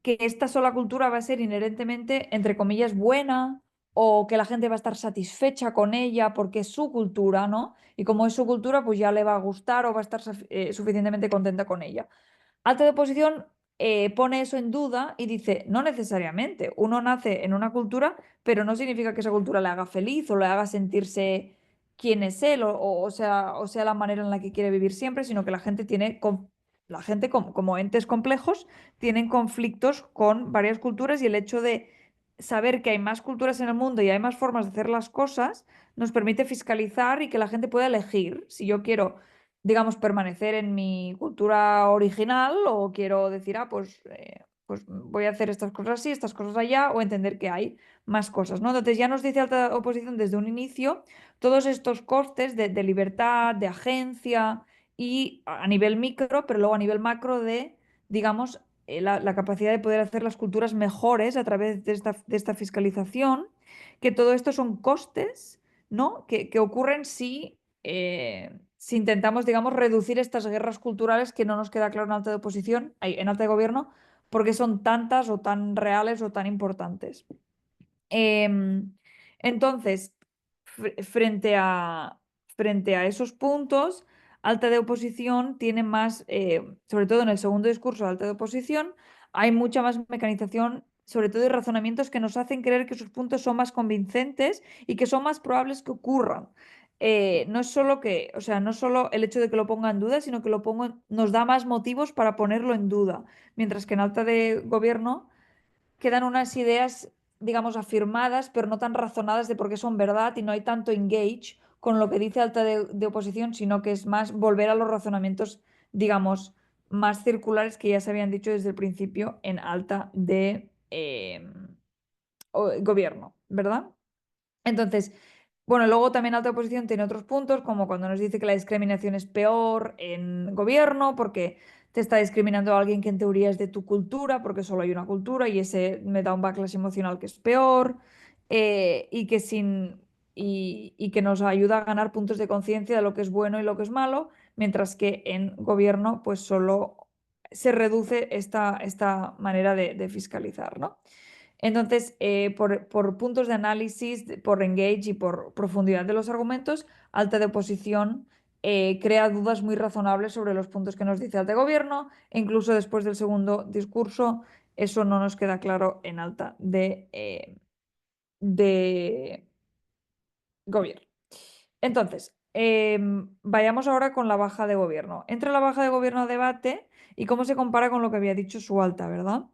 S1: que esta sola cultura va a ser inherentemente, entre comillas, buena o que la gente va a estar satisfecha con ella porque es su cultura, ¿no? Y como es su cultura, pues ya le va a gustar o va a estar suficientemente contenta con ella. Alta de oposición pone eso en duda y dice, no necesariamente, uno nace en una cultura, pero no significa que esa cultura le haga feliz o le haga sentirse quién es él o sea la manera en la que quiere vivir siempre, sino que la gente la gente como entes complejos tienen conflictos con varias culturas y el hecho de saber que hay más culturas en el mundo y hay más formas de hacer las cosas nos permite fiscalizar y que la gente pueda elegir si yo quiero, digamos, permanecer en mi cultura original o quiero decir, pues voy a hacer estas cosas así, estas cosas allá, o entender que hay más cosas, ¿no? Entonces ya nos dice Alta Oposición desde un inicio todos estos costes de libertad, de agencia y a nivel micro, pero luego a nivel macro de, digamos, la capacidad de poder hacer las culturas mejores a través de esta fiscalización, que todo esto son costes, ¿no? Que ocurren si intentamos, digamos, reducir estas guerras culturales que no nos queda claro en alta de oposición, en alta de gobierno, porque son tantas o tan reales o tan importantes. Entonces, frente a esos puntos, alta de oposición tiene más, sobre todo en el segundo discurso de alta de oposición, hay mucha más mecanización, sobre todo y razonamientos que nos hacen creer que sus puntos son más convincentes y que son más probables que ocurran. No es solo o sea, no solo el hecho de que lo ponga en duda, sino que nos da más motivos para ponerlo en duda. Mientras que en alta de gobierno quedan unas ideas, digamos, afirmadas, pero no tan razonadas de por qué son verdad y no hay tanto engage con lo que dice alta de oposición, sino que es más volver a los razonamientos, digamos, más circulares que ya se habían dicho desde el principio en alta de gobierno, ¿verdad? Entonces, bueno, luego también alta oposición tiene otros puntos, como cuando nos dice que la discriminación es peor en gobierno, porque te está discriminando a alguien que en teoría es de tu cultura, porque solo hay una cultura y ese me da un backlash emocional que es peor, y que y que nos ayuda a ganar puntos de conciencia de lo que es bueno y lo que es malo, mientras que en gobierno pues solo se reduce esta manera de fiscalizar, ¿no? Entonces, por puntos de análisis, por engage y por profundidad de los argumentos, alta de oposición crea dudas muy razonables sobre los puntos que nos dice alta de gobierno, e incluso después del segundo discurso, eso no nos queda claro en alta de gobierno. Entonces, vayamos ahora con la baja de gobierno. Entra la baja de gobierno a debate y cómo se compara con lo que había dicho su alta, ¿verdad?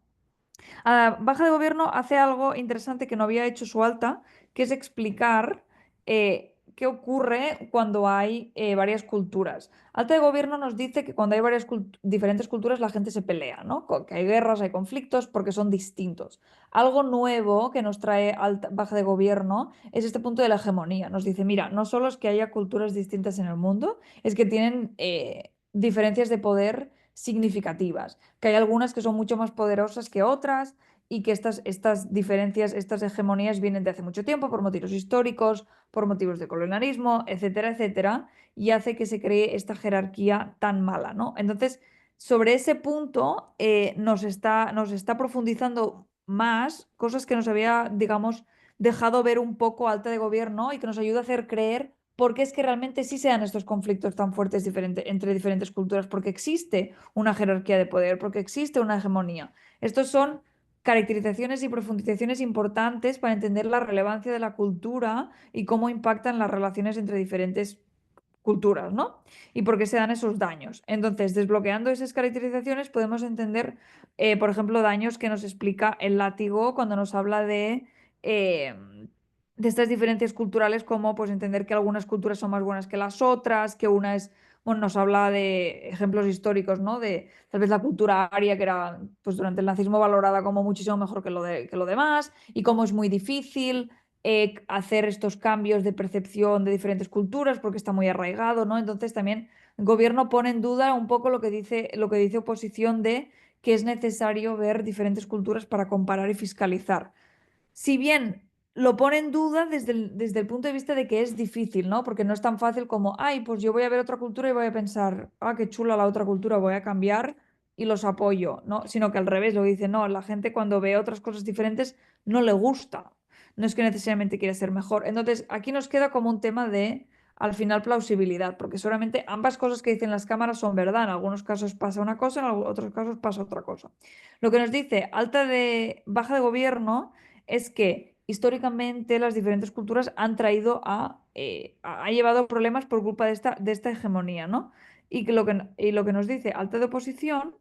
S1: A la baja de gobierno hace algo interesante que no había hecho su alta, que es explicar qué ocurre cuando hay varias culturas. Alta de gobierno nos dice que cuando hay varias diferentes culturas la gente se pelea, ¿no? Que hay guerras, hay conflictos porque son distintos. Algo nuevo que nos trae baja de gobierno es este punto de la hegemonía. Nos dice, mira, no solo es que haya culturas distintas en el mundo, es que tienen diferencias de poder significativas, que hay algunas que son mucho más poderosas que otras y que estas diferencias, estas hegemonías vienen de hace mucho tiempo por motivos históricos, por motivos de colonialismo, etcétera, etcétera, y hace que se cree esta jerarquía tan mala, ¿no? Entonces, sobre ese punto nos está profundizando más cosas que nos había, digamos, dejado ver un poco alta de gobierno y que nos ayuda a hacer creer por qué es que realmente sí se dan estos conflictos tan fuertes entre diferentes culturas, porque existe una jerarquía de poder, porque existe una hegemonía. Estos son caracterizaciones y profundizaciones importantes para entender la relevancia de la cultura y cómo impactan las relaciones entre diferentes culturas, ¿no? Y por qué se dan esos daños. Entonces, desbloqueando esas caracterizaciones podemos entender, por ejemplo, daños que nos explica el látigo cuando nos habla eh, de estas diferencias culturales, como pues entender que algunas culturas son más buenas que las otras, que una es, bueno, nos habla de ejemplos históricos, ¿no? De tal vez la cultura aria, que era pues durante el nazismo valorada como muchísimo mejor que lo demás, y cómo es muy difícil hacer estos cambios de percepción de diferentes culturas porque está muy arraigado, ¿no? Entonces también el gobierno pone en duda un poco lo que dice oposición de que es necesario ver diferentes culturas para comparar y fiscalizar. Si bien lo pone en duda desde el punto de vista de que es difícil, ¿no? Porque no es tan fácil como, ay, pues yo voy a ver otra cultura y voy a pensar, ah, qué chula la otra cultura, voy a cambiar y los apoyo, ¿no? Sino que al revés, lo dice, no, la gente cuando ve otras cosas diferentes no le gusta, no es que necesariamente quiera ser mejor. Entonces, aquí nos queda como un tema de, al final, plausibilidad, porque seguramente ambas cosas que dicen las cámaras son verdad, en algunos casos pasa una cosa, en otros casos pasa otra cosa. Lo que nos dice baja de gobierno es que históricamente las diferentes culturas han traído ha llevado problemas por culpa de esta hegemonía, ¿no? Y lo que nos dice alta de oposición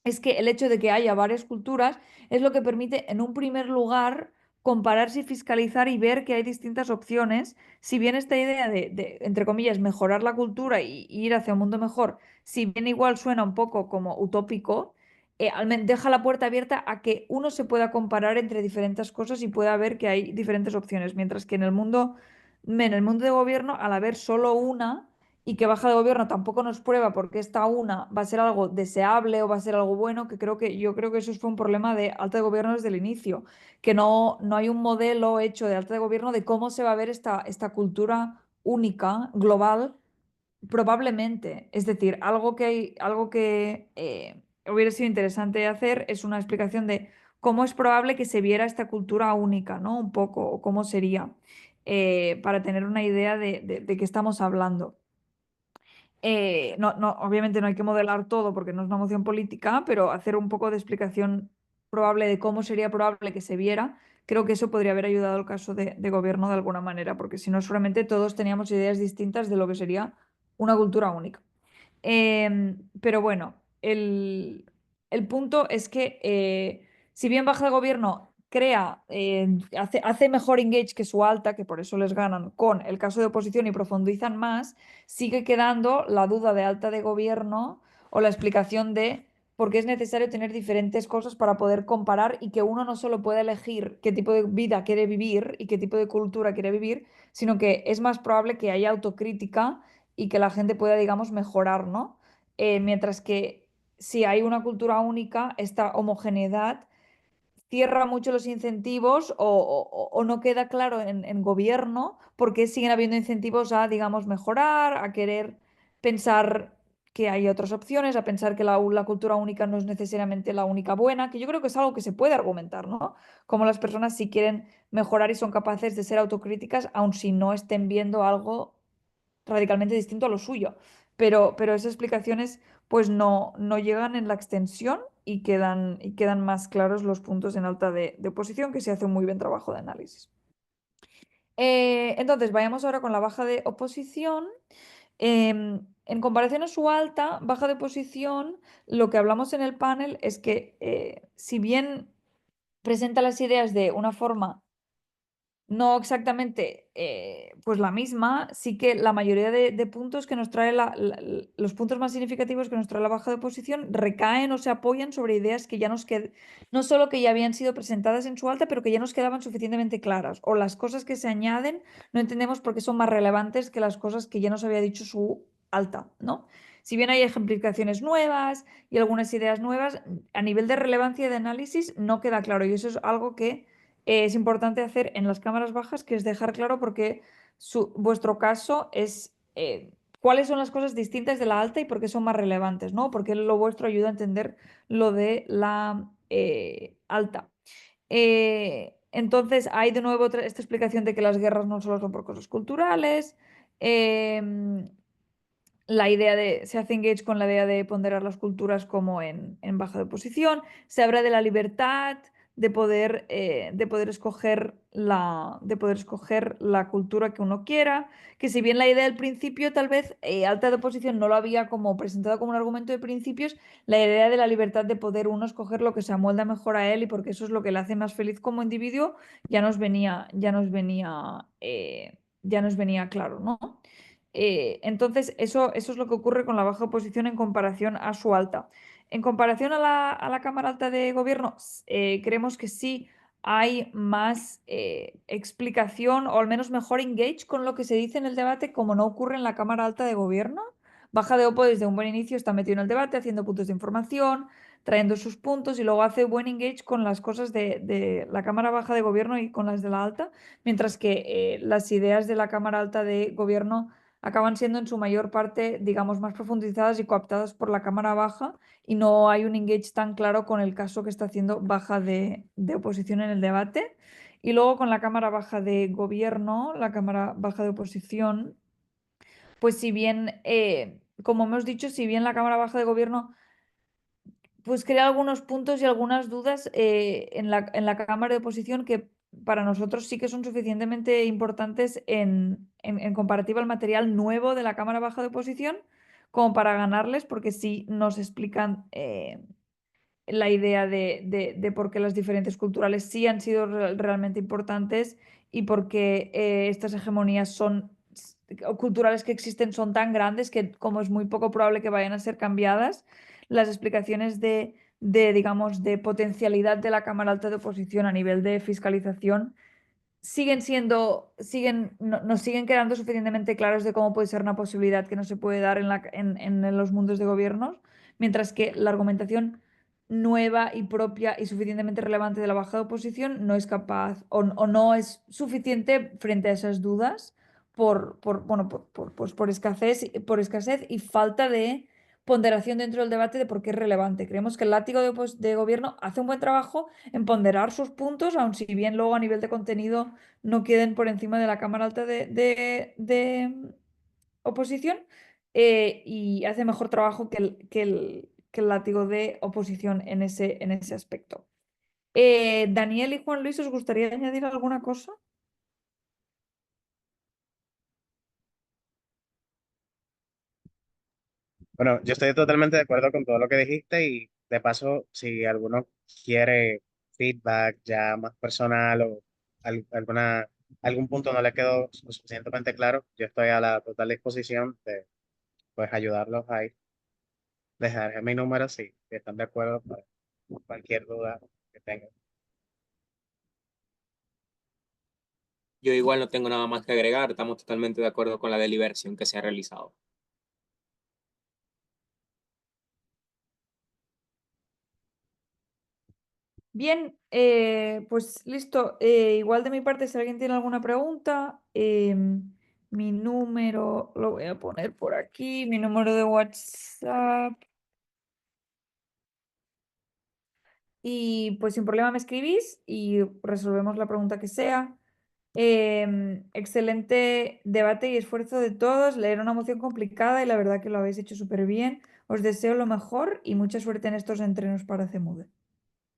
S1: es que el hecho de que haya varias culturas es lo que permite, en un primer lugar, compararse y fiscalizar y ver que hay distintas opciones. Si bien esta idea entre comillas, mejorar la cultura y ir hacia un mundo mejor, si bien igual suena un poco como utópico, deja la puerta abierta a que uno se pueda comparar entre diferentes cosas y pueda ver que hay diferentes opciones. Mientras que en el mundo de gobierno, al haber solo una y que baja de gobierno tampoco nos prueba porque esta una va a ser algo deseable o va a ser algo bueno, yo creo que eso fue un problema de alta de gobierno desde el inicio, que no hay un modelo hecho de alta de gobierno de cómo se va a ver esta cultura única, global, probablemente. Es decir, algo que hubiera sido interesante hacer es una explicación de cómo es probable que se viera esta cultura única, ¿no? Un poco, o cómo sería, para tener una idea de qué estamos hablando. Obviamente no hay que modelar todo porque no es una moción política, pero hacer un poco de explicación probable de cómo sería probable que se viera, creo que eso podría haber ayudado al caso de gobierno de alguna manera, porque si no, seguramente todos teníamos ideas distintas de lo que sería una cultura única. Pero bueno, el punto es que si bien baja de gobierno hace mejor engage que su alta, que por eso les ganan con el caso de oposición y profundizan más, sigue quedando la duda de alta de gobierno o la explicación de por qué es necesario tener diferentes cosas para poder comparar y que uno no solo puede elegir qué tipo de vida quiere vivir y qué tipo de cultura quiere vivir, sino que es más probable que haya autocrítica y que la gente pueda, digamos, mejorar, ¿no? Mientras que si hay una cultura única, esta homogeneidad cierra mucho los incentivos o no queda claro en gobierno por qué siguen habiendo incentivos a, digamos, mejorar, a querer pensar que hay otras opciones, a pensar que la cultura única no es necesariamente la única buena, que yo creo que es algo que se puede argumentar, ¿no? Como las personas si quieren mejorar y son capaces de ser autocríticas, aun si no estén viendo algo radicalmente distinto a lo suyo. Pero esas explicaciones pues no llegan en la extensión y quedan más claros los puntos en alta de oposición, que se hace un muy buen trabajo de análisis. Entonces, vayamos ahora con la baja de oposición. En comparación a su alta, baja de oposición, lo que hablamos en el panel es que si bien presenta las ideas de una forma no exactamente pues la misma, sí que la mayoría de puntos que nos trae los puntos más significativos que nos trae la baja de posición recaen o se apoyan sobre ideas que ya no solo que ya habían sido presentadas en su alta, pero que ya nos quedaban suficientemente claras. O las cosas que se añaden no entendemos por qué son más relevantes que las cosas que ya nos había dicho su alta, ¿no? Si bien hay ejemplificaciones nuevas y algunas ideas nuevas, a nivel de relevancia y de análisis no queda claro. Y eso es algo que es importante hacer en las cámaras bajas, que es dejar claro porque vuestro caso es cuáles son las cosas distintas de la alta y por qué son más relevantes, ¿no? Porque lo vuestro ayuda a entender lo de la alta. Entonces, hay de nuevo esta explicación de que las guerras no solo son por cosas culturales. La idea se hace engage con la idea de ponderar las culturas como en baja de posición. Se habla de la libertad, de poder escoger de poder escoger la cultura que uno quiera, que si bien la idea del principio tal vez alta de oposición no lo había como presentado como un argumento de principios, la idea de la libertad de poder uno escoger lo que se amolda mejor a él y porque eso es lo que le hace más feliz como individuo, ya nos venía claro, ¿no? Entonces, eso es lo que ocurre con la baja oposición en comparación a su alta. En comparación a la Cámara Alta de Gobierno, creemos que sí hay más explicación o al menos mejor engage con lo que se dice en el debate, como no ocurre en la Cámara Alta de Gobierno. Baja de Opo desde un buen inicio está metido en el debate, haciendo puntos de información, trayendo sus puntos y luego hace buen engage con las cosas de la Cámara Baja de Gobierno y con las de la Alta, mientras que las ideas de la Cámara Alta de Gobierno acaban siendo en su mayor parte, digamos, más profundizadas y cooptadas por la Cámara Baja y no hay un engage tan claro con el caso que está haciendo Baja de oposición en el debate. Y luego con la Cámara Baja de Gobierno, la Cámara Baja de oposición, pues si bien, como hemos dicho, si bien la Cámara Baja de Gobierno pues crea algunos puntos y algunas dudas en la Cámara de Oposición que para nosotros sí que son suficientemente importantes en comparativa al material nuevo de la Cámara Baja de Oposición como para ganarles, porque sí nos explican la idea de por qué las diferencias culturales sí han sido realmente importantes y por qué estas hegemonías culturales que existen son tan grandes que como es muy poco probable que vayan a ser cambiadas, las explicaciones digamos, de potencialidad de la Cámara Alta de Oposición a nivel de fiscalización nos siguen quedando suficientemente claros de cómo puede ser una posibilidad que no se puede dar en los mundos de gobiernos, mientras que la argumentación nueva y propia y suficientemente relevante de la baja de oposición no es capaz o no es suficiente frente a esas dudas por escasez y falta de ponderación dentro del debate de por qué es relevante. Creemos que el látigo de gobierno hace un buen trabajo en ponderar sus puntos, aun si bien luego a nivel de contenido no queden por encima de la Cámara Alta de oposición, y hace mejor trabajo que el látigo de oposición en ese aspecto. Daniel y Juan Luis, ¿os gustaría añadir alguna cosa?
S11: Bueno, yo estoy totalmente de acuerdo con todo lo que dijiste y de paso, si alguno quiere feedback ya más personal o algún punto no le quedó lo suficientemente claro, yo estoy a la total disposición de pues ayudarlos ahí. Les dejaré mi número si están de acuerdo para cualquier duda que tengan.
S10: Yo igual no tengo nada más que agregar, estamos totalmente de acuerdo con la deliberación que se ha realizado.
S1: Bien, pues listo. Igual de mi parte, si alguien tiene alguna pregunta, mi número lo voy a poner por aquí, mi número de WhatsApp. Y pues sin problema me escribís y resolvemos la pregunta que sea. Excelente debate y esfuerzo de todos. Leer una moción complicada y la verdad que lo habéis hecho súper bien. Os deseo lo mejor y mucha suerte en estos entrenos para CEMUDE.